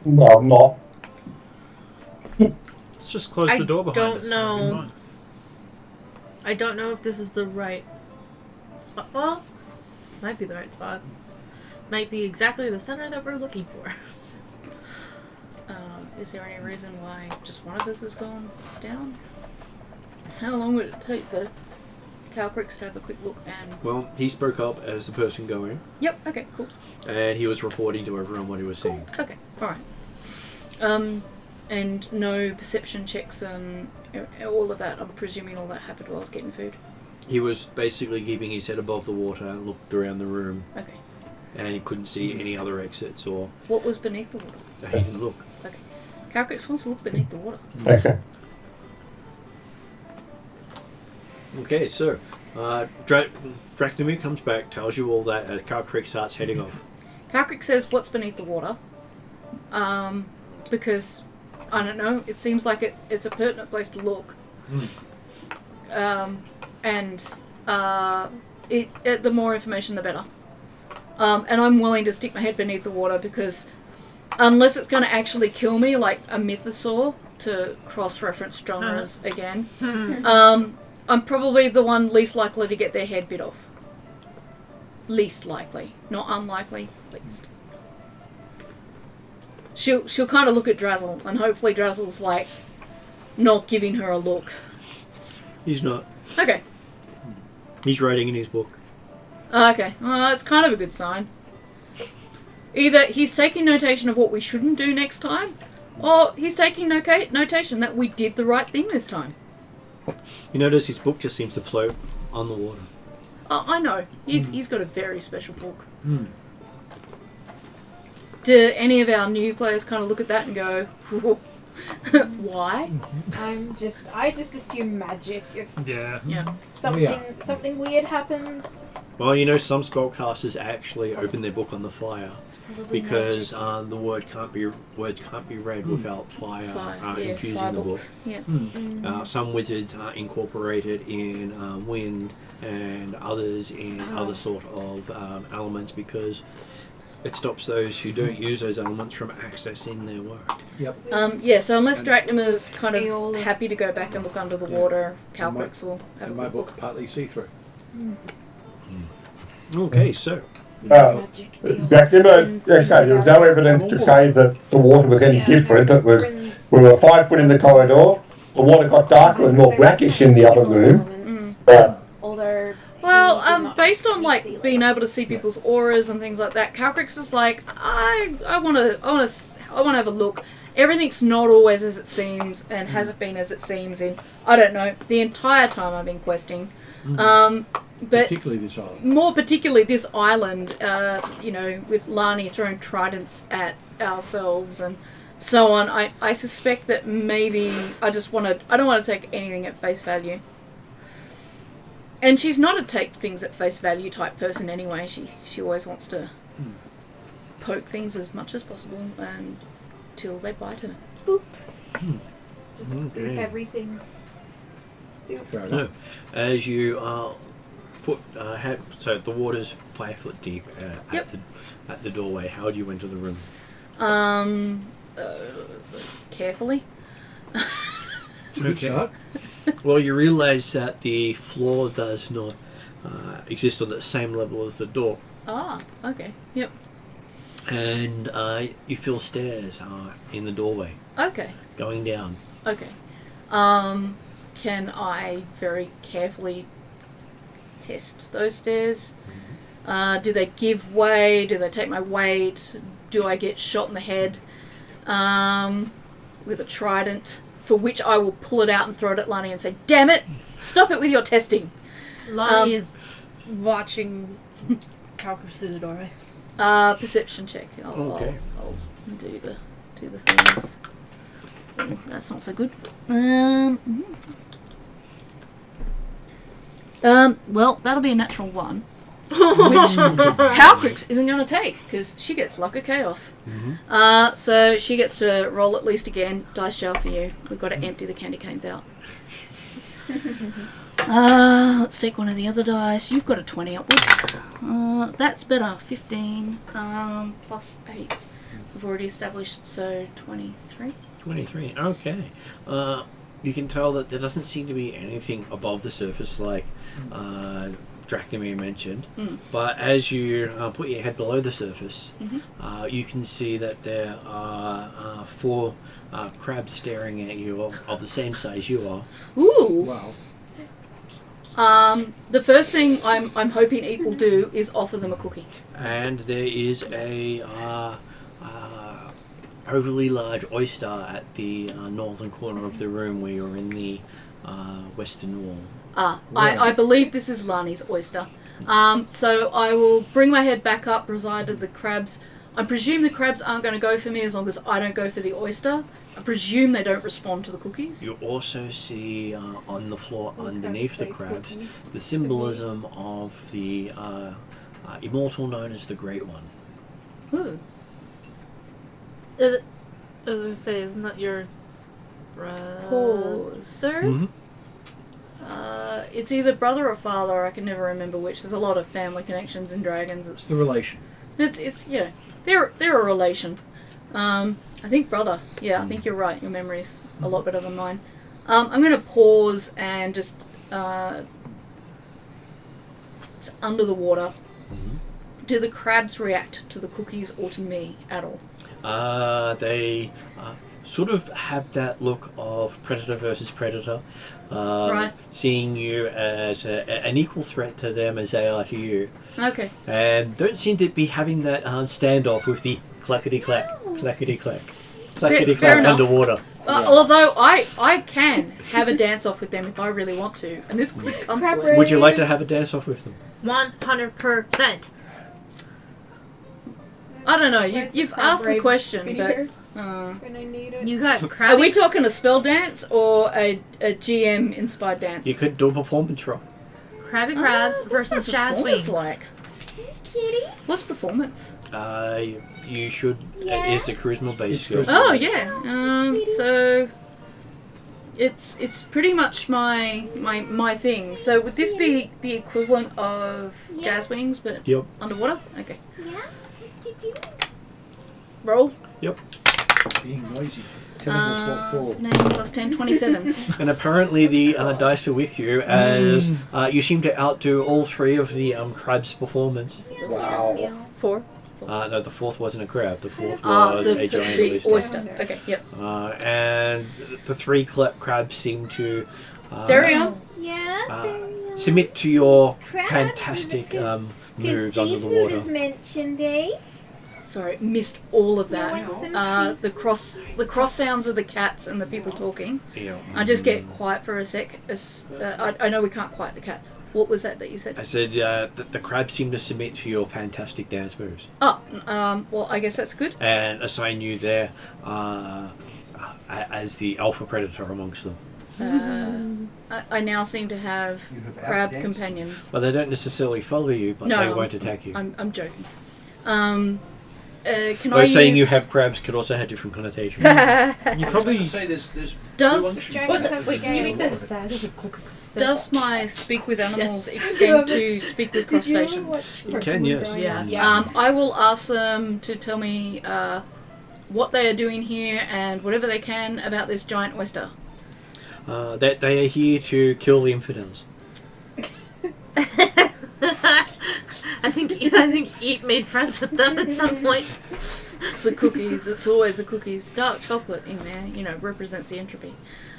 I'm not. Let's just close I the door behind don't us. It'll be know. fine. I don't know if this is the right spot. Well, might be the right spot. Might be exactly the center that we're looking for. Is there any reason why just one of us has gone down? How long would it take for Calcrix to have a quick look and... Well, he spoke up as the person going, Yep, okay, cool. and he was reporting to everyone what he was seeing. Okay, alright. And no perception checks and all of that. I'm presuming all that happened while I was getting food. He was basically keeping his head above the water, looked around the room, Okay. and he couldn't see any other exits, or What was beneath the water? he didn't look. Okay. Calcrix wants to look beneath the water. Thanks, sir. Okay, so Dracula comes back, tells you all that as Calcrick starts heading off. Calcrix says, what's beneath the water? Because, I don't know, it seems like it's a pertinent place to look. The more information, the better. And I'm willing to stick my head beneath the water because unless it's going to actually kill me, like a mythosaur, to cross-reference genres again, I'm probably the one least likely to get their head bit off. Least likely. Not unlikely, least. She'll kind of look at Drazzle, and hopefully Drazzle's like not giving her a look. He's not. Okay. He's writing in his book. Okay. Well, that's kind of a good sign. Either he's taking notation of what we shouldn't do next time, or he's taking notation that we did the right thing this time. You notice his book just seems to float on the water. Oh, I know. He's got a very special book. Do any of our new players kind of look at that and go, why? I just assume magic. If Yeah. Yeah. something weird happens. Well, you know, some spellcasters actually open their book on the fire because the words can't be read without fire, infused in the book. Yeah. Some wizards are incorporated in wind, and others in other sort of elements because it stops those who don't use those elements from accessing their work. Yep. Yeah, so unless Dracnima's kind of Aeolus. happy to go back and look under the water, Calcrix will have a And my good book look. partly see-through. Okay, so Magic. Dracula, there was no evidence to say that the water was any different. It was, we were 5 foot in the corridor, the water got darker and more brackish in the other room. Although Well, based on like being able to see people's auras and things like that, Calcrix is like, I want to have a look. Everything's not always as it seems, and hasn't been as it seems in, I don't know, the entire time I've been questing. But Particularly this island. more particularly this island, with Lani throwing tridents at ourselves and so on. I suspect that maybe I don't want to take anything at face value. And she's not a take things at face value type person anyway. She always wants to poke things as much as possible until they bite her. boop. Just Okay. boop everything. Fair enough. no, as you put so the water's 5 foot deep Yep. at the doorway. How do you enter the room? Carefully. Good start. Well, you realise that the floor does not exist on the same level as the door, Ah, okay. Yep. and you feel stairs in the doorway Okay. going down. Okay. Can I very carefully test those stairs? Do they give way? Do they take my weight? Do I get shot in the head with a trident? For which I will pull it out and throw it at Lani and say, "Damn it! Stop it with your testing." Lonnie is watching Calcus through the doorway. Perception check. Okay. I'll do the things. Oh, that's not so good. Well, that'll be a natural 1. Which Calcrix isn't going to take, because she gets luck of chaos. So she gets to roll at least again. Dice jar for you. We've got to empty the candy canes out. Let's take one of the other dice. You've got a 20 upwards. That's better. 15 plus 8. We've already established, so 23. 23. Okay. You can tell that there doesn't seem to be anything above the surface like Drachnamir mentioned. But as you put your head below the surface, you can see that there are 4 crabs staring at you of the same size you are. Ooh! Wow. The first thing I'm hoping Eat will do is offer them a cookie. And there is a overly large oyster at the northern corner of the room where you're in the western wall. I believe this is Lani's oyster. So I will bring my head back up, provided the crabs... I presume the crabs aren't going to go for me as long as I don't go for the oyster. I presume they don't respond to the cookies. You also see on the floor underneath the crabs the symbolism of the immortal known as the Great One. Ooh. I was going to say, isn't that your brother? Pause. Mm-hmm. It's either brother or father. I can never remember which. There's a lot of family connections in dragons. It's the relation. It's yeah. They're a relation. I think brother. Yeah, I think you're right. Your memory's a lot better than mine. I'm going to pause and just it's under the water. Do the crabs react to the cookies or to me at all? They sort of have that look of predator versus predator, Right. seeing you as an equal threat to them as they are to you, Okay. and don't seem to be having that standoff with the clackety-clack, clackety-clack, clackety-clack Fair enough. underwater. Although I can have a dance off with them if I really want to, and this could come Crab to it. Would you like to have a dance-off with them? 100%. I don't know. Where's the You've crab asked the raid question, video? but When I need it. You got are crabby. we talking a spell dance or a GM inspired dance? You could do a performance roll. Crabby crabs What's versus the jazz performance wings. like? Kitty. What's performance? You should. Yeah. It's a charisma-based It's skill. Oh yeah. So it's pretty much my thing. So would this be the equivalent of jazz wings but Yep. underwater? Okay. Yeah. Did you? Roll. Yep. Being noisy. Tell them what's what for. 9 plus 10, 27. And apparently the dice are with you as you seem to outdo all 3 of the crab's performance. Wow. 4. No, the 4th wasn't a crab. The 4th Ah, was the a giant oyster. oyster. Okay, yep. And the 3 crabs seem to There we are. Yeah. submit to your Crabs, fantastic because moves under the seafood water. is mentioned, eh? Sorry, missed all of that. You want some The cross sounds of the cats and the people talking. Yeah. I just get quiet for a sec. I know we can't quiet the cat. What was that you said? I said that the crabs seem to submit to your fantastic dance moves Oh, well, I guess that's good. and assign you there as the alpha predator amongst them. I now seem to have You have crab outdanced. companions. Well, they don't necessarily follow you, but No, they won't attack you. I'm joking. can Though I saying you use- have crabs could also have different connotations. You probably say there's Does Dragons have Wait, can you make scales. that sad? does my speak with animals Yes. extend to speak with Did you ever crustaceans? watch You can, Pokemon yes. growing Yeah. up? Yeah. I will ask them to tell me what they are doing here and whatever they can about this giant oyster. That they are here to kill the infidels. I think Eat made friends with them at some point. It's the cookies. It's always the cookies. Dark chocolate in there, represents the entropy.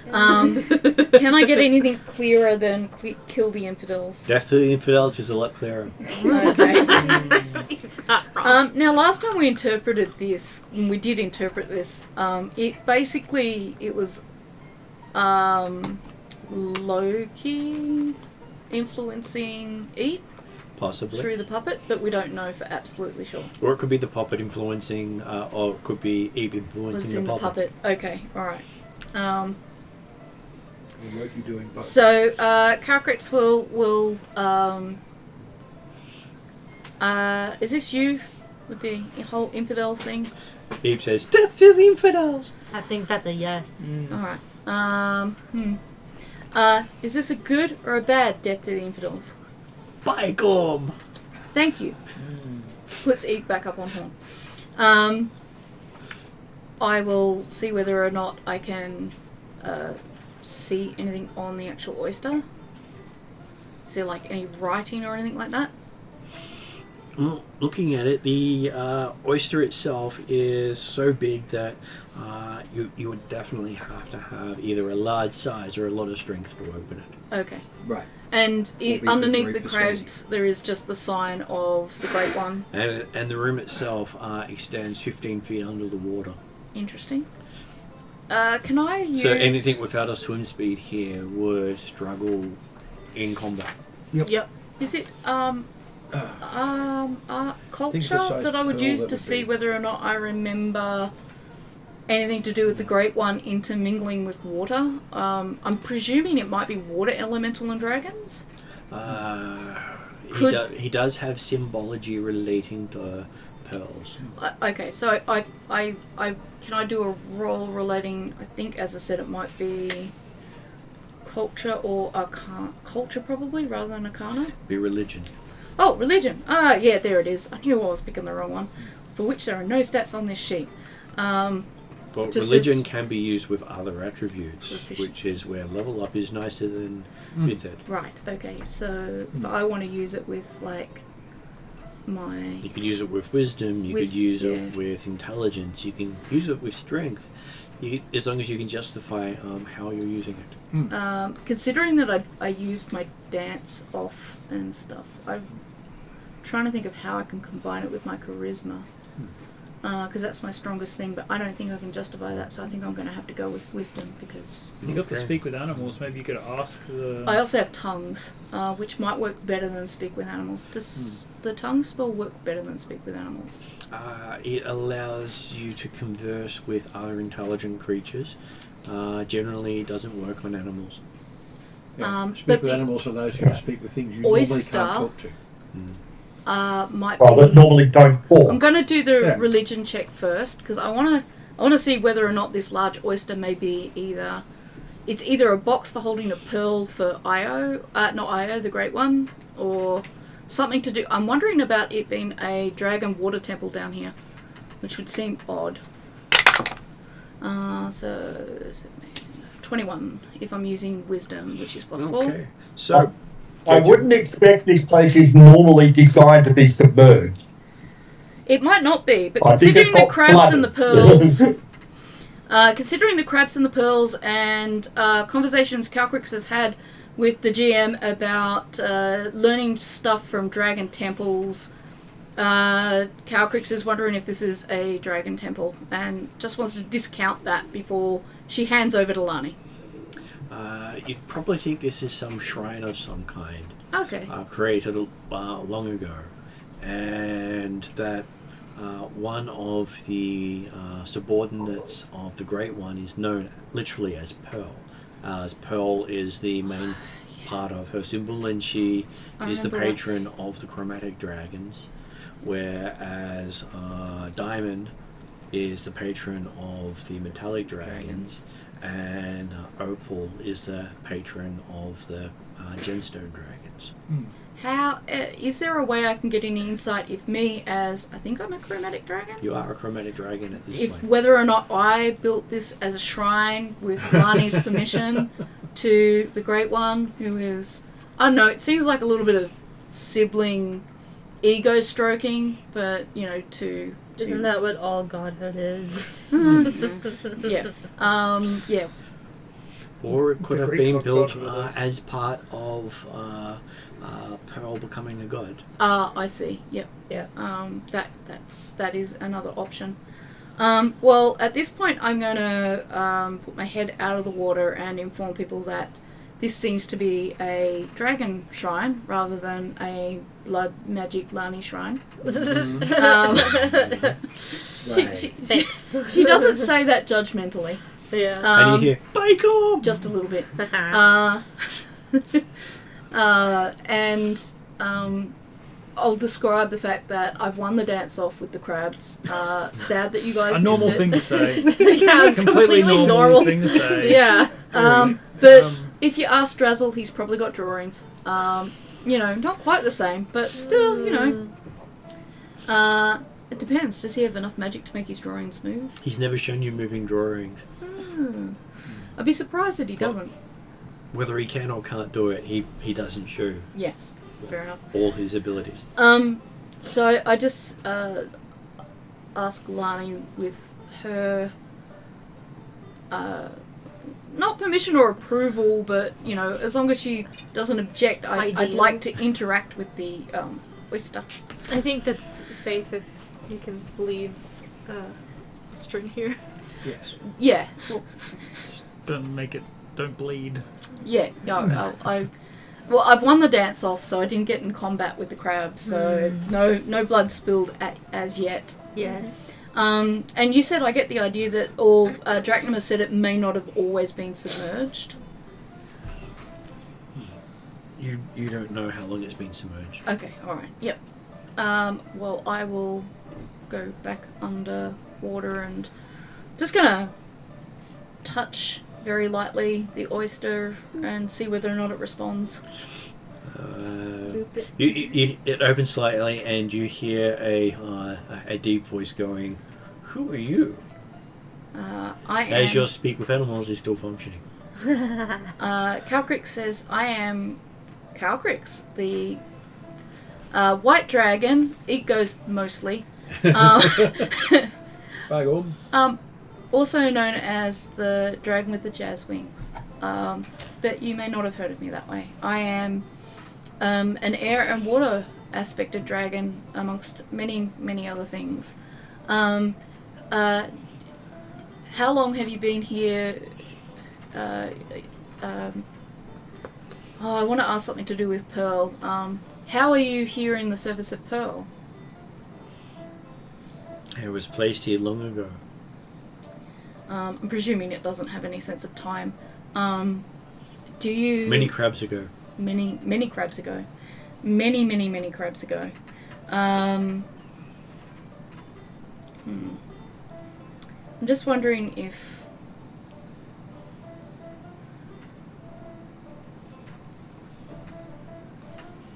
Can I get anything clearer than kill the infidels? Death to the infidels is a lot clearer. Okay. It's not wrong. Now, last time we interpreted this, we did interpret this. It was Loki influencing Eat Possibly. through the puppet, but we don't know for absolutely sure. Or it could be the puppet influencing, or it could be Eve influencing the puppet. Okay, alright. Loki doing both. So, Calcrix will is this you with the whole infidels thing? Eve says, "Death to the infidels!" I think that's a yes. Alright. Is this a good or a bad death to the infidels? By gum! Thank you. Puts Eve back up on horn. I will see whether or not I can see anything on the actual oyster. Is there like any writing or anything like that? Well, looking at it, the oyster itself is so big that you would definitely have to have either a large size or a lot of strength to open it. Okay. Right. And be underneath very the persuasive. crabs, there is just the sign of the Great One. And the room itself extends 15 feet under the water. Interesting. Can I use... So anything without a swim speed here would struggle in combat. Yep. Is it culture size that I would pearl use that to would see be- whether or not I remember anything to do with the Great One intermingling with water? I'm presuming it might be water elemental and dragons. He does have symbology relating to pearls. Okay, so I can I do a roll relating? I think, as I said, it might be culture or arcana. Culture probably rather than arcana. Be religion. Oh, religion. Ah, yeah, there it is. I knew I was picking the wrong one. For which there are no stats on this sheet. Well, Just religion as- can be used with other attributes, Proficiency. which is where level up is nicer than with it. Right. Okay. So if I want to use it with like my You could use it with wisdom, you could use it with intelligence, you can use it with strength, as long as you can justify how you're using it. considering that I used my dance off and stuff, I'm trying to think of how I can combine it with my charisma. Because that's my strongest thing, but I don't think I can justify that, so I think I'm going to have to go with wisdom because You got to Okay. speak with animals. Maybe you could ask the. I also have tongues, which might work better than speak with animals. Does the tongue spell work better than speak with animals? It allows you to converse with other intelligent creatures. Generally, it doesn't work on animals. Yeah. But Speak with the animals allows you to speak with things you normally oyster- can't talk to. Might Well, that be. normally don't I'm fall. going to do the Yeah. religion check first because I want to see whether or not this large oyster may be it's either a box for holding a pearl for Io, not Io, the Great One, or something to do. I'm wondering about it being a dragon water temple down here, which would seem odd. So 21 if I'm using wisdom, which is possible. Okay. So, I wouldn't expect this place is normally designed to be submerged. It might not be, but I think considering it's the crabs and the flooded. pearls, considering the crabs and the pearls and conversations Calcrix has had with the GM about learning stuff from dragon temples, Calcrix is wondering if this is a dragon temple and just wants to discount that before she hands over to Lani. you'd probably think this is some shrine of some kind. Okay. Created long ago, and that one of the subordinates of the Great One is known literally as Pearl. As Pearl is the main part of her symbol, and she I is the remember that. patron of the chromatic dragons. whereas Diamond is the patron of the metallic dragons, and Opal is the patron of the gemstone dragons. How is there a way I can get any insight if me, as I think I'm a chromatic dragon, You are a chromatic dragon at this if point. whether or not I built this as a shrine with Lani's permission to the Great One, who is, I don't know, it seems like a little bit of sibling ego stroking, but you know, to Isn't that what all godhood is? yeah, yeah. Or it could The have Greek been god built godhood is. as part of Pearl becoming a god. I see. Yep. Yeah. That is another option. Well, at this point, I'm going to put my head out of the water and inform people that this seems to be a dragon shrine rather than a blood magic Lani shrine. Thanks. She doesn't say that judgmentally. Yeah. And you hear, Bacon! Just a little bit. And I'll describe the fact that I've won the dance off with the crabs. Sad that you guys A missed normal it. thing to say. Yeah, Completely normal thing to say. Yeah. But if you ask Drazzle, he's probably got drawings. You know, not quite the same, but still, you know. It depends. Does he have enough magic to make his drawings move? He's never shown you moving drawings. I'd be surprised that he doesn't. Whether he can or can't do it, he doesn't show Yeah, fair enough. all his abilities. So I just ask Lani with her not permission or approval, but you know, as long as she doesn't object, I'd Idea. like to interact with the oyster. I think that's safe if you can leave string here. Yes. Yeah, well, Don't bleed. yeah. No, well, I've won the dance off, so I didn't get in combat with the crabs, so no blood spilled as yet. Yes. And you said I get the idea that, or Drachnima said it may not have always been submerged. You don't know how long it's been submerged. Okay, alright, yep. Well, I will go back under water and just gonna touch very lightly the oyster and see whether or not it responds. Boop it. It opens slightly, and you hear a deep voice going, "Who are you?" I am... As your speak with animals is still functioning. Calcrix says, I am Calcrix, the white dragon. It goes mostly. Bye, Gordon. Also known as the dragon with the jazz wings. But you may not have heard of me that way. I am an air and water aspected dragon amongst many, many other things. How long have you been here? I want to ask something to do with Pearl. How are you here in the service of Pearl? It was placed here long ago. I'm presuming it doesn't have any sense of time. Do you... Many crabs ago. Many crabs ago. Many crabs ago. I'm just wondering if...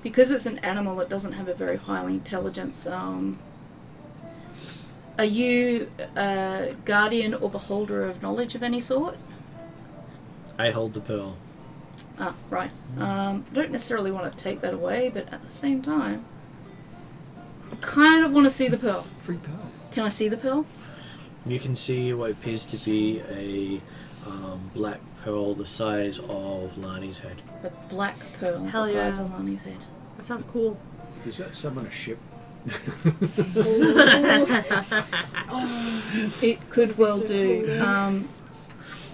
Because it's an animal, it doesn't have a very high intelligence. Are you a guardian or beholder of knowledge of any sort? I hold the pearl. Ah, right. I don't necessarily want to take that away, but at the same time, I kind of want to see the pearl. Free pearl. Can I see the pearl? You can see what appears to be a black pearl the size of Lani's head. A black pearl Hell the size yeah. of Lani's head. That sounds cool. Does that summon a ship? It could well So do. cool.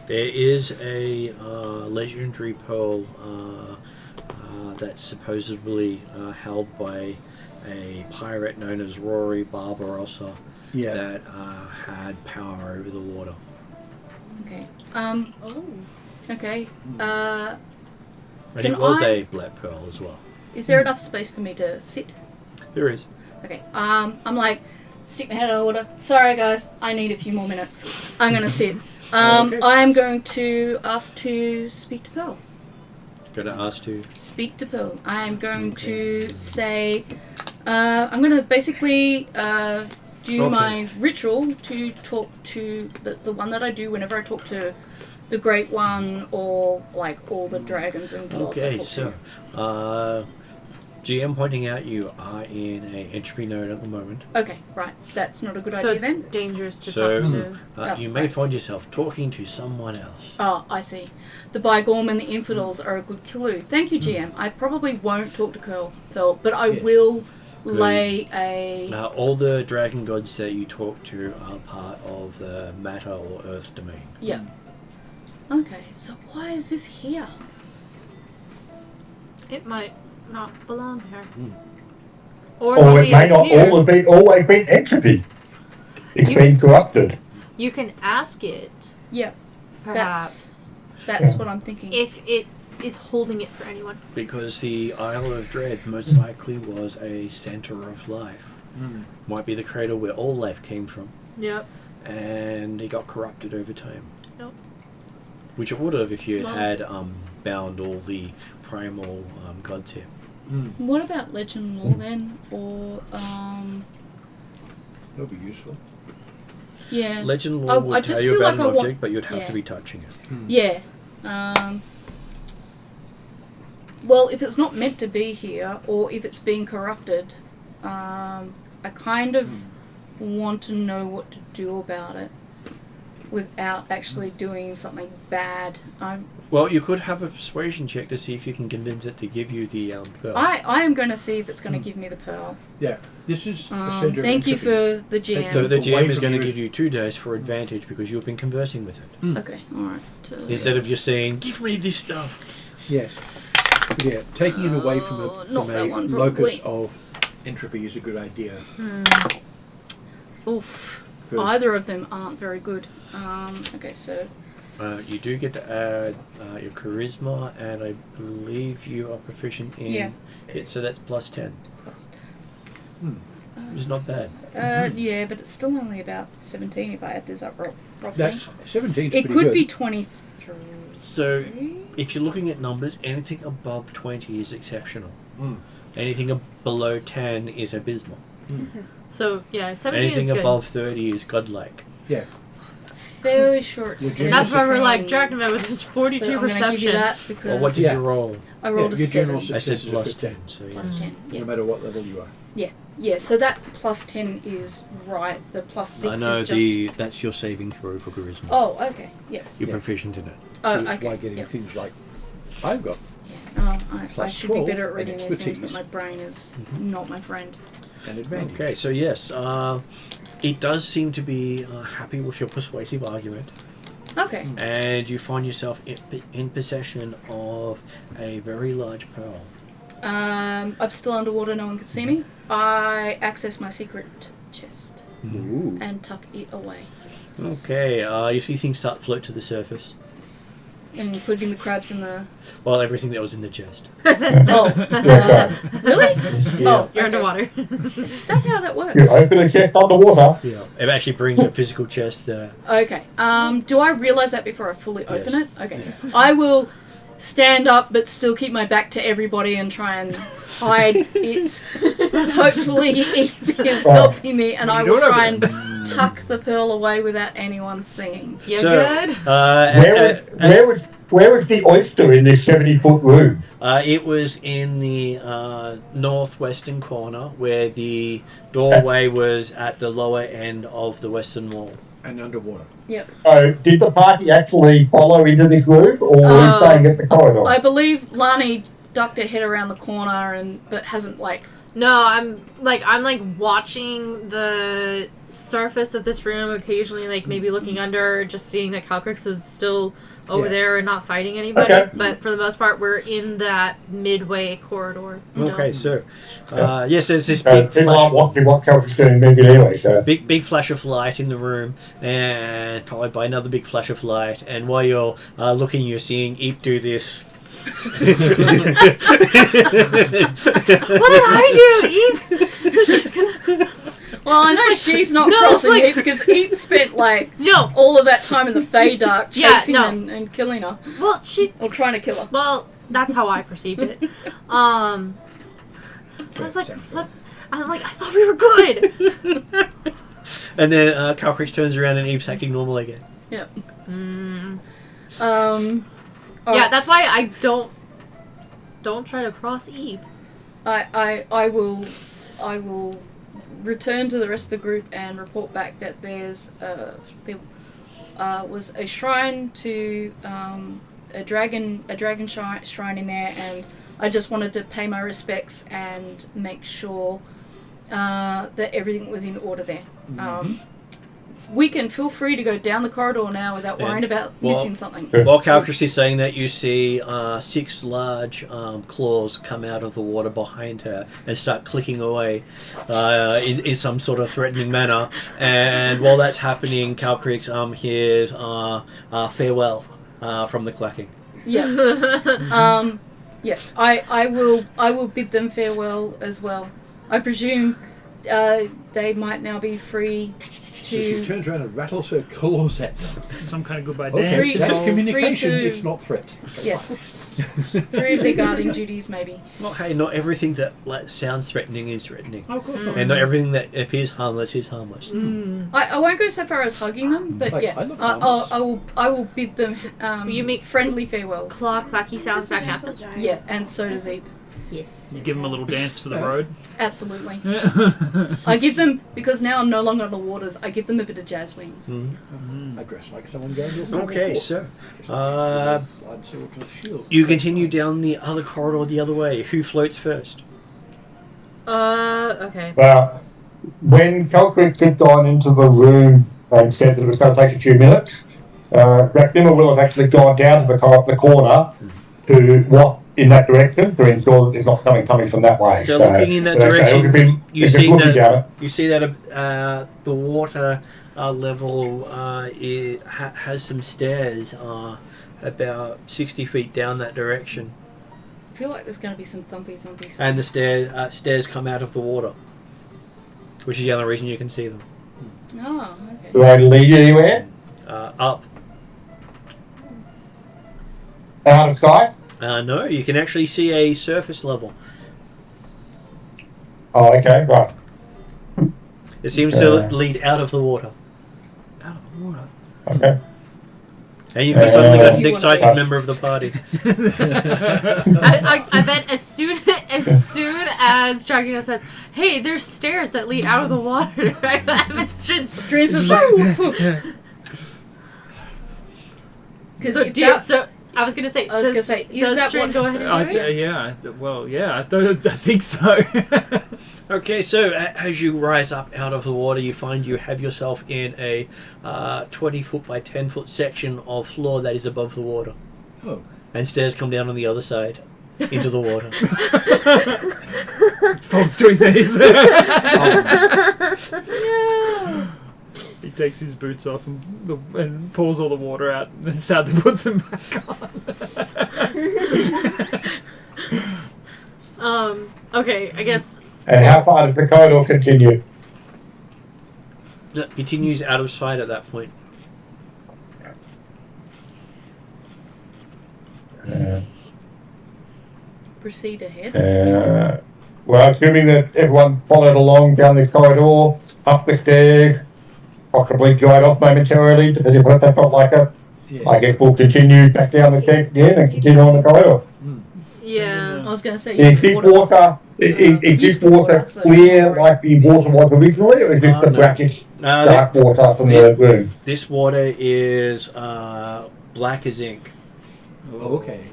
There is a legendary pearl that's supposedly held by a pirate known as Rory Barbarossa Yeah. that had power over the water. Okay. Oh. Okay. And Can it was I- a black pearl as well. Is there enough space for me to sit? There is. Okay. I'm like, stick my head out of water. Sorry, guys. I need a few more minutes. I'm gonna sit. Okay. I'm going to ask to speak to Pearl. Gonna ask to. Speak to Pearl. I'm going to say, I'm going to basically do my ritual to talk to the one that I do whenever I talk to the Great One or like all the dragons and gods. I Okay, talk so GM pointing out you are in a entropy node at the moment. to. Okay, right. That's not a good So idea it's then. dangerous to So talk to. you may find yourself talking to someone else. Oh, I see. The Bygorm and the Infidels are a good clue. Thank you, GM. I probably won't talk to Pearl, but I will lay a... All the dragon gods that you talk to are part of the matter or earth domain. Yeah. Okay, so why is this here? It might not belong there. Or maybe it may it's not here. always been entropy. It's You been corrupted. You can ask it, Yeah, perhaps, that's what I'm thinking. if it is holding it for anyone. Because the Isle of Dread most likely was a center of life. Might be the crater where all life came from. Yep. And it got corrupted over time. Yep. Which it would have if you Well- had bound all the primal gods here. What about legend lore then? Or, That'll be useful. yeah. Legend I lore will just tell you feel about like an I want- object, but you'd have yeah. to be touching it. Yeah. Well, if it's not meant to be here, or if it's being corrupted, I kind of want to know what to do about it without actually doing something bad. Well, you could have a persuasion check to see if you can convince it to give you the pearl. I am going to see if it's going to give me the pearl. Yeah, this is the centre of Thank you entropy. for the GM. So the Away GM is from going to you give is- you 2 days for advantage because you've been conversing with it. Okay, alright. Instead of just saying, give me this stuff. Yes. Yeah, taking it away from not that a one, locus probably. of entropy is a good idea. Oof. 'Cause- Either of them aren't very good. Okay, so You do get to add your charisma, and I believe you are proficient in it, so that's plus 10. It's not bad. yeah, but it's still only about 17 if I add this up properly. That's 17. It could be 23. So, if you're looking at numbers, anything above 20 is exceptional. Anything below 10 is abysmal. So, yeah, 17 Anything is good. above 30 is godlike. Yeah. Fairly short. Your That's why we're like, 17, Dracnman with his but 42 I'm gonna give you perception. that because Well, what did Yeah. you roll? I rolled a your 7 general I said success is plus 15. 10. So plus yeah. 10. Yeah. No matter what level you are. Yeah, so that plus 10 is right. The plus 6 I know is just... that's your saving throw for charisma. Oh, okay. Yeah. You're Yeah. proficient in it. Oh, Which is okay. why getting yeah. things like I've got. Yeah. Oh, I Plus should be 12 better at and reading these things, but expertise. my brain is not my friend. An advantage. Okay, so yes, it does seem to be happy with your persuasive argument, Okay. and you find yourself in possession of a very large pearl. I'm still underwater, no one can see me. I access my secret chest Ooh. and tuck it away, Okay, you see things start to float to the surface. including the crabs and the... Well, everything that was in the chest. Oh, really? Yeah. Oh, You're okay. underwater. Is that how that works? You open a chest underwater. Yeah. It actually brings a physical chest there. Okay. Do I realise that before I fully open Yes. it? Okay. I will stand up but still keep my back to everybody and try and hide it. Hopefully it is helping me and I will try and tuck the pearl away without anyone seeing. You So, good? Where was the oyster in this 70-foot room? It was in the northwestern corner where the doorway was at the lower end of the western wall. And underwater. Yep. So, did the party actually follow into this room, or were you staying at the corridor? I believe Lani ducked her head around the corner but hasn't No, I'm watching the surface of this room occasionally, like maybe looking under, just seeing that Calcrix is still over Yeah. there and not fighting anybody. Okay. But for the most part, we're in that midway corridor. Still. Okay, so yes, there's this People big aren't flash, watching what Celtic's doing maybe anyway, so... big flash of light in the room, and followed by another big flash of light. And while you're looking, you're seeing Eep do this What did I do, Eve? Well, I know she's not crossing like, Eve because Eve spent no. all of that time in the Fey Dark chasing no. and killing her. Well, Or trying to kill her. Well, that's how I perceived it. I was like, what? I thought we were good. And then Calcrix turns around and Eve's acting normal again. Yep. Yeah, that's why I don't try to cross Eve. I will return to the rest of the group and report back that there was a shrine to a dragon shrine in there, and I just wanted to pay my respects and make sure that everything was in order there. We can feel free to go down the corridor now without worrying about missing something. While Calcriss is saying that, you see 6 large claws come out of the water behind her and start clicking away in some sort of threatening manner. And while that's happening, Calcriss hears farewell from the clacking. Yeah. Yes, I will bid them farewell as well. I presume they might now be free She to. turns around and rattles her claws at them. Some kind of goodbye Okay, dance. Free- that's free communication. to- It's not threat. Okay, Yes. Free of their guarding duties, maybe. Well, hey, not everything that sounds threatening is threatening. fine. Oh, of course not. And not everything that appears harmless is harmless. I won't go so far as hugging them, but I- yeah, I look harmless. I will bid them You make friendly farewells. Claw clacky sounds Just a back gentle after. giant. Yeah, and so does Eve. Yes. You give them a little dance for the road. Absolutely. I give them, because now I'm no longer on the waters, I give them a bit of jazz wings. I dress like someone going to a carnival Okay, court. so Blood sword to the shield. you continue down the other corridor the other way. Who floats first? Okay. Well, when Calcrix had gone into the room and said that it was going to take a few minutes, Rakdima will have actually gone down to the corner to walk in that direction to ensure that there's not something coming from that way. So looking in that direction, you see that the water level has some stairs about 60 feet down that direction, I feel like there's going to be some thumpy stuff. and the stairs come out of the water, which is the only reason you can see them. Oh, okay. Do they lead you anywhere? Up. Out of sight? No, you can actually see a surface level. Oh, okay, right. It seems to lead out of the water. Out of the water. Okay. And you've suddenly got an You excited wanna- member of the party. I bet as soon as Dragina says, "Hey, there's stairs that lead out of the water," Strings is like. Because so I was gonna say, I was gonna say, is does that Strin what- go ahead and do it? I think so. Okay, so as you rise up out of the water, you find you have yourself in a 20 foot by 10 foot section of floor that is above the water. Oh. And stairs come down on the other side into the water. Falls to his knees. He takes his boots off and pours all the water out, and then sadly puts them back on. Okay, I guess. And how far does the corridor continue? It continues out of sight at that point. proceed ahead. Well, assuming that everyone followed along down the corridor, up the stairs, possibly dried off momentarily, depending on what they felt like it. Yeah. I guess we'll continue back down the stairs again and continue on the corridor. Yeah. I was going to say, Is this water, is this used to water water, so- clear like the water was originally, or is this the No. brackish No, dark water from the room? this water is black as ink. Oh, okay.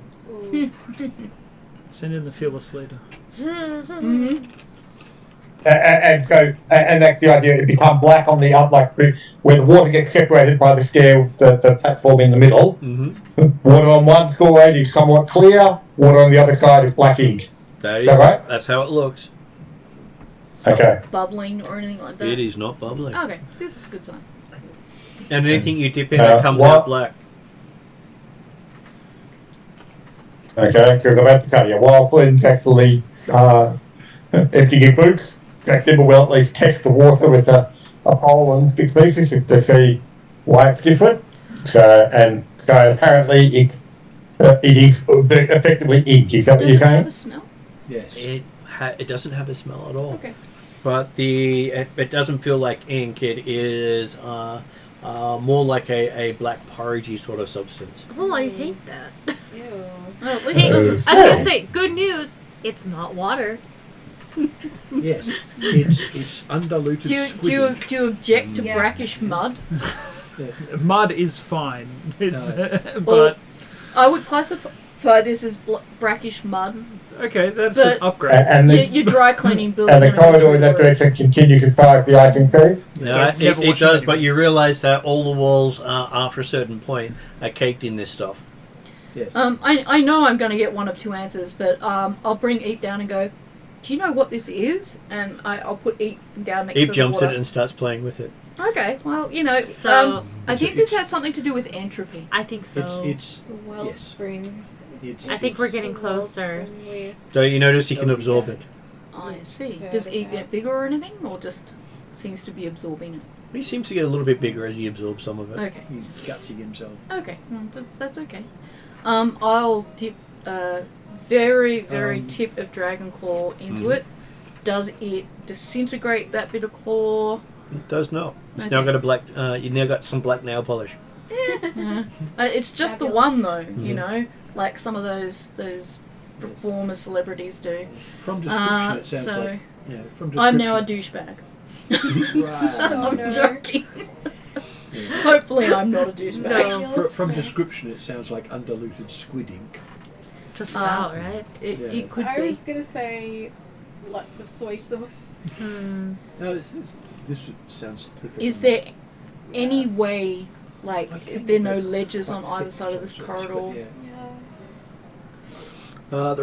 Send in the fearless leader. Mm-hmm. And that's the idea. It becomes black on the up, like where the water gets separated by the stair, the platform in the middle. Mm-hmm. Water on one side is somewhat clear. Water on the other side is black ink. That Is is, that right? that's how it looks. It's not Okay. bubbling or anything like that. It is not bubbling. Okay, this is a good sign. And anything you dip in, it comes what- out black. Okay, because I'm about to tell you, while Flynn's actually emptying your boots, Jack Dibble will at least test the water with a pole and stick pieces to see why it's different. So apparently it is effectively ink. Is that what Does you're it have saying? a smell? Yes. It doesn't have a smell at all. Okay. But it doesn't feel like ink. It is more like a black porridgey sort of substance. Oh, I hate that. Ew. Well, at least Hey, it I was doesn't gonna smell. say, good news. It's not water. Yes. It's undiluted Do you squid. object to Yeah. brackish mud? Mud is fine. It's Well, but I would classify this as brackish mud. okay, that's but- an upgrade. And the, Your dry cleaning bill's and the gonna go corridor through in the that roof. direction continues as far as the eye can see. No, Don't- never it wash does, it but anyway. you realise that all the walls, after a certain point, are caked in this stuff. Yes. I know I'm going to get one of two answers, but I'll bring Eep down and go, do you know what this is? And I'll put Eep down next Eve to jumps the at water. it and starts playing with it. Okay, well, So I think this has something to do with entropy. I think so. It's The wellspring. It's- I think we're getting The closer. wellspring where- So you notice he can absorb it. I see. Okay, Does Eep okay. get bigger or anything, or just seems to be absorbing it? He seems to get a little bit bigger as he absorbs some of it. Okay, he's gutsing himself. okay, that's okay. I'll dip very tip of dragon claw into Mhm. it. Does it disintegrate that bit of claw? It does not. It's now Okay. got a black. You now got some black nail polish. Yeah. It's just the Fabulous. one though, you Mhm. know, like some of those performer celebrities do. From description, it sounds so like. Yeah, from description. I'm now a douchebag. Right. Oh, I'm no. joking. Hopefully, I'm not a douchebag. No. From description, it sounds like undiluted squid ink. Just about, right? It could I be. was gonna say lots of soy sauce. Hmm. No, this sounds thicker. Is than- there any way, like, Okay, there are no but ledges on quite either thick side of this sauce, corridor? but yeah. Yeah.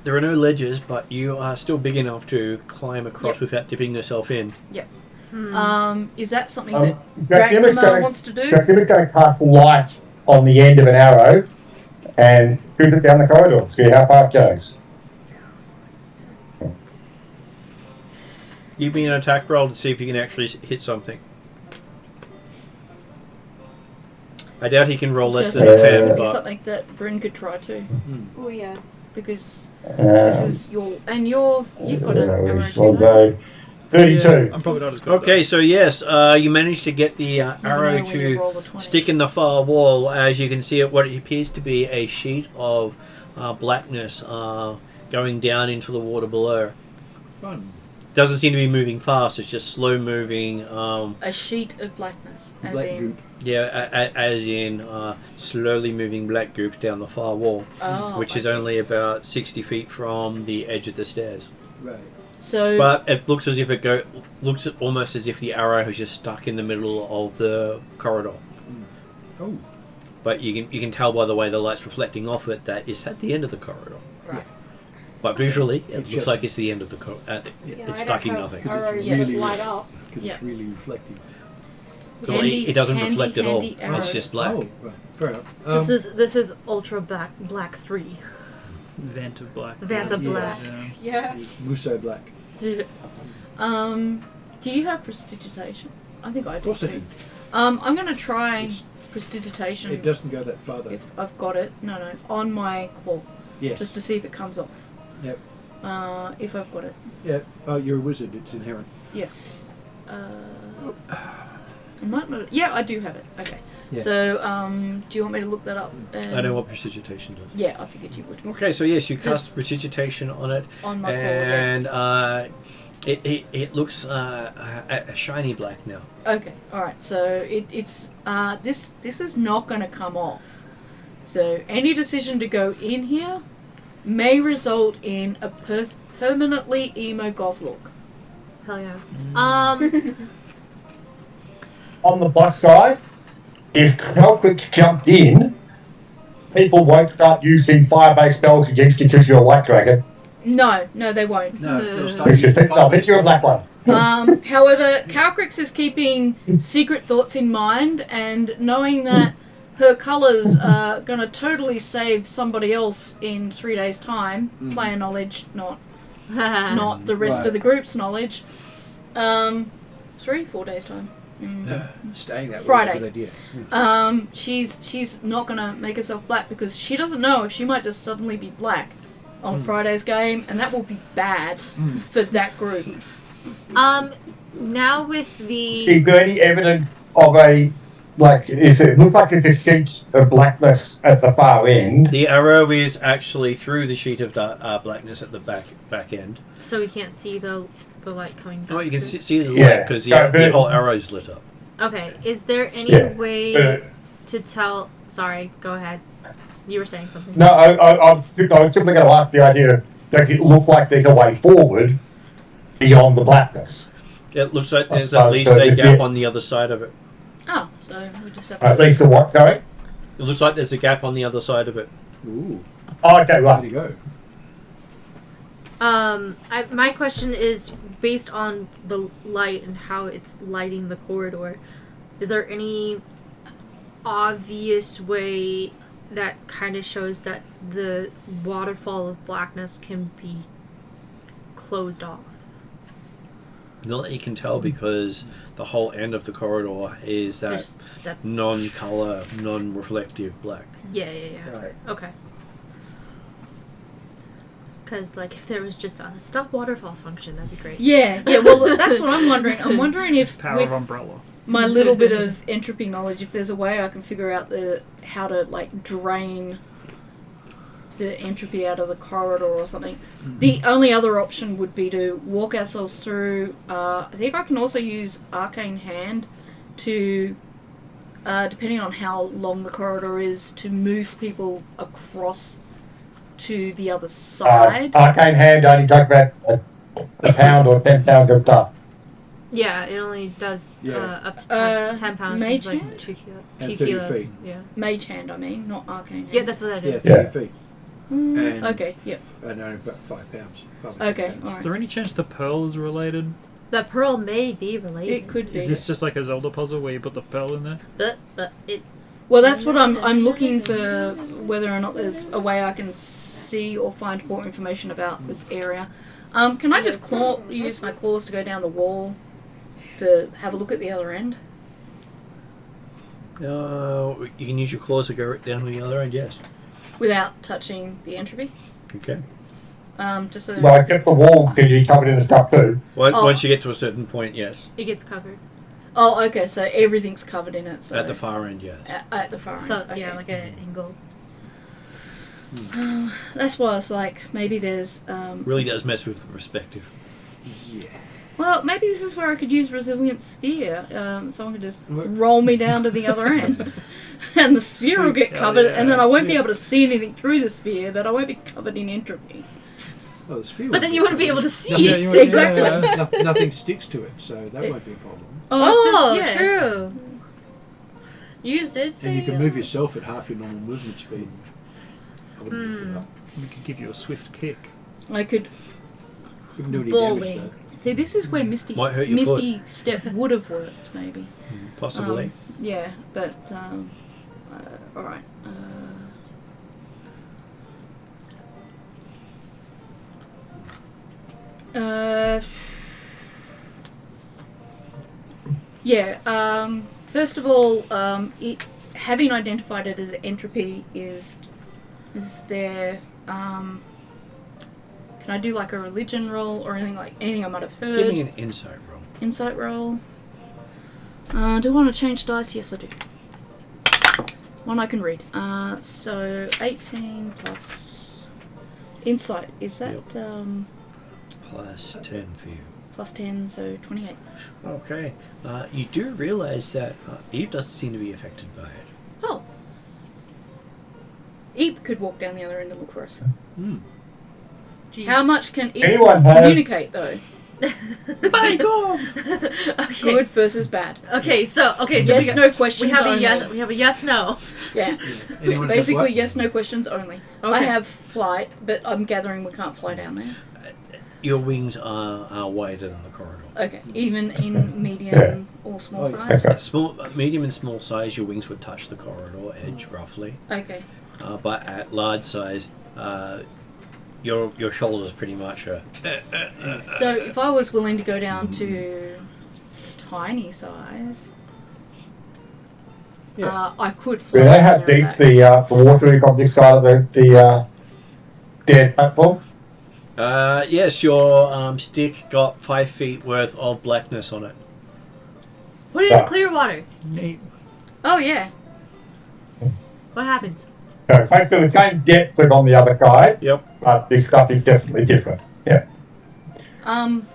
There are no ledges, but you are still big enough to climb across Yep. without dipping yourself in. Hmm. Is that something Um, that Jack Dimmock's Dracnamar going wants to do? Jack Dimmock's going to cast light on the end of an arrow and shoot it down the corridor. See how far it goes. Give me an attack roll to see if you can actually hit something. I doubt he can roll I was less gonna than say, a it 10, could be but something that Bryn could try too, Oh yes. because this is you've got an arrow too. I'll no? go 32. Yeah, I'm probably not as good. okay. So yes, you managed to get the Never arrow know when you to roll the 20. stick in the far wall. As you can see, what it appears to be a sheet of blackness going down into the water below. Fun. Doesn't seem to be moving fast. It's just slow moving. A sheet of blackness, as Black in. goop. Yeah, as in slowly moving black goop down the far wall, Oh, which I is see. only about 60 feet from the edge of the stairs. Right. So. But it looks as if looks almost as if the arrow has just stuck in the middle of the corridor. Oh. But you can tell by the way the light's reflecting off it that it's at the end of the corridor. Right. But visually, it It's looks just- like it's the end of the Yeah, it's I stuck in don't have nothing. arrows It's that really- light up. Because Yeah. it's really reflective. So it doesn't reflect at all. handy arrow. It's just black. Oh, right. Fair enough. This is Ultra Black 3. Vant of black. Vant of Yeah. Black. Yeah. Yeah. Muso black. Do you have prestidigitation? I think I Of do course I too. do. I'm gonna try It's- prestidigitation It doesn't go that far though. if I've got it. No, on my claw, Yes. just to see if it comes off. Yep. If I've got it. Yeah. Oh, you're a wizard. It's inherent. I might not. Yeah, I do have it. Okay. Yeah. So, do you want me to look that up? I know what precipitation does. Yeah, I figured you would. Okay, so yes, you Just- cast precipitation on it, On my claw, yeah. and it looks a shiny black now. Okay, alright, so it's this is not gonna come off. So any decision to go in here may result in a permanently emo goth look. Hell yeah. On the plus side, if Calquick jumped in, people won't start using fire-based spells against you because you're a white dragon. No, they won't. No, they'll start Because using I'll bet you're a black one. However, Calcrix is keeping secret thoughts in mind, and knowing that her colours are gonna totally save somebody else in 3 days' time. Player knowledge, not the rest Right. of the group's knowledge. 4 days' time. Staying that Friday. way is a good idea. She's not gonna make herself black because she doesn't know if she might just suddenly be black on Friday's game, and that will be bad for that group. Now with the Is there any evidence of a, like, it looks like it's a sheet of blackness at the far end? The arrow is actually through the sheet of blackness at the back end. so we can't see the light coming back. Oh, you can through? see the Yeah. light because the whole arrow's lit up. Okay, is there any Yeah. way to tell? Sorry, go ahead. You were saying something. No, I was simply going to ask the idea, does it look like there's a way forward beyond the blackness? It looks like there's So- at least so a if gap you- on the other side of it. Oh, so we just have to. At least the what, sorry? It looks like there's a gap on the other side of it. Ooh, Oh, okay, there right. you go. My question is based on the light and how it's lighting the corridor. Is there any obvious way that kind of shows that the waterfall of blackness can be closed off? Not that you can tell because the whole end of the corridor is that There's that. non-color, non-reflective black. Yeah. Right. Okay. Because, like, if there was just a stop waterfall function, that'd be great. Yeah. Well, that's what I'm wondering. I'm wondering if Power with of umbrella. my little bit of entropy knowledge, if there's a way I can figure out how to like drain the entropy out of the corridor or something. The only other option would be to walk ourselves through. I think I can also use Arcane Hand to, depending on how long the corridor is, to move people across to the other side. Arcane Hand only takes about a pound or 10 pounds of stuff. Yeah, it only does Yeah. up to 10 pounds. Mage It's like hand? 2 And 30 kilos. feet. Yeah. Mage Hand, I mean, not Arcane Hand. Yeah, that's what that Yeah, is. 30 Yeah. feet. Mm, okay, yep. I know, about 5 pounds. 5 Okay, pounds. all Is right. there any chance the pearl is related? The pearl may be related. It could be. Is this just like a Zelda puzzle where you put the pearl in there? But it. Well, that's what I'm looking for, whether or not there's a way I can see or find more information about this area. Can I just use my claws to go down the wall to have a look at the other end? You can use your claws to go right down to the other end, yes. Without touching the entropy? Okay. Just so... Well, except the wall can be covered in the stuff too. Oh. Once you get to a certain point, yes. It gets covered. Oh, okay, so everything's covered in it. So At the far end, yes. At the far end. So okay. yeah, like at an angle. That's why I was like, maybe there's... Really does mess with the perspective. Yeah. Well, maybe this is where I could use Resilient Sphere. Someone could just roll me down to the other end. And the sphere will get covered, and then I won't be able to see anything through the sphere, but I won't be covered in entropy. Well, the sphere But then you wouldn't be able to see. Yeah, you wouldn't- Exactly. yeah. Nothing sticks to it, so that won't be a problem. Oh, yeah. true. You did say And you can move yourself at half your normal movement speed. I wouldn't look it up. We could give you a swift kick. I could... You can do any Bowling. damage though. See, this is where Misty Might hurt your Misty Step would have worked, maybe. Possibly. Yeah, but... alright. Yeah, first of all, having identified it as entropy is there... can I do like a religion roll or anything I might have heard? Give me an insight roll. Insight roll. Do I want to change dice? Yes, I do. One I can read. So 18 plus insight. Is that Plus 10 for you. plus 10? So 28. Okay. You do realize that Eve doesn't seem to be affected by it. Oh. Eep could walk down the other end and look for us. How much can Eep Anyone have- communicate though? My God! Okay. Good versus bad. Okay. So Yes, no questions we have only. a yes. We have a yes no. Yeah. Anyone have Basically, what? yes, no questions only. I Okay. have flight, but I'm gathering we can't fly down there. Your wings are wider than the corridor. Okay, even in medium or small Oh, yeah. size? Small, medium and small size, your wings would touch the corridor edge roughly. Okay. But at large size, your shoulders pretty much are. So if I was willing to go down to tiny size, I could fly. Do they have there deep and back. the water from this side of the dead platform? Yes, your stick got 5 feet worth of blackness on it. Put it in the clear water. Neat. Oh yeah. What happens? So hopefully the same depth but on the other side, Yep. but this stuff is definitely different. Yeah. Um,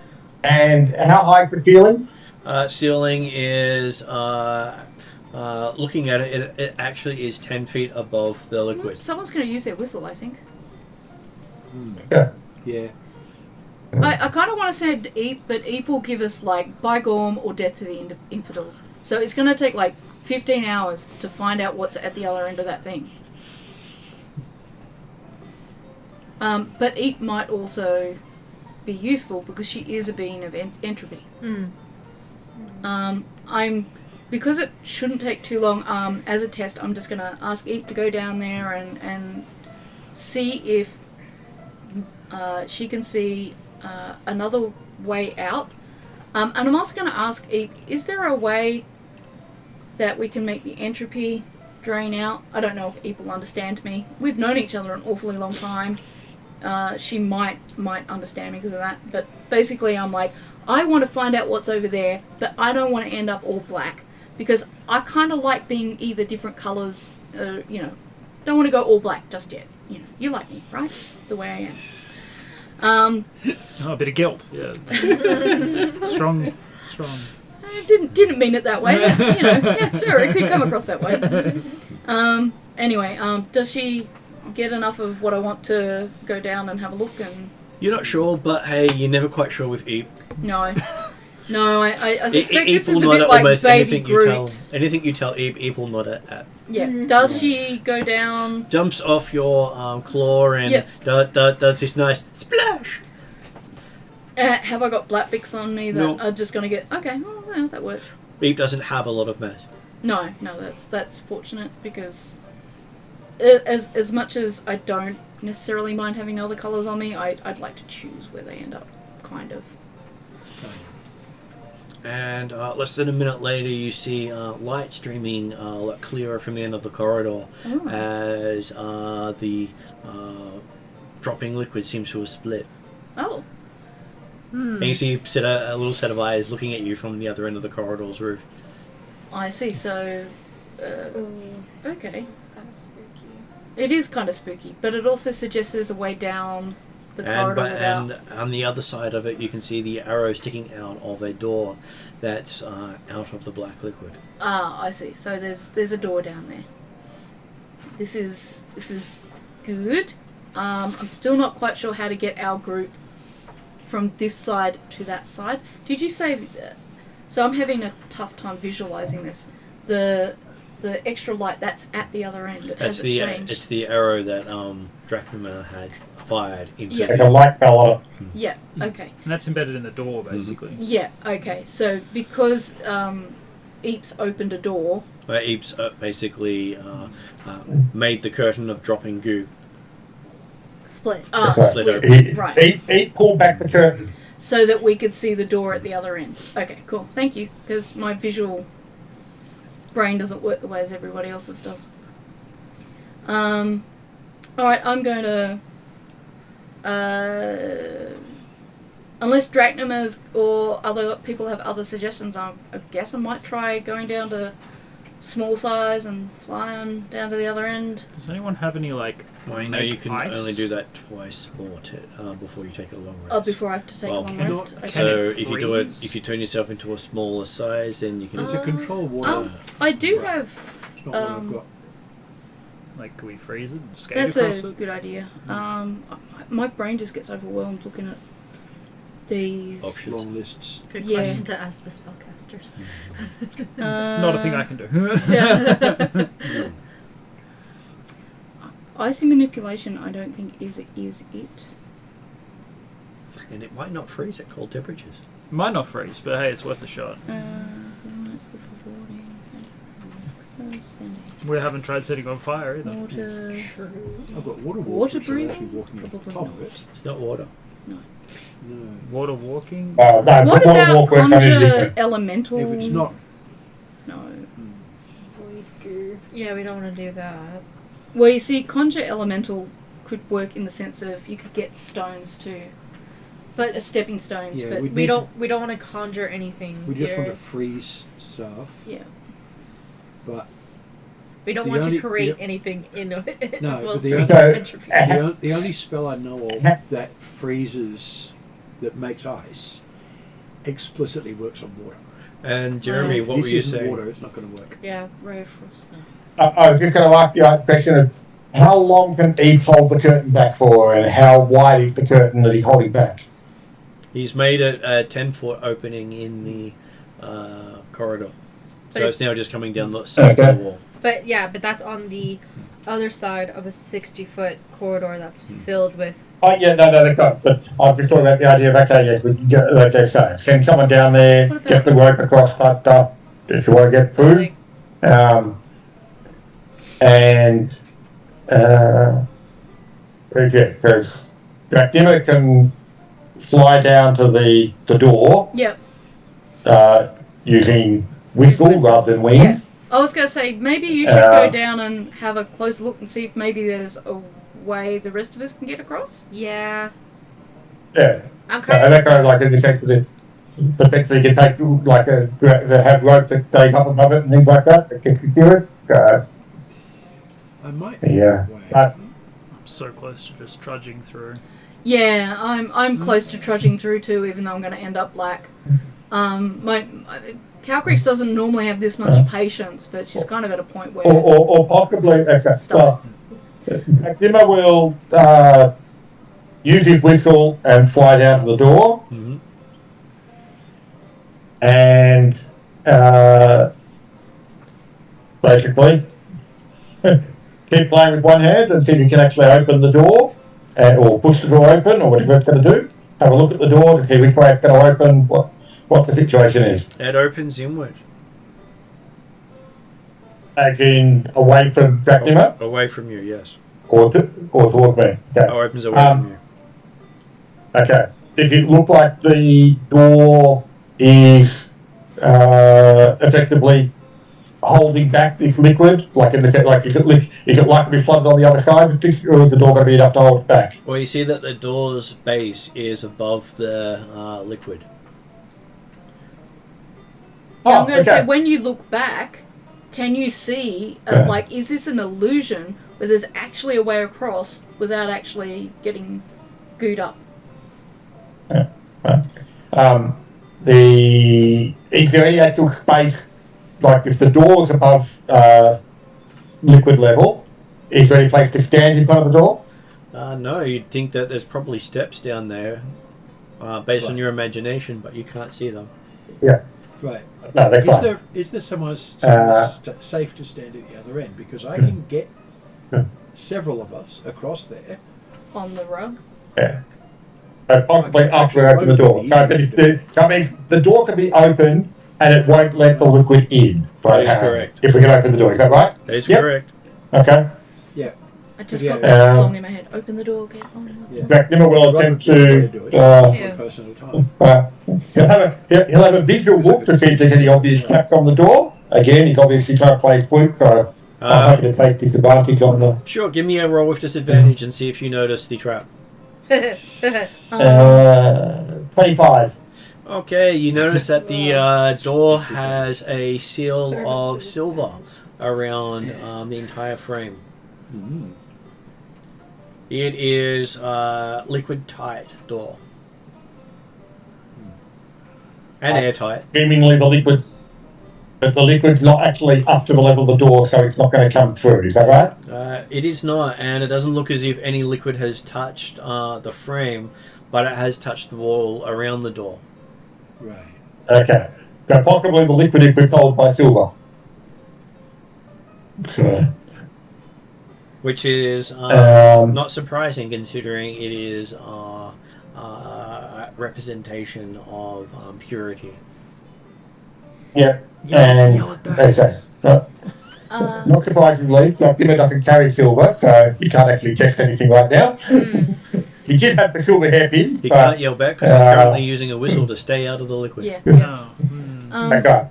And how high is the ceiling? Ceiling is, looking at it, it actually is 10 feet above the liquid. someone's going to use their whistle, I think. Yeah. Yeah. I kind of want to send Eep, but Eep will give us, like, by Gorm or Death to the Infidels. So it's going to take, like, 15 hours to find out what's at the other end of that thing. But Eep might also be useful because she is a being of entropy. Because it shouldn't take too long, as a test, I'm just going to ask Eep to go down there and see if she can see another way out. And I'm also going to ask Eep, is there a way that we can make the entropy drain out? I don't know if Eep will understand me. We've known each other an awfully long time. She might understand me because of that. But basically I'm like, I want to find out what's over there, but I don't want to end up all black. Because I kind of like being either different colours, don't want to go all black just yet. You like me, right? The way I am. Oh, a bit of guilt. Yeah. strong. I didn't mean it that way. But, yeah, sure, it could come across that way. Anyway, does she get enough of what I want to go down and have a look? And You're not sure, but hey, you're never quite sure with Eep. no, I suspect Eep this will is a nod bit at like almost Baby anything you Groot. tell. Anything you tell Eep will nod at. Yeah. Does she go down? Jumps off your claw and Yep. does this nice splash. Have I got black bits on me that No. are just going to get... Okay, well, yeah, that works. Eep doesn't have a lot of mass. No, that's fortunate because as much as I don't necessarily mind having other colours on me, I'd like to choose where they end up, kind of. And less than a minute later, you see light streaming a lot clearer from the end of the corridor Oh. as the dropping liquid seems to have split. Oh, And you see a little set of eyes looking at you from the other end of the corridor's roof. I see. So, okay. It's kind of spooky. It is kind of spooky, but it also suggests there's a way down the corridor without... And on the other side of it, you can see the arrow sticking out of a door that's out of the black liquid. Ah, I see. So there's a door down there. This is good. I'm still not quite sure how to get our group from this side to that side. Did you say... so I'm having a tough time visualizing this. The extra light that's at the other end. That's Has it changed? it's the arrow that Dracula had fired into. Yeah. Like a light fell on it. Yeah. Okay. And that's embedded in the door, basically. Yeah. Okay. So because Eeps opened a door. Where Eeps basically made the curtain of dropping goo. Split. Split Split. open. Right. Eat pulled back the curtain. So that we could see the door at the other end. Okay, cool. Thank you. Because my visual brain doesn't work the way as everybody else's does. Alright, I'm going to... unless Drachnimas or other people have other suggestions, I guess I might try going down to small size and flying down to the other end. Does anyone have any, like... Well, you know you can ice? only do that twice more before you take a long rest. Oh, before I have to take Well, a long can rest? it- Okay. So it if you do it, freeze? if you turn yourself into a smaller size, then you can. To control water. I do Right. have... It's not what I've got. Like, can we freeze it and skate That's across a it? good idea. My brain just gets overwhelmed looking at these. Options. Long lists. Good Yeah. question to ask the spellcasters. It's not a thing I can do. Yeah. Icy manipulation, I don't think is it. and it might not freeze at cold temperatures. Might not freeze, but hey, it's worth a shot. We haven't tried setting on fire either. Water. Sure. I've got water Water walking, so I'll breathing? be walking on Probably top not. of it. It's not water. No. Water walking? No, What water about walk works only conjure different. elemental? If it's not, No. Void goo. Yeah, we don't want to do that. Well, you see, conjure elemental could work in the sense of you could get stones too, But stepping stones. Yeah, but we'd we need don't want to conjure anything we just here. want to freeze stuff, yeah, but We don't the want only- to create the- anything in No, well, but the it's only- entropy. the only spell I know of that freezes, that makes ice, explicitly works on water. And Jeremy, Right. what This were you isn't saying? water, it's not going to work. Yeah. ray of frost. No. I was just going to ask you a question of how long can Eve hold the curtain back for, and how wide is the curtain that he's holding back? He's made a 10-foot opening in the corridor. But So it's it's- now just coming down the sides of Okay. the wall. But that's on the other side of a 60-foot corridor that's filled with. Oh yeah, no, that's not. But I'm just talking about the idea of okay, yes, we can get like they say, send someone down there, What get about- the rope across that stuff if you want to get through. Like, And very good, because Dimmer can fly down to the door Yep. using whistle Whistle. rather than wings. Yeah. I was going to say maybe you should go down and have a close look and see if maybe there's a way the rest of us can get across. yeah. Yeah. I'm kind And that of. goes like in the sense that potentially you can take like they have rope that goes up above it and things like that that can do it. I might. Yeah. Way. I'm so close to just trudging through. Yeah, I'm close to trudging through too, even though I'm going to end up black. My Calcrease doesn't normally have this much patience, but she's kind of at a point where or possibly okay. Stop. Dimmer will use his whistle and fly down to the door Mm-hmm. and basically keep playing with one hand until you can actually open the door or push the door open or whatever it's going to do. Have a look at the door to see which way it's going to open, what the situation is. It opens inward. As in away from Dimmer Away from you, yes. or towards me. Okay. Oh, opens away from you. Okay. Does it look like the door is effectively holding back this liquid? Like is it likely to be flooded on the other side of this, or is the door going to be enough to hold it back? Well, you see that the door's base is above the liquid. Yeah, I'm going to say, okay. when you look back, can you see, Yeah. like, is this an illusion where there's actually a way across without actually getting gooed up? Is there any actual space, like if the door is above liquid level, is there any place to stand in front of the door? No, you'd think that there's probably steps down there based on your imagination, but you can't see them. Yeah. Right. No, that's fine. Is there somewhere safe to stand at the other end? Because I Hmm. can get several of us across there. On the rug? Yeah. Possibly Okay, after actually, open the door. it So, won't but be if I mean, the door can be open and it won't let the liquid in. That is correct. If we can open the door, is that right? That is Yep. correct. Okay. Yeah. I just Yeah. got that Um, song in my head. Open the door, get on the Yeah. floor. Dimmer will Robert attempt would be able to do to. it. Yeah. One person at a time. He'll have a visual look to see if there's any obvious traps on the door. Again, he's obviously trying to play spook, so I'm happy to take disadvantage on the. Sure, give me a roll with disadvantage and see if you notice the trap. 25. Okay, you notice that the door has a seal of silver around the entire frame. Mm. It is liquid tight door. And airtight. Seemingly the liquid's not actually up to the level of the door, so it's not going to come through. Is that right? It is not, and it doesn't look as if any liquid has touched the frame, but it has touched the wall around the door. Right. Okay. So possibly the liquid is controlled by silver. So, Which is Um, not surprising considering it is representation of purity. Yeah, Yellow and they say, not surprisingly, Dimmer doesn't carry silver, so you can't actually test anything right now. He did have the silver hairpin, He but can't yell back because he's currently using a whistle to stay out of the liquid. Yeah. Yes. okay.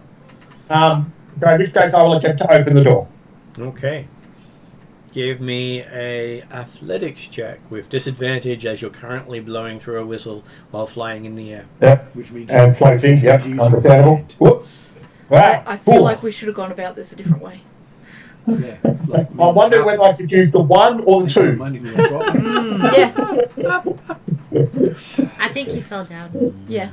So in this case, I will attempt to open the door. Okay. Give me a athletics check with disadvantage as you're currently blowing through a whistle while flying in the air. Yep. Which means And floating, yep, you use understandable. your Whoop. I feel like we should have gone about this a different way. Yeah, like I wonder whether I could use the 1 or the 2. money to a problem. Yeah. I think he fell down. Yeah.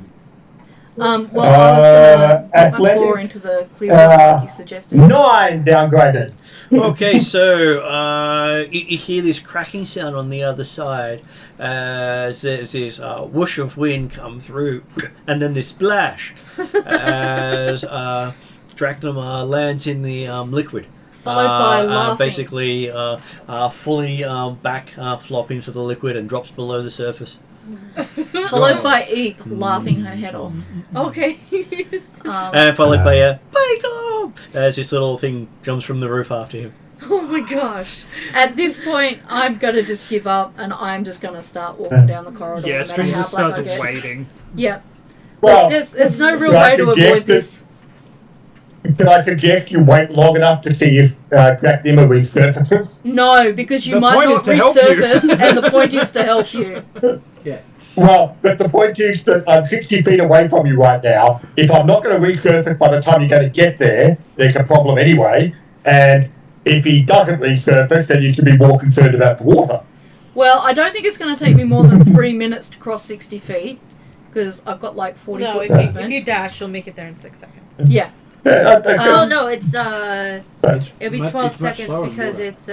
Well, I was gonna put my claw athletics, into the clear water like you suggested. 9 downgraded. Okay, so you hear this cracking sound on the other side as there's this whoosh of wind come through, and then this splash as Drachnamar lands in the liquid. Followed by laughing. Basically, fully back flop into the liquid and drops below the surface. Followed by Eep laughing her head off. Okay. And followed by a "Wake up!" as this little thing jumps from the roof after him. Oh my gosh. At this point, I'm gonna just give up and I'm just gonna start walking down the corridor. Yeah, no matter String how just black starts I get. waiting. Yeah. Well, Like, there's no real could I way to suggest avoid this. Can I suggest you wait long enough to see if Drachnamar resurfaces? No, because you The might point not is to help you. resurface, and the point is to help you. Yeah. Well, but the point is that I'm 60 feet away from you right now. If I'm not going to resurface by the time you're going to get there, there's a problem anyway. And if he doesn't resurface, then you should be more concerned about the water. Well, I don't think it's going to take me more than 3 minutes to cross 60 feet, because I've got like 40 No, foot if movement. you dash, you'll make it there in 6 seconds. Yeah. Oh no, it's it'll be Much- 12 it's much seconds slower than because water. it's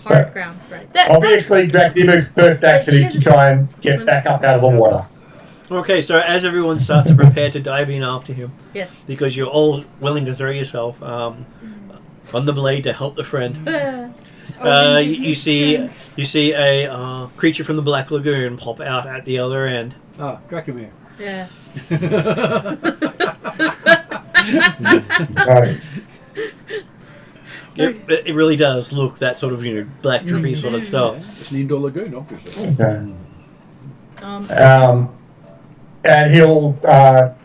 hard ground, right? Obviously, Drachnammar's first action is to try and get back up out of the water. Okay, so as everyone starts to prepare to dive in after him, Yes. because you're all willing to throw yourself on the blade to help the friend, you see a creature from the Black Lagoon pop out at the other end. Ah, Dracomir. Yeah. Right. It really does look that sort of black drippy sort of Yeah, stuff. it's an indoor lagoon, obviously. Okay. Um, And he'll, well,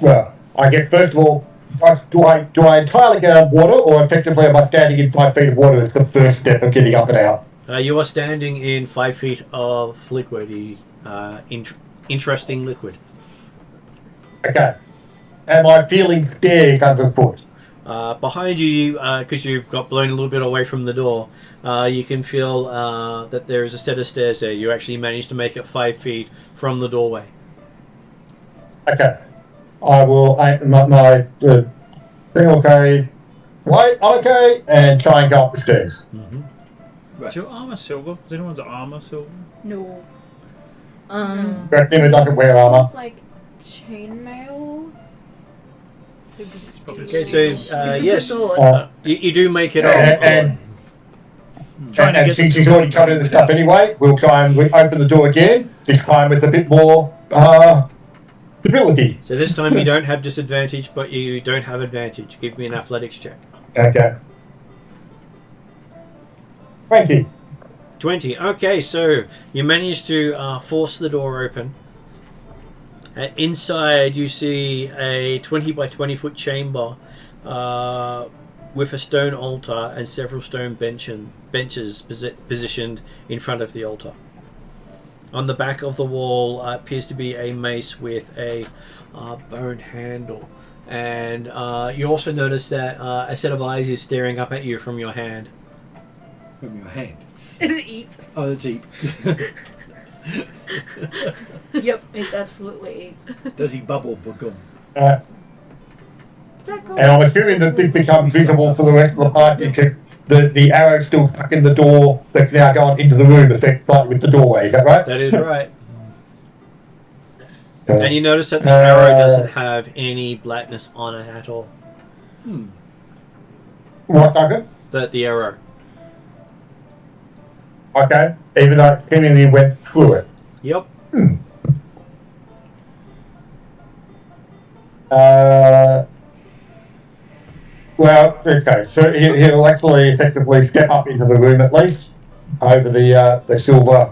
well, I guess first of all, do I entirely get out of water, or effectively am I standing in 5 feet of water as the first step of getting up and out? You are standing in 5 feet of liquid, interesting liquid. Okay. Am I feeling big underfoot? Behind you, because you got blown a little bit away from the door, you can feel that there is a set of stairs there. You actually managed to make it 5 feet from the doorway. Okay. I will aim my thing, okay, wait, okay, and try and go up the stairs. Right. Is your armor silver? Is anyone's armor silver? no. Drachnamar doesn't wear armor. It's like chainmail. Okay, so It's a yes, good thought. you do make it And Trying to and get since the he's silver already covered the stuff anyway, we'll try and open the door again, this time with a bit more stability. So this time you don't have disadvantage, but you don't have advantage. Give me an athletics check. Okay. 20. 20. Okay, so you managed to force the door open. Inside you see a 20 by 20 foot chamber with a stone altar and several stone benches positioned in front of the altar. On the back of the wall appears to be a mace with a bone handle. And you also notice that a set of eyes is staring up at you from your hand. From your hand. Is it Eep? Oh, that's Eep. Yep, it's absolutely. Does he bubble Bagum? And I'm assuming that this becomes visible for the rest of the party because the arrow's still stuck in the door that's now gone into the room, effectively with the doorway, is that right? That is right. And you notice that the arrow doesn't have any blackness on it at all. What, Duncan? The arrow. Okay, even though it seemingly went through it. Yep. Well, okay, so he'll actually effectively step up into the room at least, over the silver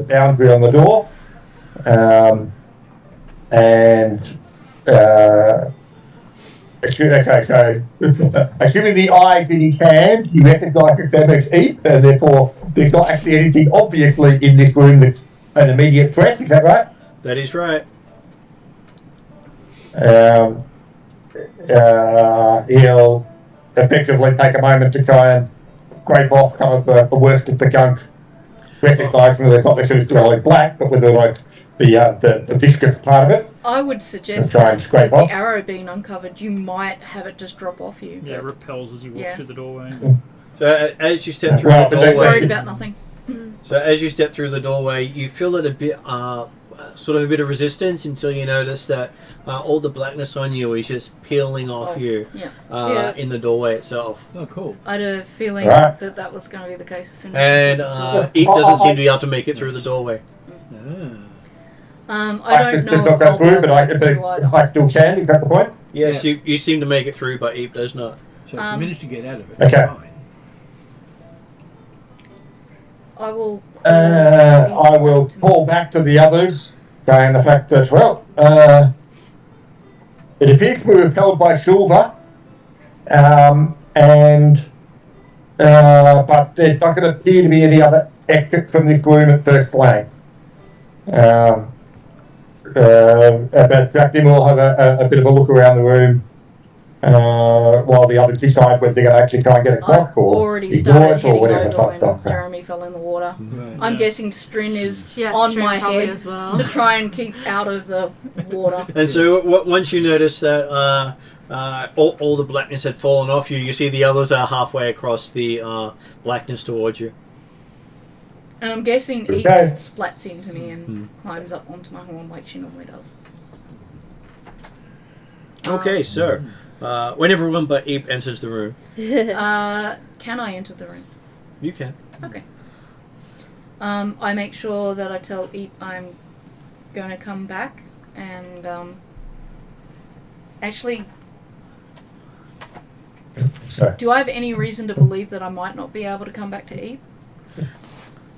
boundary on the door, and okay, so assuming the eye's in his hand, he recognises them as Eep, and therefore there's not actually anything obviously in this room that's an immediate threat, is that right? That is right. He'll effectively take a moment to try and scrape off kind of the worst of the gunk, recognising that it's not necessarily black, but with the viscous part of it. I would suggest Try and that scrape with off. the arrow being uncovered, you might have it just drop off you. Yeah, it but repels as you walk Yeah. through the doorway. So as you step through Well, the but they- doorway, worried about nothing. so as you step through the doorway, you feel it a bit, sort of a bit of resistance until you notice that all the blackness on you is just peeling off you Yeah. Yeah. in the doorway itself. Oh, cool. I had a feeling Right. that was going to be the case as soon as And you said the Eep doesn't seem to be able to make it through the doorway. Ah. I don't know not if go I'll be through, able but to I make it through either. still can, is that the point? Yes, Yeah. you seem to make it through, but Eep does not. So if you manage to get out of it, Okay. fine. I will. I will call back to the others, saying the fact that, well, it appears to be repelled by silver, and but there's not going to appear to be any other exit from this room at first glance. But Jackie will have a bit of a look around the room while the others decide whether they're going to actually try and get across I've or already ignore started it or heading whatever. over when But, Jeremy fell in the water. Right. I'm Yeah. guessing Strin is Yes, on Trin my probably head as well. to try and keep out of the water. And so once you notice that all the blackness had fallen off you, you see the others are halfway across the blackness towards you. And I'm guessing Okay. Eats splats into me and climbs up onto my horn like she normally does. Okay, so when everyone but Eep enters the room, Can I enter the room? you can. Okay. I make sure that I tell Eep I'm going to come back and actually, So, do I have any reason to believe that I might not be able to come back to Eep?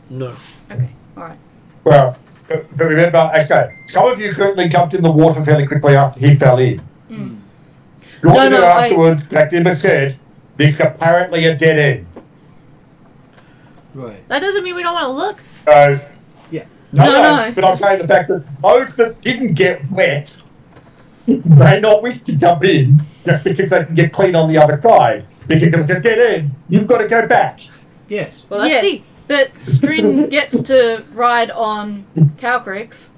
No. Okay, alright. well, but remember, okay, some of you certainly jumped in the water fairly quickly after he fell in. Shortly No, afterwards, like Dimmer said, there's apparently a dead end. Right. That doesn't mean we don't want to look. So, Yeah. No. but I'm saying the fact that those that didn't get wet may not wish to jump in just because they can get clean on the other side. Because if it's a dead end, you've got to go back. Yes. Well, let's Yes, see. but Strin gets to ride on Cowcrix,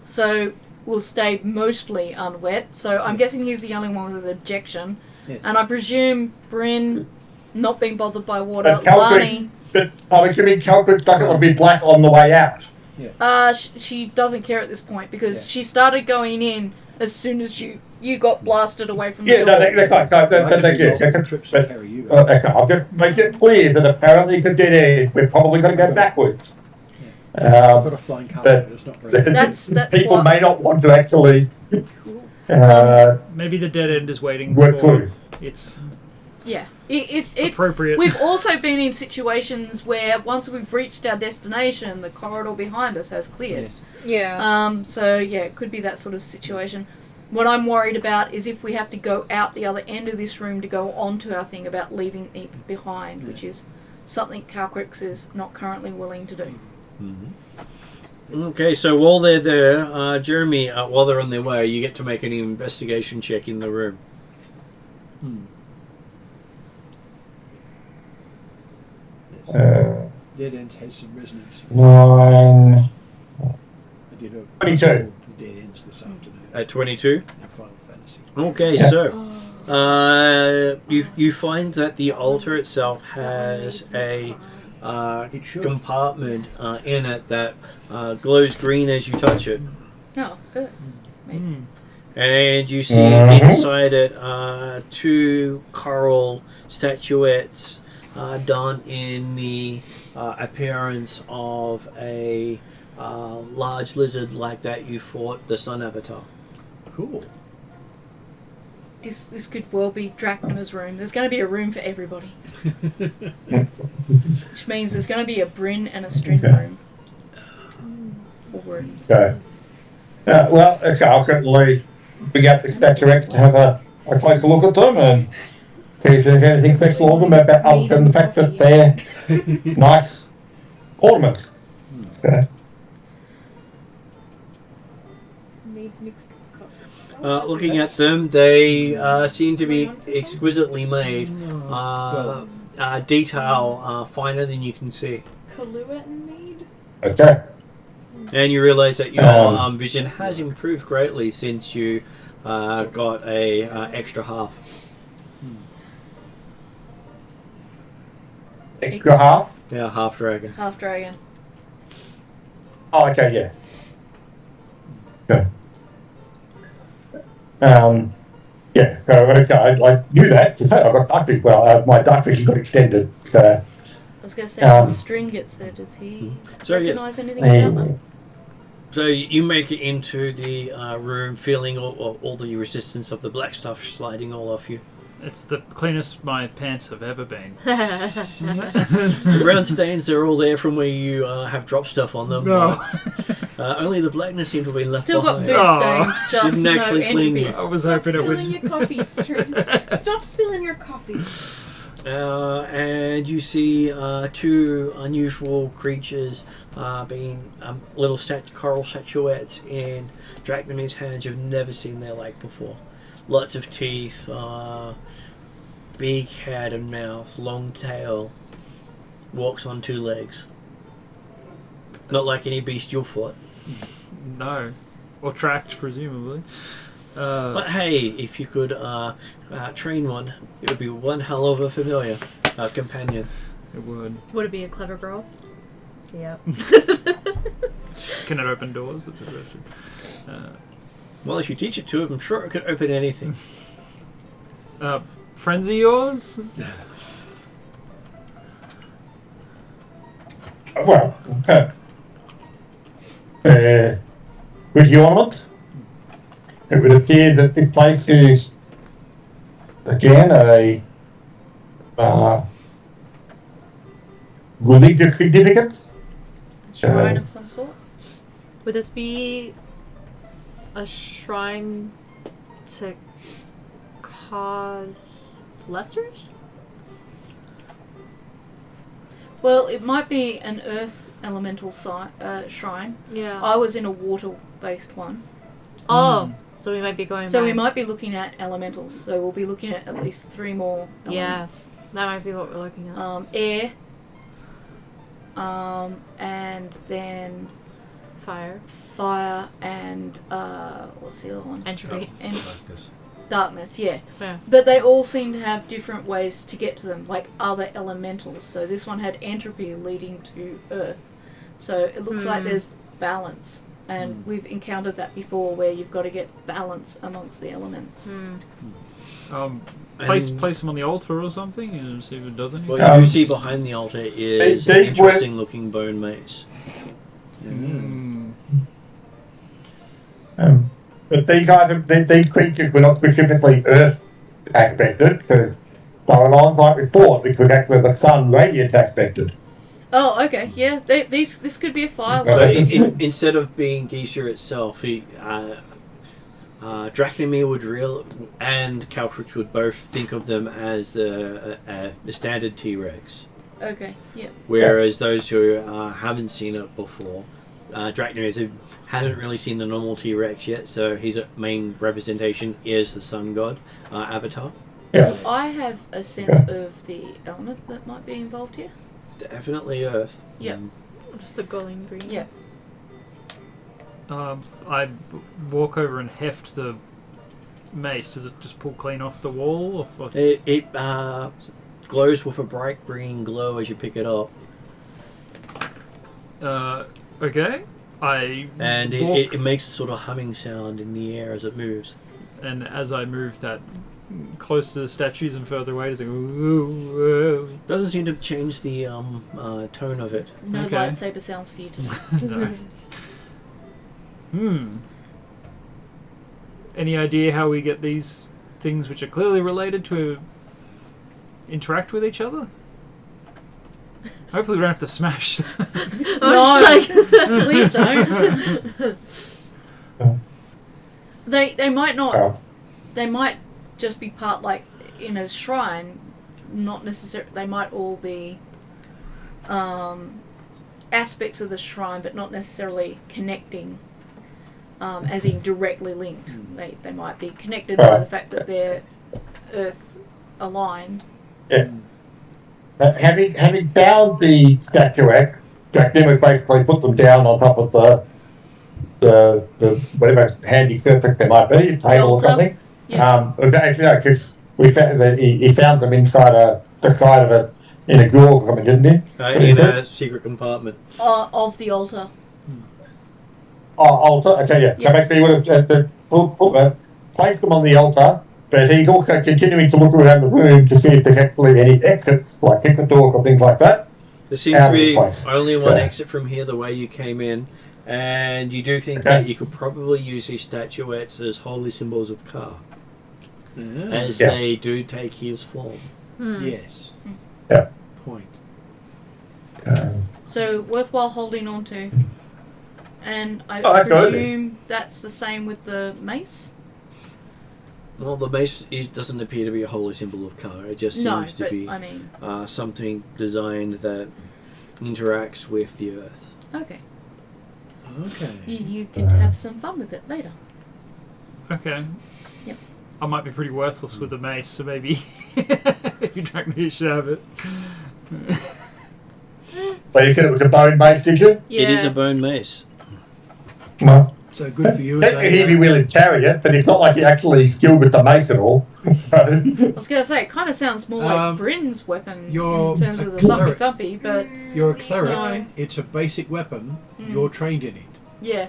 so we'll stay mostly unwet. So I'm guessing he's the only one with objection. Yeah. And I presume Bryn, not being bothered by water, And Calcric, Lani, but I'm assuming Calcric doesn't want to be black on the way out. she doesn't care at this point because Yeah. she started going in as soon as you got blasted away from the Yeah, door. no, that's right. I That's could do it. multiple trips to But, carry you. okay, I'll just make it clear that apparently it's a dead end. We're probably going to go backwards. I've got a flying car, but- but it's not very good. That's People what. may not want to actually Maybe the dead end is waiting work for through. its Yeah, it appropriate. We've also been in situations where once we've reached our destination, the corridor behind us has cleared. Yes. Yeah. So yeah, it could be that sort of situation. What I'm worried about is if we have to go out the other end of this room to go onto our thing about leaving it behind, which is something Calcrix is not currently willing to do. Okay, so while they're there, Jeremy, while they're on their way, you get to make an investigation check in the room. Dead ends has some resonance. 9. I did a 22. dead ends this afternoon At 22? in Final Fantasy. Okay, Yeah. so you find that the altar itself has a It should. compartment in it that glows green as you touch it. No, Earth. Maybe. And you see Mhm. inside it two coral statuettes done in the appearance of a large lizard like that you fought the Sun Avatar. Cool. This could well be Drachma's room. There's going to be a room for everybody. Which means there's going to be a Bryn and a String room. Or rooms. So, well, okay, I'll certainly bring out the Spectre X to have a closer look at them and see if there's anything special on them about other than the fact that they're nice ornaments. Okay. Made mixed with coffee. Looking at them, they seem to be exquisitely made. Detail finer than you can see. Kahlua and made? Okay. And you realise that your vision has improved greatly since you got a extra half. Extra half? Yeah, half dragon. Half dragon. Oh, okay, yeah. Okay. Yeah, okay, I knew that, because I got dark vision. Well, my dark vision got extended. I was going to say, when String gets there, does he recognise anything about them? So you make it into the room, feeling all the resistance of the black stuff sliding all off you. It's the cleanest my pants have ever been. The brown stains are all there from where you have dropped stuff on them. No. Only the blackness seemed to be left Still got behind. food stains, just Didn't no actually clean entropy. it. I was Stop hoping it spilling would. your coffee, String. Stop spilling your coffee. And you see two unusual creatures being little coral statuettes in Drachma's hands you've never seen their like before. Lots of teeth, big head and mouth, long tail, walks on two legs. Not like any beast you've fought. No. Or tracked, presumably. But hey, if you could train one, it would be one hell of a familiar companion. It would. Would it be a clever girl? Yeah. Can it open doors? That's a question. Well, if you teach it to him, I'm sure it could open anything. Friends of yours? Well, okay. With the ornament, it would appear that the place is, again, a religious significance. Shrine of some sort? Would this be a shrine to cause lessers? Well, it might be an earth elemental shrine. Yeah. I was in a water-based one. Oh, so we might be going So back. we might be looking at elementals. So we'll be looking at least 3 more elements. That might be what we're looking at. Air. And then Fire. fire and what's the other one? Entropy. And darkness, yeah. Yeah. But they all seem to have different ways to get to them, like other elementals. So this one had entropy leading to earth. So it looks like there's balance. And we've encountered that before where you've got to get balance amongst the elements. Place them on the altar or something and see if it does anything. What you do see behind the altar is an interesting looking bone mace. But these creatures were not specifically Earth aspected, because they were like we thought, they could act with the sun radiant aspected. Oh, okay, yeah. This could be a fire So one. instead of being Geisha itself, Drachma would and Caltrich would both think of them as the standard T-Rex. Okay, yeah. Whereas those who haven't seen it before, Drachma hasn't really seen the normal T-Rex yet, so his main representation is the sun god avatar. Yeah. I have a sense of the element that might be involved here. Definitely Earth. Yep. Just the glowing green. Yeah. I walk over and heft the mace. Does it just pull clean off the wall? Or what's... It glows with a bright green glow as you pick it up. Okay. And it makes a sort of humming sound in the air as it moves. and as I move that close to the statues and further away, it's like, ooh. Doesn't seem to change the tone of it. No Okay. lightsaber sounds for you today. No. Any idea how we get these things which are clearly related to interact with each other? Hopefully we don't have to smash. I was just like, Please don't. They might not. Oh. They might just be part, like, in a shrine. Not necessarily. They might all be aspects of the shrine, but not necessarily connecting. As in directly linked. They might be connected by the fact that they're Earth aligned. Yeah. Having found the statuette, Jack Dimmock basically put them down on top of the whatever handy surface there might be, a table or altar? something. Yeah. Because we found that he found them inside the side of it in a drawer or something, didn't he? In a secret compartment. Of the altar. Oh, altar. Okay, yeah. Yeah. So basically, he would have placed them on the altar, but he's also continuing to look around the room to see if there's actually any exits, like exit doors or things like that. There seems to be Place. only one Yeah. exit from here, the way you came in, and you do think Okay. that you could probably use these statuettes as holy symbols of Ka, as Yeah. they do take his form. Yes. Yeah. Point. So worthwhile holding on to. And I absolutely. presume that's the same with the mace? Well, the mace doesn't appear to be a holy symbol of Ka. It just No, seems to but be I mean, something designed that interacts with the Earth. okay. Okay. You can have some fun with it later. Okay. Yep. I might be pretty worthless with the mace, so maybe if you don't need, you should have it. But you said it was a bone-based, did you? yeah. It is a bone mace. Well, So good for you as he'd be a. willing to carry it, but it's not like you're actually skilled with the mace at all. I was going to say, it kind of sounds more like Bryn's weapon you're in terms a of the thumpy cleric. thumpy, but You're a cleric. No. It's a basic weapon. You're trained in it. yeah.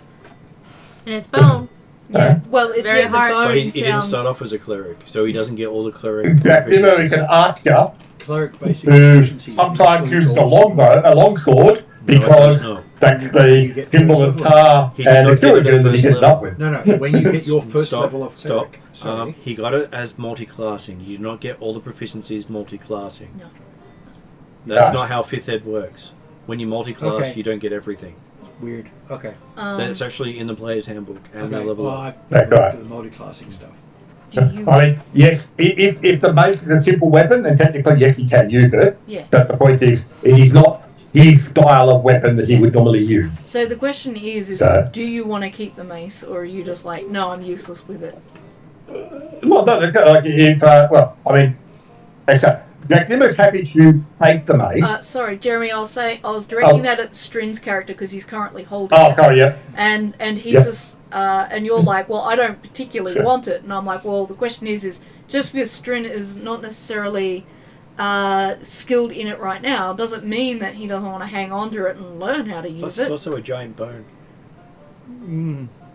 And it's bone. Yeah. Well, Very the hard. bone But he didn't sounds... start off as a cleric, so he doesn't get all the cleric Jack Dimmock is proficiencies. an archer Cleric basic who proficiency sometimes includes uses a all longsword because No, that's You the get symbol of first Ka He did and not get it at Atruaghin that he first gets level. up with. No, when you get your first Stop, level of stop. cleric. Sorry. He got it as multi-classing. You do not get all the proficiencies multi-classing. No. That's Ah. not how 5th Ed works. When you multi-class, Okay. you don't get everything. Weird. Okay. That's actually in the player's handbook and Okay. the level Well, up. I've That's never right. looked at the multi-classing stuff. Do you... I mean, yes, if the mace is a simple weapon, then technically, yes, he can use it. Yeah. But the point is, it is not his style of weapon that he would normally use. So the question is do you want to keep the mace, or are you just like, no, I'm useless with it? Well, no, like if well, I mean, okay, Jack Dimmock's happy to take the mace. Sorry, Jeremy, I was directing that at Strin's character because he's currently holding Oh, it. sorry, yeah. And he's Yep. just, and you're like, well, I don't particularly Sure. want it. And I'm like, well, the question is just because Strin is not necessarily skilled in it right now, doesn't mean that he doesn't want to hang on to it and learn how to use Plus, it's it. also a giant bone.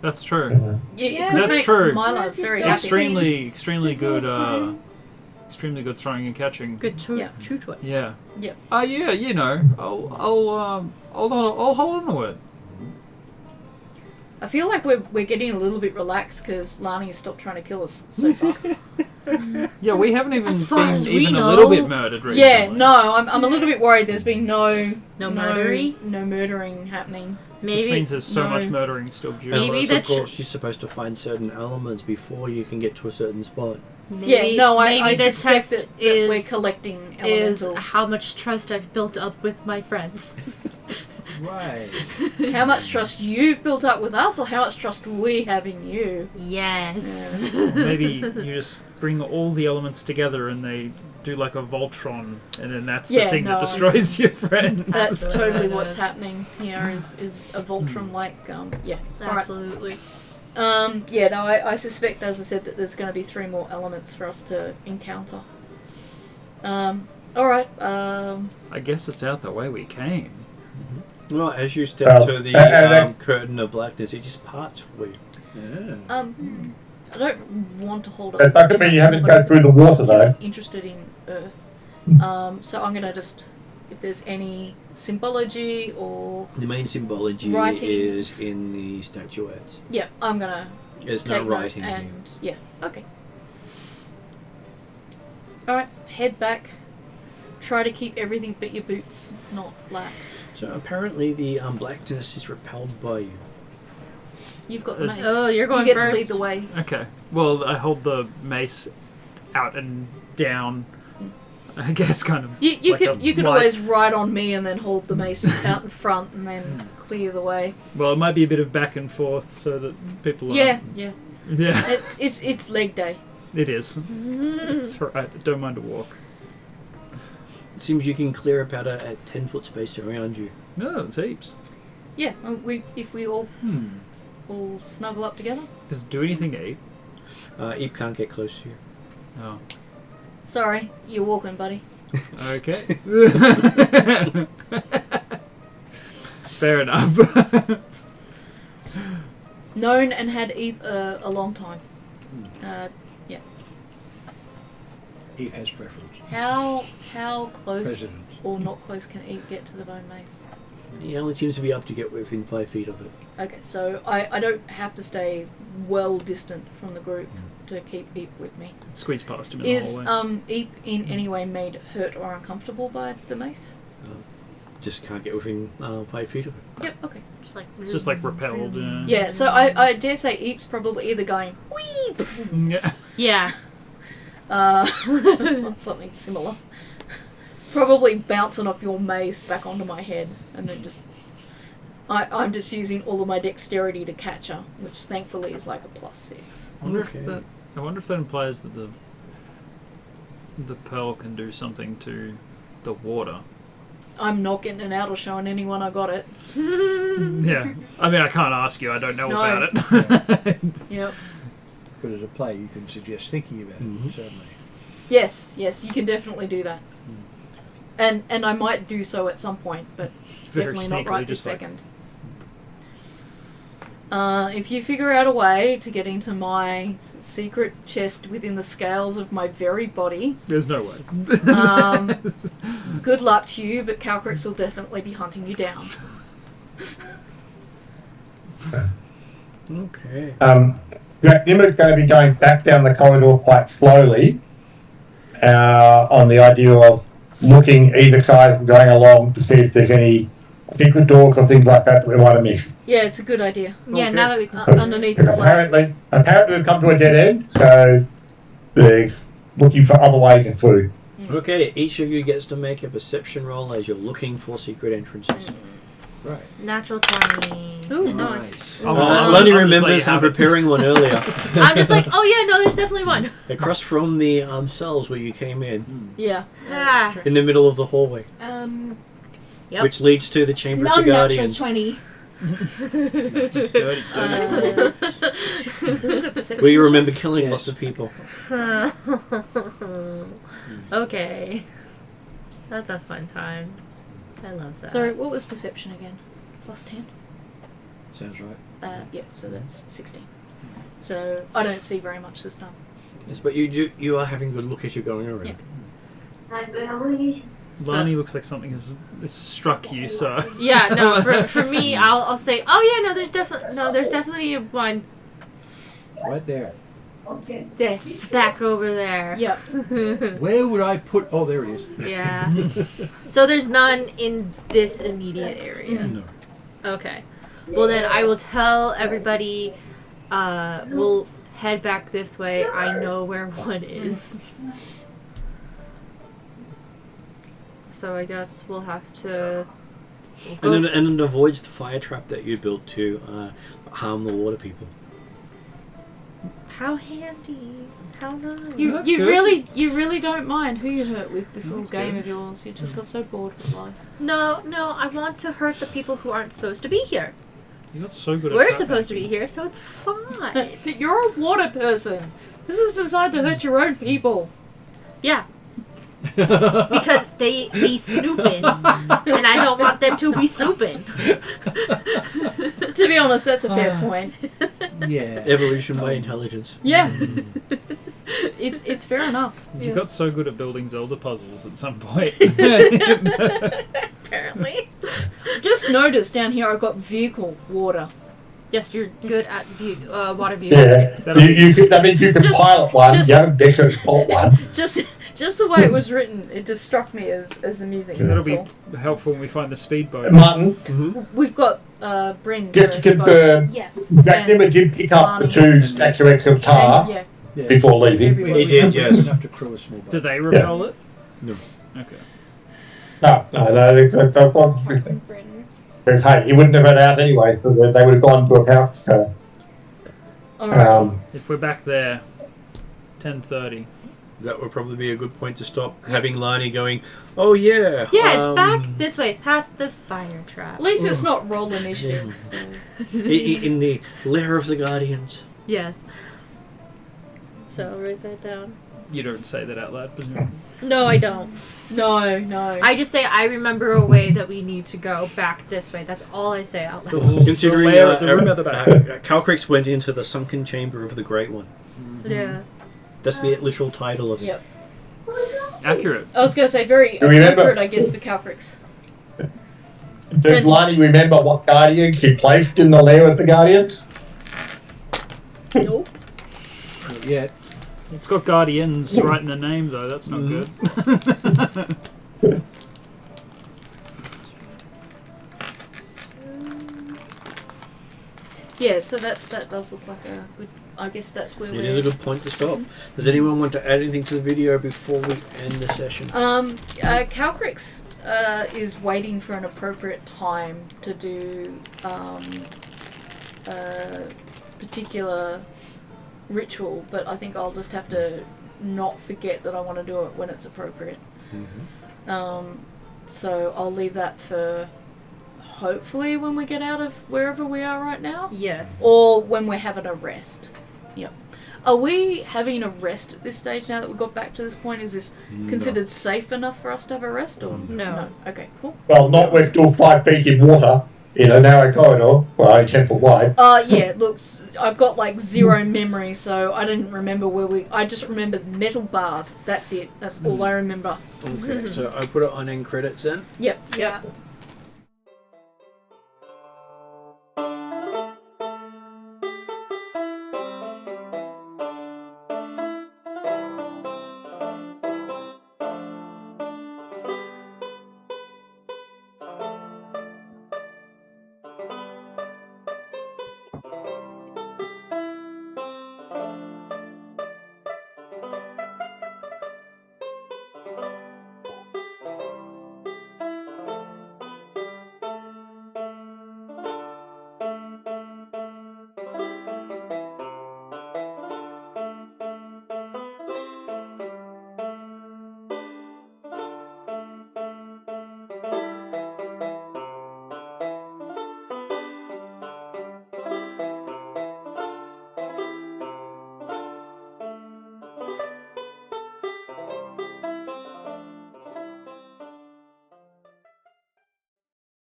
That's true. Yeah, Yeah. it could That's make true. Milo very happy. Extremely This good. whole time. Extremely good throwing and catching. Good Yeah. true choice. Yeah. Yep. Yeah. You know, I'll hold on to it. I feel like we're getting a little bit relaxed because Lani has stopped trying to kill us so far. Yeah, we haven't even As far been as we even a know. little bit murdered recently. Yeah, no, I'm a little bit worried. There's been no murdering happening. Just Maybe means there's so no. much murdering still due. Maybe Unless, of that's- course, you're supposed to find certain elements before you can get to a certain spot. maybe, I maybe the suspect test that is we're collecting is elemental. how much trust I've built up with my friends. Right. How much trust you've built up with us, or how much trust we have in you? Yes. Maybe you just bring all the elements together and they do like a Voltron, and then that's the Yeah, thing no, that destroys your friends. That's Absolutely. totally what's happening here. Is a Voltron like yeah. Alright. Absolutely. Yeah. No, I suspect, as I said, that there's going to be 3 more elements for us to encounter. All right. I guess it's out the way we came. Well, as you step Well, to the and then- curtain of blackness, it just parts for you. Yeah. I don't want to hold up. That doesn't mean you haven't but gone through the water, I'm though. interested in Earth. So I'm gonna just, if there's any symbology or The main symbology Writings. is in the statuettes. yeah, I'm gonna There's take no note writing here. and yeah, okay. All right, head back. Try to keep everything but your boots not black. So apparently the blackness is repelled by you. You've got the mace. Oh, you're going you get first. to lead the way. Okay. Well, I hold the mace out and down. I guess kind of. You like could a you could light- always ride on me and then hold the mace out in front and then clear the way. Well, it might be a bit of back and forth so that people. Yeah, Aren't, yeah. yeah. It's leg day. It is. It's alright. I don't mind a walk. It seems you can clear about a 10-foot space around you. No, it's heaps. Yeah, if we all Hmm. all snuggle up together. Does it do anything to eat? Eep can't get close to you. Oh. Sorry, you're walking, buddy. Okay. Fair enough. Known and had Eve a long time. Yeah. He has preference. How close President. or not close can Eve get to the bone mace? He only seems to be up to get within 5 feet of it. Okay, so I don't have to stay well distant from the group to keep Eve with me. Squeeze past him in Is the hallway. Eve in any way made hurt or uncomfortable by the mace? Just can't get within 5 feet of it. Yep. Okay. It's just like repelled. Yeah. So I dare say Eve's probably either going wee Yeah. Yeah. or something similar. Probably bouncing off your mace back onto my head, and then just I'm just using all of my dexterity to catch her, which thankfully is like a +6. I wonder Okay. if that implies that the pearl can do something to the water. I'm not getting it out or showing anyone I got it. Yeah. I mean, I can't ask you. I don't know No. about it. Yep. But as a player, you can suggest thinking about Mhm. it, certainly. Yes, you can definitely do that. And I might do so at some point, but Very definitely not sneakily, right this just like- second. If you figure out a way to get into my secret chest within the scales of my very body, There's no way. good luck to you, but Calcrix will definitely be hunting you down. Okay. Nimmer's going to be going back down the corridor quite slowly on the idea of looking either side and going along to see if there's any secret doors or things like that we might have missed. Yeah, it's a good idea. Yeah, now that we Underneath the Because black. apparently we've come to a dead end, so there's looking for other ways through. Okay, each of you gets to make a perception roll as you're looking for secret entrances. Right. Natural 20. Ooh, nice. Oh, Lonnie I'm just remembers like, I'm preparing one earlier. I'm just like, oh yeah, no, there's definitely one. Across from the cells where you came in, Yeah. Ah. That's true. in the middle of the hallway, Yep. which leads to the Chamber of the Non-natural Guardians. 20. Dirty. Is it a perception? Where you remember killing Yes. lots of people. Okay. That's a fun time. I love that. Sorry, what was perception again? +10? Sounds right. Yep, so that's 16. So I don't see very much this time. Yes, but you are having a good look as you're going around. Yeah. Lonnie looks like something has struck you, so. Yeah, no, for me, I'll say, oh yeah, there's definitely one Right there. There. back over there. Yep. Where would I put... Oh, there it is. Yeah. So there's none in this immediate area. No. Okay. Well then I will tell everybody we'll head back this way. I know where one is. So I guess we'll have to And it avoids the fire trap that you built to harm the water people. How handy. How nice. You That's good. really don't mind who you hurt with this little That's game good. of yours. You just got so bored with life. No, I want to hurt the people who aren't supposed to be here. You got so good at We're that. supposed to be here, so it's fine. But you're a water person. This is designed to hurt your own people. Yeah. Because they be snooping, and I don't want them to be snooping. To be honest, that's a fair point. Yeah. Evolution by intelligence. Yeah. It's fair enough. You got so good at building Zelda puzzles at some point. Apparently. Just notice down here I got vehicle water. Yes, you're good at water vehicles. Yeah. That'll That means you can Just- pilot one. just- You haven't definitely bought one. Just the way it was written, it just struck me as amusing. That'll That's be all. helpful when we find the speedboat. Martin, We've got Bryn. just to the confirm, Yes. Jack Nimmer did pick up the Barney. 2 stacks of extra boats. tar And, yeah. Yeah. before leaving. Everyone. He did, yes. Enough to crew a small boat. Do they repel it? No. Okay. No, Captain Britain. because hey, he wouldn't have run out anyway, so they would have gone to a pouch. Alright. If we're back there, 10:30. That would probably be a good point to stop. Having Lani going, oh yeah. Yeah, it's back this way, past the fire trap. At least it's not roll initiative. In the lair of the Guardians. Yes. So I'll write that down. You don't say that out loud, presumably. No, I don't. No. I just say I remember a way that we need to go back this way. That's all I say out loud. Considering the room at the back. Calcrix went into the sunken chamber of the Great One. Yeah. That's the literal title of it. Yep. Accurate. I was going to say very Do we remember- appropriate, I guess, for Calcrix. Does Lani remember what Guardian she placed in the lair of the Guardians? Nope. Not yet. It's got Guardians right in the name, though. That's not good. Yeah, so that does look like a good... I guess that's where It we're... is a good point to stop. Does anyone want to add anything to the video before we end the session? Calcrix is waiting for an appropriate time to do a particular ritual, but I think I'll just have to not forget that I want to do it when it's appropriate. So I'll leave that for hopefully when we get out of wherever we are right now, Yes. or when we're having a rest. Yep. Are we having a rest at this stage now that we got back to this point? Is this considered safe enough for us to have a rest, or No. Okay, cool. Well, not we're still 5 feet in water in a narrow corridor, well, only 10 foot wide. Yeah, look, I've got like zero memory, so I didn't remember I just remember metal bars. That's it. That's all I remember. Okay, so I put it on end credits then. Yep. Yeah.